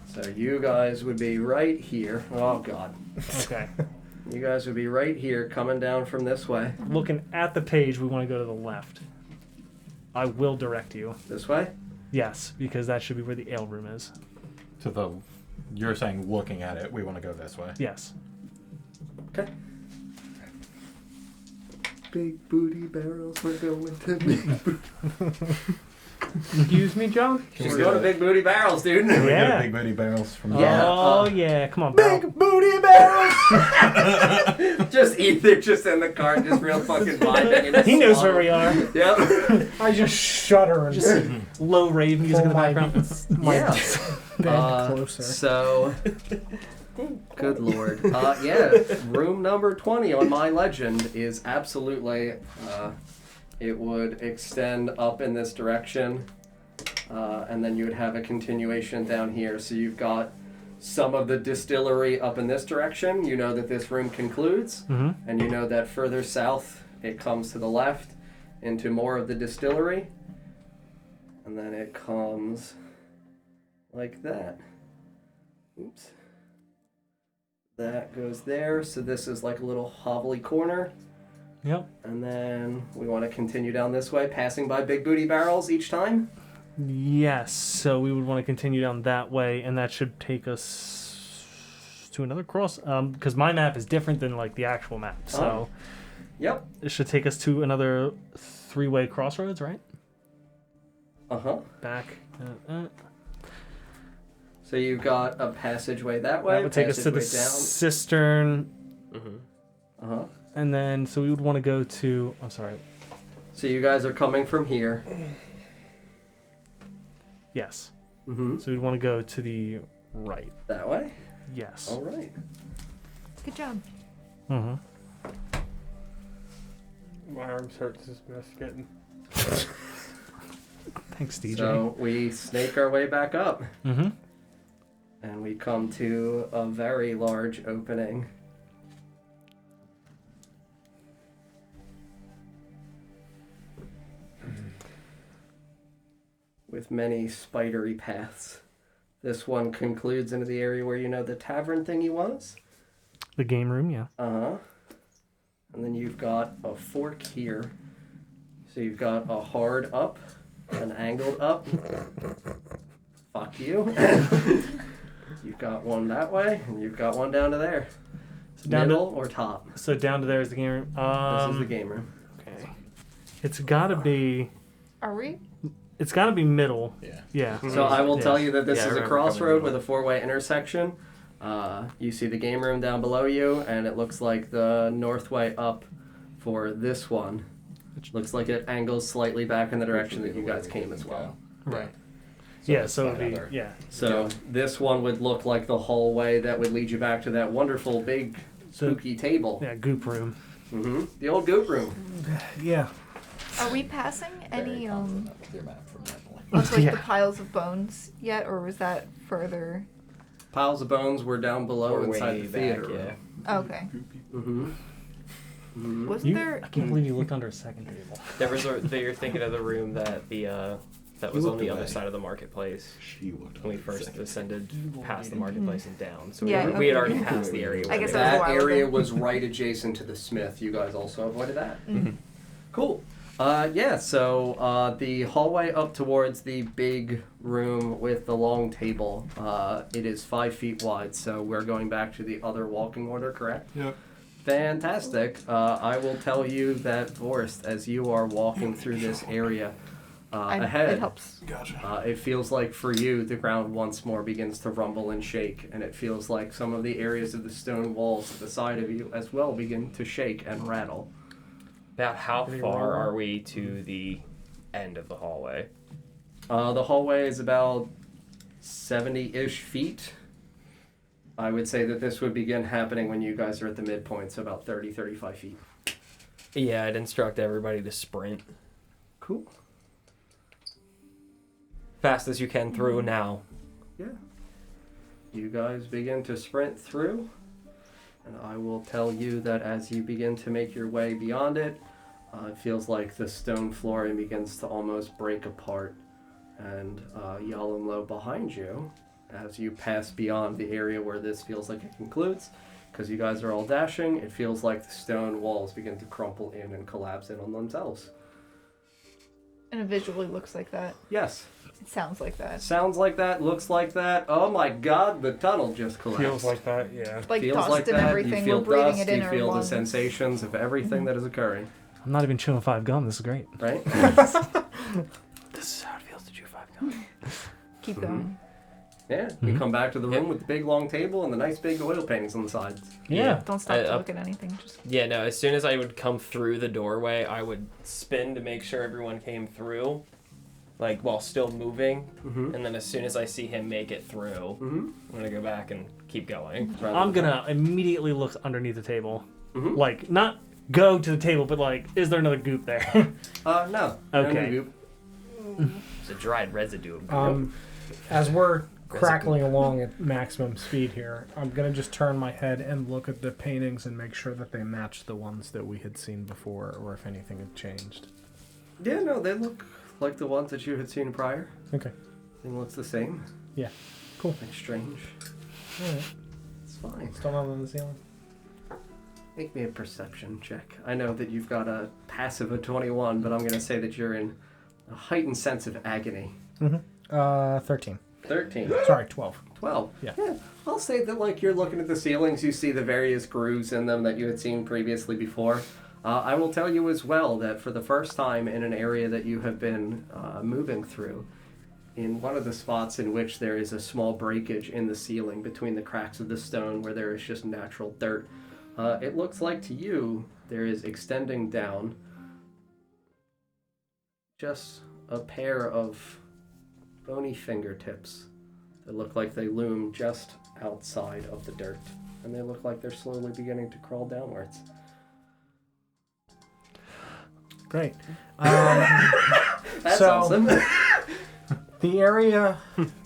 So you guys would be right here. Oh, God. Okay. You guys would be right here coming down from this way. Looking at the page, we want to go to the left. I will direct you. This way? Yes, because that should be where the ale room is. To the... You're saying looking at it, we want to go this way. Yes. Okay. Big booty barrels, we're going to big booty. Excuse me, John? Just go to Big Booty Barrels, dude. Can we get Yeah. a big booty barrels from Yeah. Oh yeah, come on, Barrel. Big booty barrels. Just Ethir just in the car, just real fucking vibing. And He knows where we are. Yep. I just shudder and Just low rave music in the Pull my- background. my Yeah. bed closer. So, good lord. Yeah, room number 20 on my legend is absolutely, it would extend up in this direction, and then you would have a continuation down here. So you've got some of the distillery up in this direction. You know that this room concludes, and you know that further south it comes to the left into more of the distillery, and then it comes like that. Oops. That goes there, so this is like a little hovelly corner. Yep. And then we want to continue down this way, passing by Big Booty Barrels each time. Yes. So we would want to continue down that way, and that should take us to another cross. Because my map is different than like the actual map, so Yep. it should take us to another 3-way crossroads, right? Uh-huh. Back. So you've got a passageway that way, That would take us to the passageway down. cistern, Uh-huh. and then so we would want to go to. I'm sorry. So you guys are coming from here. Yes. Mm-hmm. So we'd want to go to the right. That way? Yes. All right. Good job. Mm-hmm. My arms hurt this mess getting. Thanks, DJ. So we snake our way back up, Mm-hmm. and we come to a very large opening. With many spidery paths. This one concludes into the area where you know the tavern thingy was. The game room, yeah. Uh-huh. And then you've got a fork here. So you've got a hard up, an angled up. Fuck you. You've got one that way, and you've got one down to there. So down Middle or top? So down to there is the game room. This is the game room. Okay. It's gotta be. Are we? It's gotta be middle. Yeah. Yeah. So I will Yeah. tell you that this Yeah, I is a remember coming crossroad in. with a four-way intersection. You see the game room down below you, and it looks like the north way up for this one. Looks like it angles slightly back in the direction that you guys came as well. Right. So Yeah. it's So not it'd be other. yeah. So this one would look like the hallway that would lead you back to that wonderful big spooky table. Yeah. Goop room. The old goop room. Yeah. Are we passing Very any confident with your map from that point. of like Yeah. the piles of bones yet, or was that further? Piles of bones were down below Or inside way the theater back, room. Okay. Wasn't You, there? I can't believe you looked under a second table. There was you're thinking of the room that that was on looked the other away. side of the marketplace She looked when we first ascended past the marketplace and down. So Yeah, we had okay. already passed the area. I where guess they that were. was a That while area ago. was right adjacent to the smith. You guys also avoided that. Mm-hmm. Cool. Yeah, so the hallway up towards the big room with the long table, it is 5 feet wide, so we're going back to the other walking order, correct? Yep. Fantastic. I will tell you that, Vorst, as you are walking through this area ahead, It helps. Gotcha. it feels like for you the ground once more begins to rumble and shake, and it feels like some of the areas of the stone walls at the side of you as well begin to shake and rattle. About how Did he far roll? are we to the end of the hallway? The hallway is about 70-ish feet. I would say that this would begin happening when you guys are at the midpoint, so about 30, 35 feet. Yeah, I'd instruct everybody to sprint Cool. fast as you can through now. Yeah. You guys begin to sprint through, and I will tell you that as you begin to make your way beyond it, it feels like the stone flooring begins to almost break apart, and Yalimlo behind you, as you pass beyond the area where this feels like it concludes, because you guys are all dashing, it feels like the stone walls begin to crumple in and collapse in on themselves. And it visually looks like that. Yes. It sounds like that. Sounds like that, looks like that. Oh my god, the tunnel just collapsed. Feels like that, yeah. Like Feels dust like and that. everything. You feel We're breathing dust, it in you our feel the lungs. sensations of everything that is occurring, I'm not even chewing 5 gum. This is great. right? This is how it feels Keep going. Yeah, we come back to the room with the big long table and the nice big oil paintings on the sides. Yeah. Don't stop to look at anything. Just Yeah, no, as soon as I would come through the doorway, I would spin to make sure everyone came through, like, while still moving. Mm-hmm. And then as soon as I see him make it through, I'm going to go back and keep going. I'm gonna immediately look underneath the table. Mhm. Like, not go to the table, but like, is there another goop there? No. Okay. No goop. It's a dried residue of goop. As we're crackling along at maximum speed here, I'm gonna just turn my head and look at the paintings and make sure that they match the ones that we had seen before, or if anything had changed. Yeah, no, they look like the ones that you had seen prior. Okay. Everything looks the same. Yeah. Cool. Nothing strange. Alright. It's fine. Still not on the ceiling. Make me a perception check. I know that you've got a passive of 21, but I'm going to say that you're in a heightened sense of agony. 13. 13. Sorry, 12. 12. Yeah. I'll say that, like, you're looking at the ceilings, you see the various grooves in them that you had seen previously before. I will tell you as well that for the first time in an area that you have been moving through, in one of the spots in which there is a small breakage in the ceiling between the cracks of the stone where there is just natural dirt, it looks like to you there is extending down just a pair of bony fingertips that look like they loom just outside of the dirt. And they look like they're slowly beginning to crawl downwards. Great. That's So- awesome. The area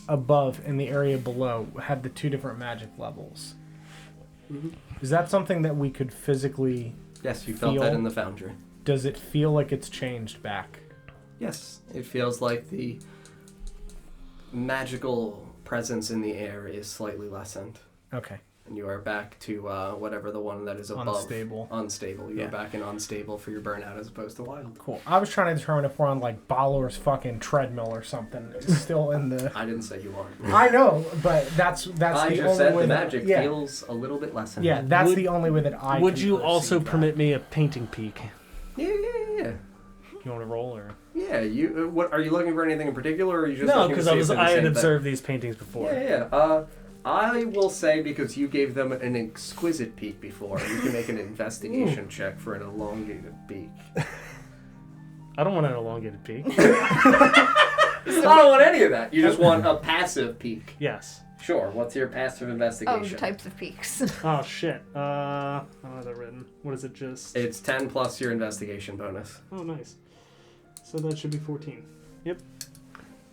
above and the area below had the two different magic levels. Is that something that we could physically... Yes, you felt that Feel- in the foundry. Does it feel like it's changed back? Yes, it feels like the magical presence in the air is slightly lessened. Okay. And you are back to whatever the one that is above. Unstable. Unstable. You're Yeah. back in unstable for your burnout as opposed to wild. Cool. I was trying to determine if we're on like Balor's fucking treadmill or something. It's still in the... I didn't say you are. I know, but that's I the just only said way the that- magic yeah. feels a little bit lessened. Yeah, that's Would- the only way that I Would can you also perceive that. permit me a painting peek? Yeah. You want to roll or? Yeah, you. What are you looking for? Anything in particular, or are you just No, looking to because see if they're the I had same thing? observed these paintings before. Yeah. I will say because you gave them an exquisite peek before, you can make an investigation check for an elongated peek. I don't want an elongated peek. I don't want any of that. You just want a passive peek. Yes. Sure. What's your passive oh, investigation? types of peaks. Oh shit. How is that written? What is it? Just. It's 10 plus your investigation bonus. Oh, nice. So that should be 14. Yep.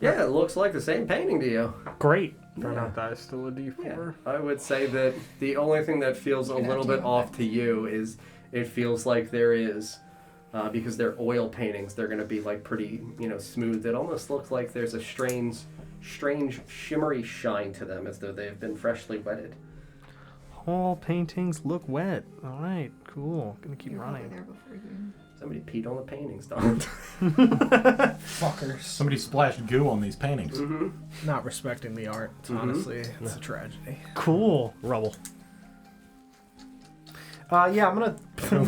Yeah, it looks like the same painting to you. Great. Burnout die is still a D4. Yeah, I would say that the only thing that feels a You're little not bit doing off that. to you is it feels like there is, because they're oil paintings, they're going to be like pretty, smooth. It almost looks like there's a strange shimmery shine to them as though they have been freshly wetted. All paintings look wet. All right. Cool. Gonna keep You're probably running. there before you. Somebody peed on the paintings, Don. Fuckers. Somebody splashed goo on these paintings. Mm-hmm. Not respecting the art. It's honestly, it's a tragedy. Cool. Rubble. Yeah, I'm gonna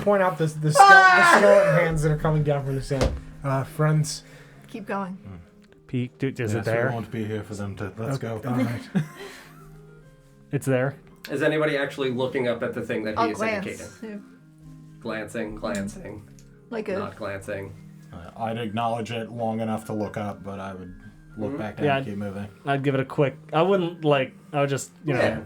point out the skeleton hands that are coming down from the ceiling. Friends. Keep going. Peek. Dude, is Yes, it there? We won't be here for them to. Let's go. All right. It's there. Is anybody actually looking up at the thing that he I'll is glance. indicating? Glancing, Like not glancing. I'd acknowledge it long enough to look up, but I would look back down Yeah, and keep moving. I'd give it a quick. I wouldn't like. I would just, Yeah.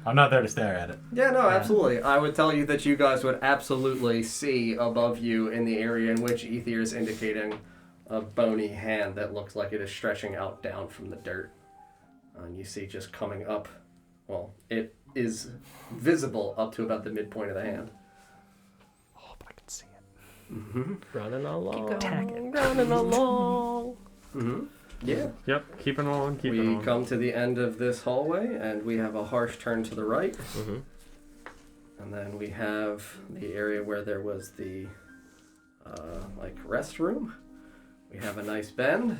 I'm not there to stare at it. Yeah, no, absolutely. I would tell you that you guys would absolutely see above you in the area in which Ethir is indicating a bony hand that looks like it is stretching out down from the dirt. And you see just coming up, well, it is visible up to about the midpoint of the hand. Oh, but I can see it. Mm-hmm. Running along. Keep Tag it. Running along. Mm-hmm. Yeah. Yep, keeping on, keeping We on. come to the end of this hallway, and we have a harsh turn to the right. Mm-hmm. And then we have the area where there was the, restroom. We have a nice bend.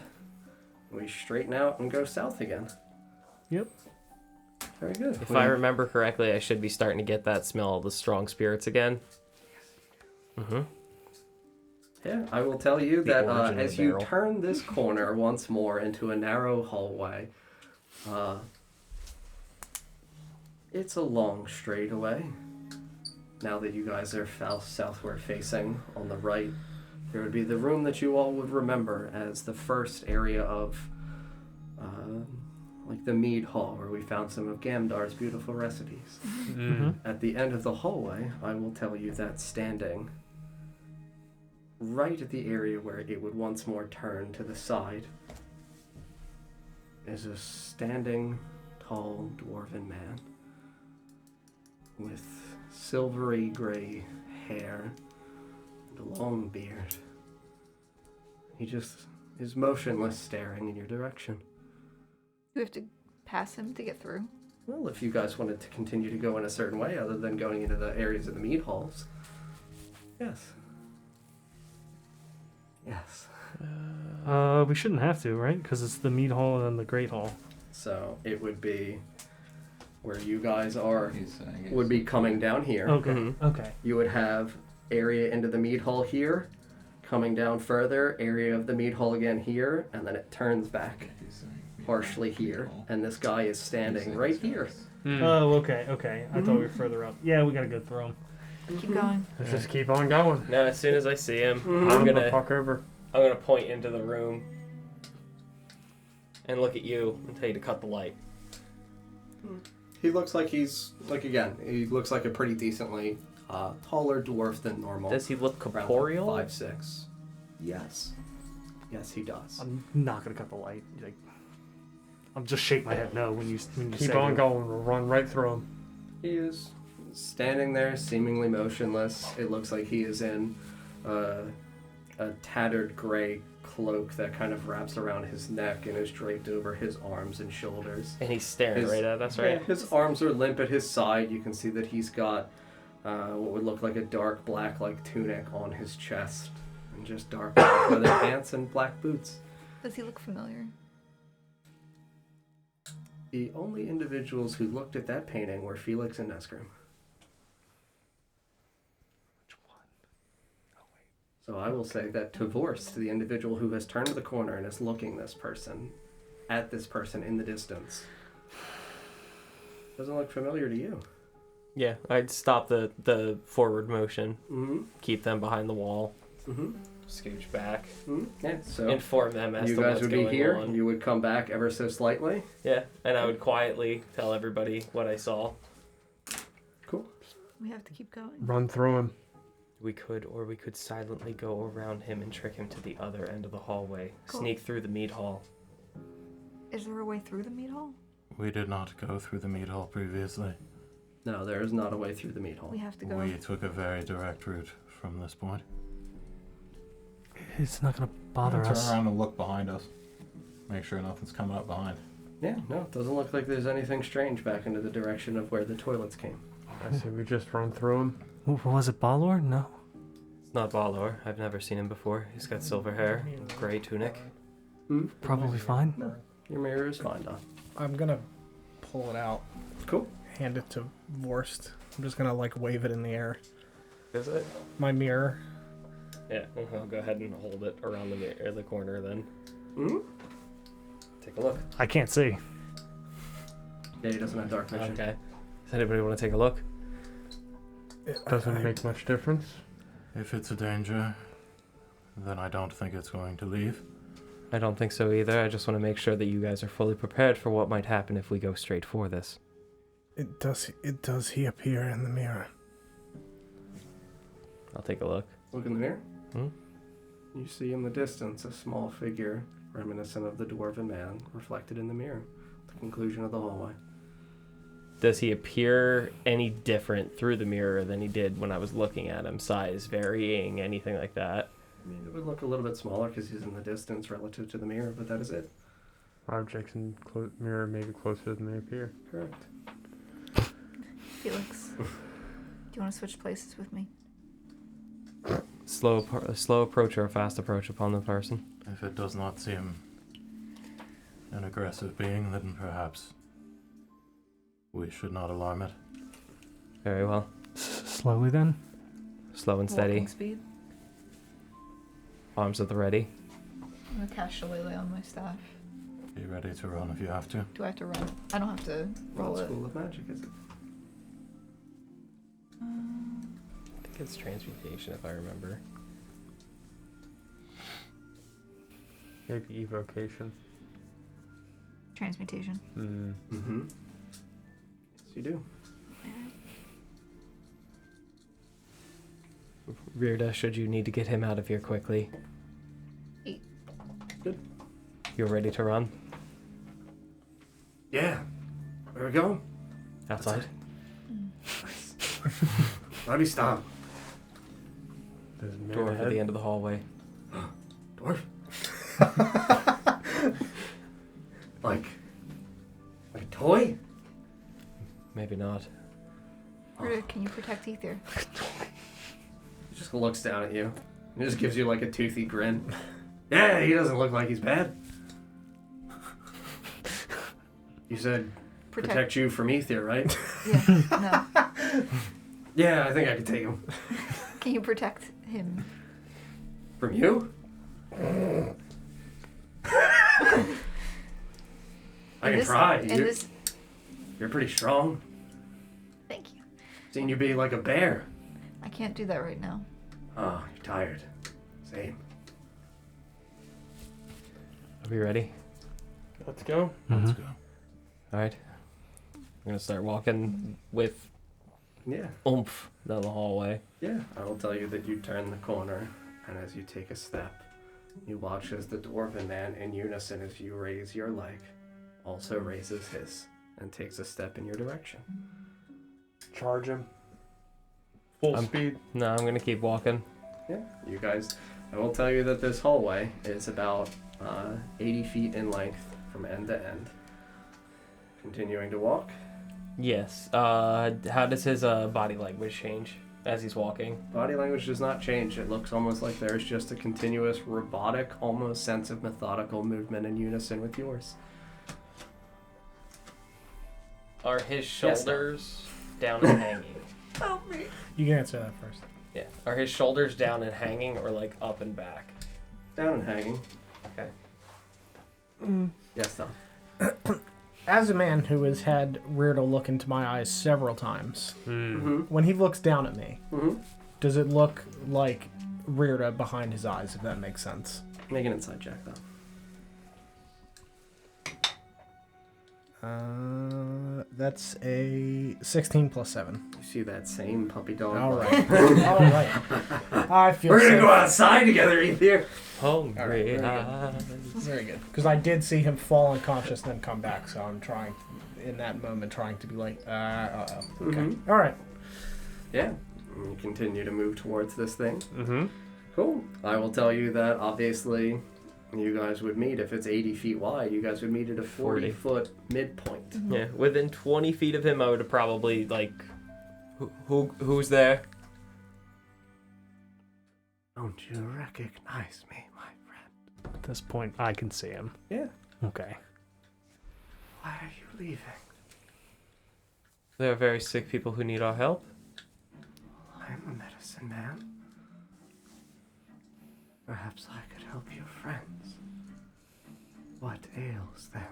We straighten out and go south again. Yep. Very good. If I remember correctly, I should be starting to get that smell of the strong spirits again. Mm-hmm. Yeah, I will tell you The that origin of as the you barrel. turn this corner once more into a narrow hallway, it's a long straightaway. Now that you guys are southward facing on the right, there would be the room that you all would remember as the first area of, like the mead hall, where we found some of Gamdar's beautiful recipes. Mm-hmm. At the end of the hallway, I will tell you that standing right at the area where it would once more turn to the side is a standing, tall, dwarven man with silvery gray hair and a long beard. He just is motionless, staring in your direction. We have to pass him to get through. Well, if you guys wanted to continue to go in a certain way other than going into the areas of the mead halls, yes. Yes. We shouldn't have to, right? Because it's the mead hall and then the great hall. So it would be where you guys are, He's saying would be coming down here. Okay. Mhm. Okay. You would have area into the mead hall here, coming down further, area of the mead hall again here, and then it turns back partially here. And this guy is standing right here. Oh, okay. Okay. I thought we were further up. Yeah, we gotta go through them. Keep going. Let's just keep on going. Now, as soon as I see him, Mhm. I'm the gonna fuck over. point into the room and look at you and tell you to cut the light. He looks like he's, like again, he looks like a pretty decently taller dwarf than normal. Does he look Around corporeal? 5'6". Yes. Yes, he does. I'm not gonna cut the light. Like, I'm just shake my head no when you Keep say on it. going. We'll run right through him. He is standing there, seemingly motionless. It looks like he is in a tattered gray cloak that kind of wraps around his neck and is draped over his arms and shoulders. And he's staring His- right at us, Yeah, right? his arms are limp at his side. You can see that he's got what would look like a dark black like tunic on his chest and just dark black leather pants and black boots. Does he look familiar? The only individuals who looked at that painting were Felix and Nesgrim. So I will say that Tavorst, the individual who has turned the corner and is looking at this person in the distance, doesn't look familiar to you. Yeah, I'd stop the forward motion, Mm-hmm. keep them behind the wall, Mm-hmm. scooch back, Yeah, so inform them as you to guys what's would be going here. on. You would come back ever so slightly. Yeah, and I would quietly tell everybody what I saw. Cool. We have to keep going. Run through him. We could silently go around him and trick him to the other end of the hallway. Cool. Sneak through the mead hall. Is there a way through the meat hall? We did not go through the meat hall previously. No, there is not a way through the meat hall. We have to go. We took a very direct route from this point. It's not gonna bother Turn us. around and look behind us. Make sure nothing's coming up behind. Yeah, no, it doesn't look like there's anything strange back into the direction of where the toilets came. I say we just run through him. What was it, Balor? No. It's not Balor. I've never seen him before. He's got silver hair, gray tunic. Probably fine. Your mirror is fine, Don. I'm gonna pull it out, Cool. hand it to Vorst. I'm just gonna like wave it in the air. Is it? My mirror. Yeah, I'll go ahead and hold it around the corner then. Mm-hmm. Take a look. I can't see. Yeah, he doesn't have dark vision. Okay. Does anybody want to take a look? Doesn't make much difference. If it's a danger, then I don't think it's going to leave. I don't think so either. I just want to make sure that you guys are fully prepared for what might happen if we go straight for this. It does he appear in the mirror? I'll take a look. Look in the mirror. Hmm? You see in the distance a small figure reminiscent of the dwarven man reflected in the mirror. At the conclusion of the hallway. Does he appear any different through the mirror than he did when I was looking at him? Size varying, anything like that? I mean, it would look a little bit smaller because he's in the distance relative to the mirror, but that is it. Objects in mirror may be closer than they appear. Correct. Felix, do you want to switch places with me? Slow approach or a fast approach upon the person? If it does not seem an aggressive being, then perhaps we should not alarm it. Very well. Slowly then. Slow and steady. Walking speed? Arms at the ready. I'm gonna cast Shillelagh on my staff. Be ready to run if you have to. Do I have to run? I don't have to roll What it. school of magic is it? I think it's transmutation if I remember. Maybe evocation. Transmutation. Mm-hmm. Yes, you do. Rirda, should you need to get him out of here quickly. 8. Good. You're ready to run? Yeah. Where are we going? Outside? Nice. Let me stop. There's a man Dwarf ahead. at the end of the hallway. Dwarf? like a toy? Maybe not. Rita, can you protect Ethir? He just looks down at you. He just gives you like a toothy grin. Yeah, he doesn't look like he's bad. You said protect you from Ethir, right? Yeah, no. Yeah, I think I can take him. Can you protect him? From you? I can try. You're pretty strong. Thank you. Seen you be like a bear. I can't do that right now. Oh, you're tired. Same. Are we ready? Let's go. Let's go. Alright. I'm gonna start walking with Yeah. oomph down the hallway. Yeah. I will tell you that you turn the corner, and as you take a step, you watch as the dwarven man, in unison as you raise your leg, also raises his, and takes a step in your direction. Charge him. Full speed. No, I'm gonna keep walking. Yeah. You guys, I will tell you that this hallway is about 80 feet in length from end to end. Continuing to walk. Yes. How does his body language change as he's walking? Body language does not change. It looks almost like there's just a continuous robotic, almost sense of methodical movement in unison with yours. Are his Yes, shoulders down and hanging? Help me. You can answer that first. Yeah. Are his shoulders down and hanging or like up and back? Down and hanging. Okay. Yes, Tom. As a man who has had Reardal look into my eyes several times, Mm-hmm. when he looks down at me, Mm-hmm. does it look like Reardal behind his eyes, if that makes sense? Make an inside check, though. That's a 16 plus 7. You see that same puppy dog. All like, right. All right. I feel We're gonna safe. go outside together, Ethir. Hungry All right, very eyes. Very good. Because I did see him fall unconscious and then come back, so I'm trying, in that moment, trying to be like, okay. Mhm. All right. Yeah. And you continue to move towards this thing. Mm-hmm. Cool. I will tell you that obviously you guys would meet, if it's 80 feet wide, you guys would meet at a 40-foot midpoint. Yeah. Within 20 feet of him, I would have probably like, who's there? Don't you recognize me, my friend? At this point, I can see him. Yeah. Okay. Why are you leaving? There are very sick people who need our help. I'm a medicine man. Perhaps I could help your friends. What ails them?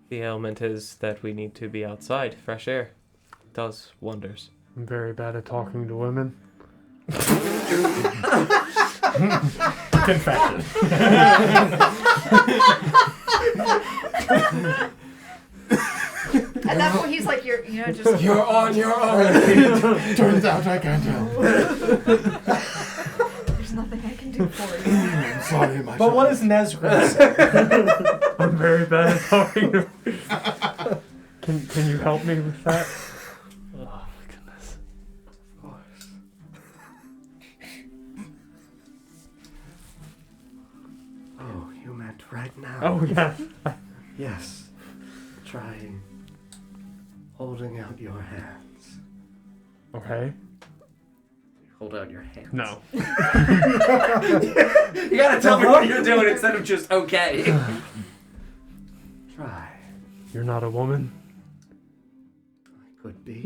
The ailment is that we need to be outside. Fresh air does wonders. I'm very bad at talking to women. Confession. At that point, he's like, just. You're on your own. Turns out I can't help. There's nothing I can do for you. I'm sorry, my But what does Nezgrim say? I'm very bad at talking to Can you help me with that? Oh, my goodness. Of course. Oh, you meant right now. Oh, yeah. Yes. Try holding out your hands. Okay. Hold out your hands. No. You gotta tell me what you're doing instead of just okay. Try. You're not a woman? I could be.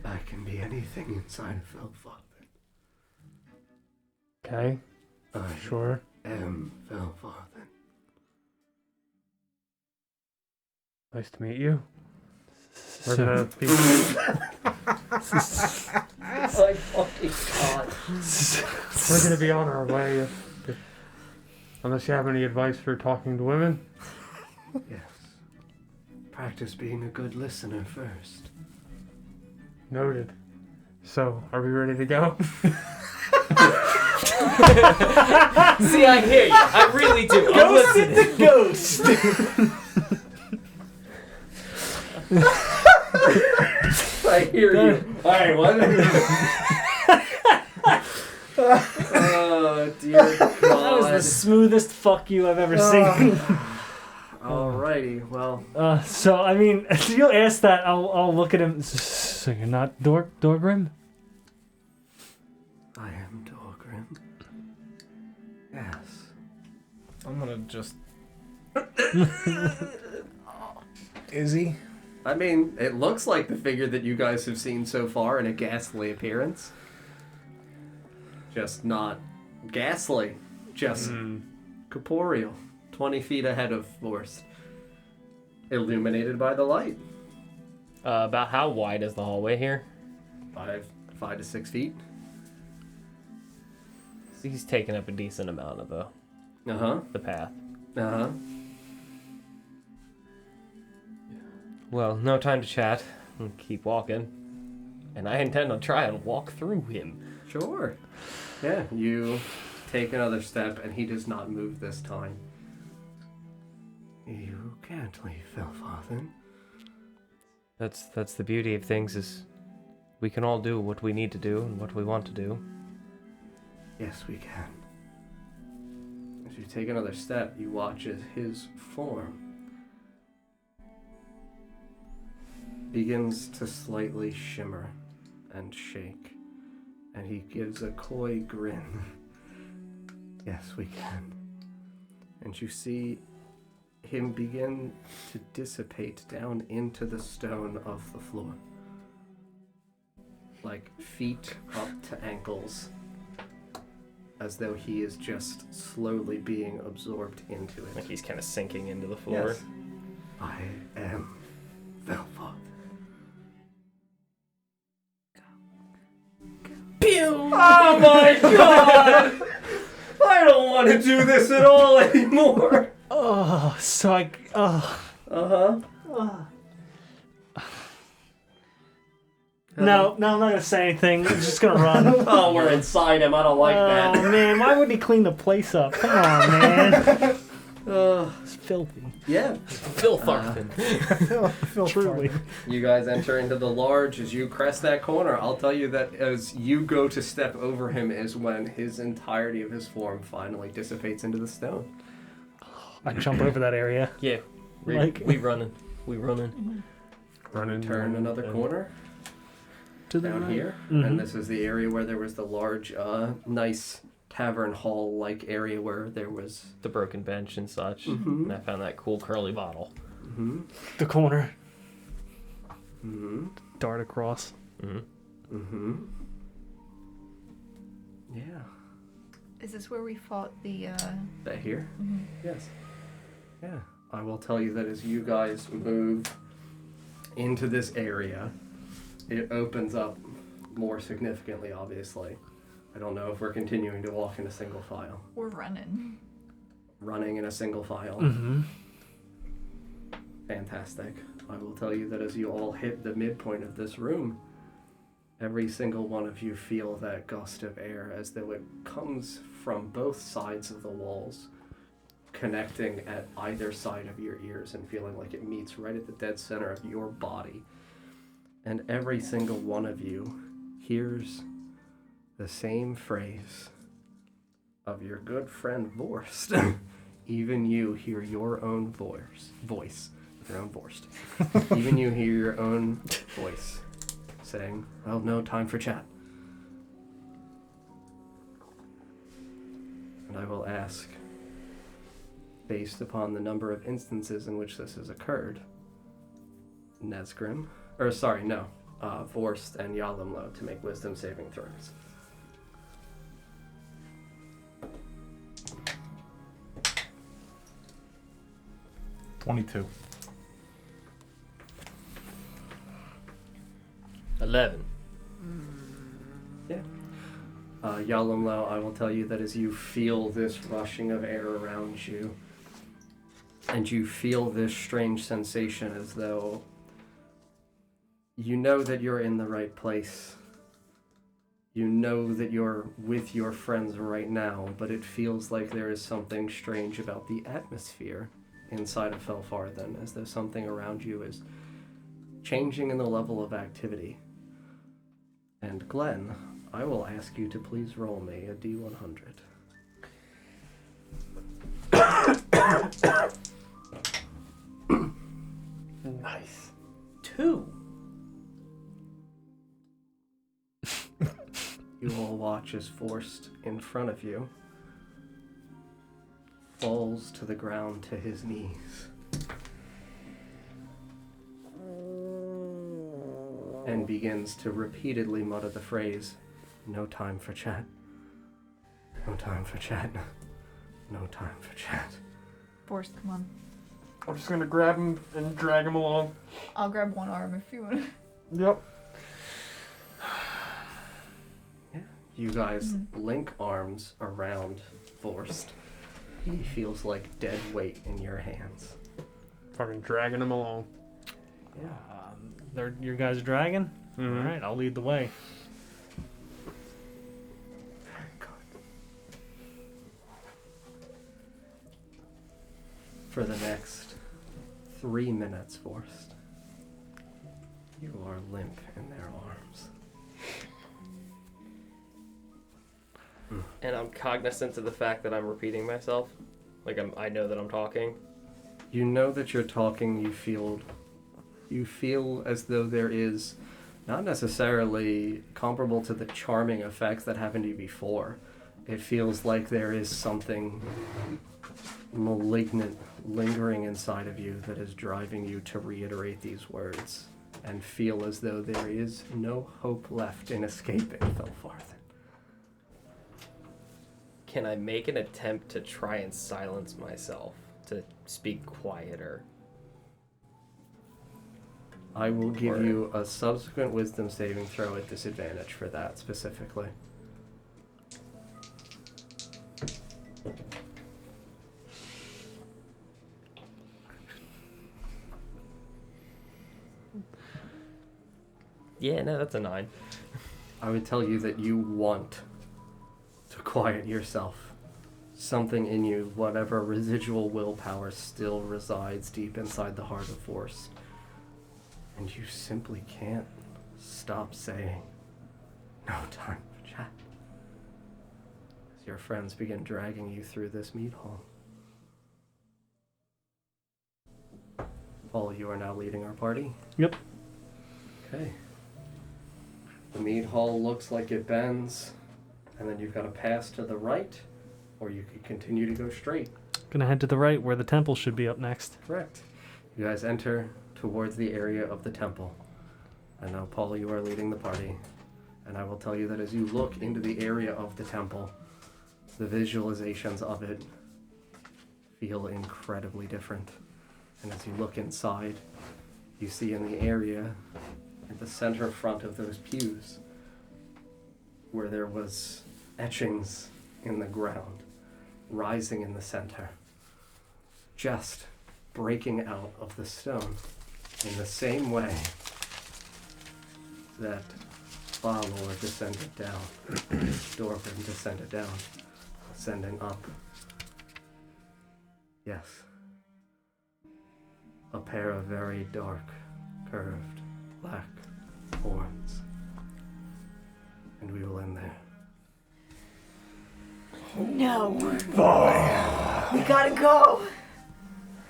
I can be anything inside of Elfather. Okay. Sure. Velvathan. Nice to meet you. We're gonna be. My fucking god. We're gonna be on our way. Unless you have any advice for talking to women. Yes. Practice being a good listener first. Noted. So, are we ready to go? See, I hear you. I really do. I'm listening. Ghost. I hear you. Alright, what? Oh, dear God. That was the smoothest fuck you I've ever seen. Alrighty, well. So I mean, if you ask that, I'll look at him. So you're not Dorgrim? I am Dorgrim. Yes. I'm gonna just. Is he? I mean, it looks like the figure that you guys have seen so far in a ghastly appearance. Just not ghastly. Just corporeal. 20 feet ahead of Forst. Illuminated by the light. About how wide is the hallway here? 5 to 6 feet. So he's taking up a decent amount of the path. Well, no time to chat. We'll keep walking. And I intend to try and walk through him. Sure. Yeah, you take another step and he does not move this time. You can't leave, Velvathan. That's the beauty of things, is we can all do what we need to do and what we want to do. Yes, we can. As you take another step, you watch as his form begins to slightly shimmer and shake, and he gives a coy grin. Yes, we can. And you see him begin to dissipate down into the stone of the floor. Like feet up to ankles, as though he is just slowly being absorbed into it. Like he's kind of sinking into the floor. Yes. I am Velvat. Oh my god! I don't want to do this at all anymore! Oh, so I. Uh-huh. No, I'm not gonna say anything. I'm just gonna run. Oh, we're inside him. I don't like that. Oh man, why would he clean the place up? Come on, man. It's filthy. Yeah. Phil Tharpin. Truly. You guys enter into the large. As you crest that corner, I'll tell you that as you go to step over him is when his entirety of his form finally dissipates into the stone. I jump over that area. Yeah. We running. We running. Turn another corner. To the Down right. here, and this is the area where there was the large, nice tavern hall-like area where there was The broken bench and such. Mhm. And I found that cool curly bottle. The corner. Mm-hmm. Dart across. Yeah. Is this where we fought the? That here? Yes. Yeah. I will tell you that as you guys move into this area, it opens up more significantly, obviously. I don't know if we're continuing to walk in a single file. We're running. Running in a single file. Fantastic. I will tell you that as you all hit the midpoint of this room, every single one of you feel that gust of air as though it comes from both sides of the walls, connecting at either side of your ears and feeling like it meets right at the dead center of your body. And every single one of you hears the same phrase of your good friend Vorst. Even you hear your own voice, your own Vorst. Even you hear your own voice saying, "Oh no, time for chat." And I will ask, based upon the number of instances in which this has occurred, Vorst and Yalimlo to make wisdom saving throws. 22. 11. Yalamlo, I will tell you that as you feel this rushing of air around you, and you feel this strange sensation as though you know that you're in the right place. You know that you're with your friends right now, but it feels like there is something strange about the atmosphere inside of Felfarthen, as though something around you is changing in the level of activity. And Glenn, I will ask you to please roll me a D100. Nice. 2. You all watch as Forced in front of you falls to the ground to his knees and begins to repeatedly mutter the phrase, "No time for chat. No time for chat. No time for chat." Forrest, come on. I'm just gonna grab him and drag him along. I'll grab one arm if you want. Yep. You guys link arms around Forced. He feels like dead weight in your hands. Fucking dragging him along. Your guys are dragging? Mhm. All right, I'll lead the way. For the next 3 minutes, Forced, you are limp in their arms. And I'm cognizant of the fact that I'm repeating myself. Like I know that I'm talking. You know that you're talking, you feel as though there is not necessarily comparable to the charming effects that happened to you before. It feels like there is something malignant lingering inside of you that is driving you to reiterate these words and feel as though there is no hope left in escaping Felfarthen. Can I make an attempt to try and silence myself, to speak quieter? I will give you a subsequent wisdom saving throw at disadvantage for that specifically. Yeah, no, that's a 9. I would tell you that you want to quiet yourself. Something in you, whatever residual willpower still resides deep inside the heart of Force. And you simply can't stop saying, "No time for chat," as your friends begin dragging you through this mead hall. Paul, you are now leading our party? Yep. Okay. The mead hall looks like it bends, and then you've got a pass to the right, or you could continue to go straight. Gonna head to the right where the temple should be up next. Correct. You guys enter towards the area of the temple. And now, Paul, you are leading the party. And I will tell you that as you look into the area of the temple, the visualizations of it feel incredibly different. And as you look inside, you see in the area, at the center front of those pews, where there was etchings in the ground, rising in the center, just breaking out of the stone in the same way that Balor descended down, Dorfin descended down, ascending up. Yes. A pair of very dark, curved, black horns. And we will end there. No. We gotta go.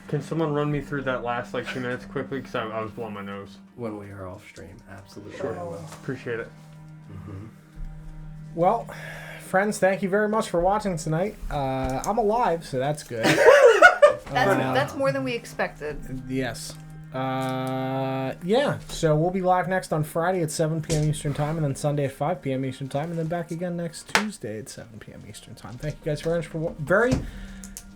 Can someone run me through that last 2 minutes quickly? Because I was blowing my nose. When we are off stream, absolutely. Sure. I will. Appreciate it. Mm-hmm. Well, friends, thank you very much for watching tonight. I'm alive, so that's good. That's more than we expected. Yes. Yeah, so we'll be live next on Friday at 7 p.m. Eastern Time, and then Sunday at 5 p.m. Eastern Time, and then back again next Tuesday at 7 p.m. Eastern Time. Thank you guys very much for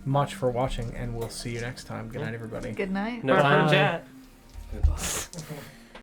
much for watching, and we'll see you next time. Good night, everybody. Good night. No time to chat. Goodbye.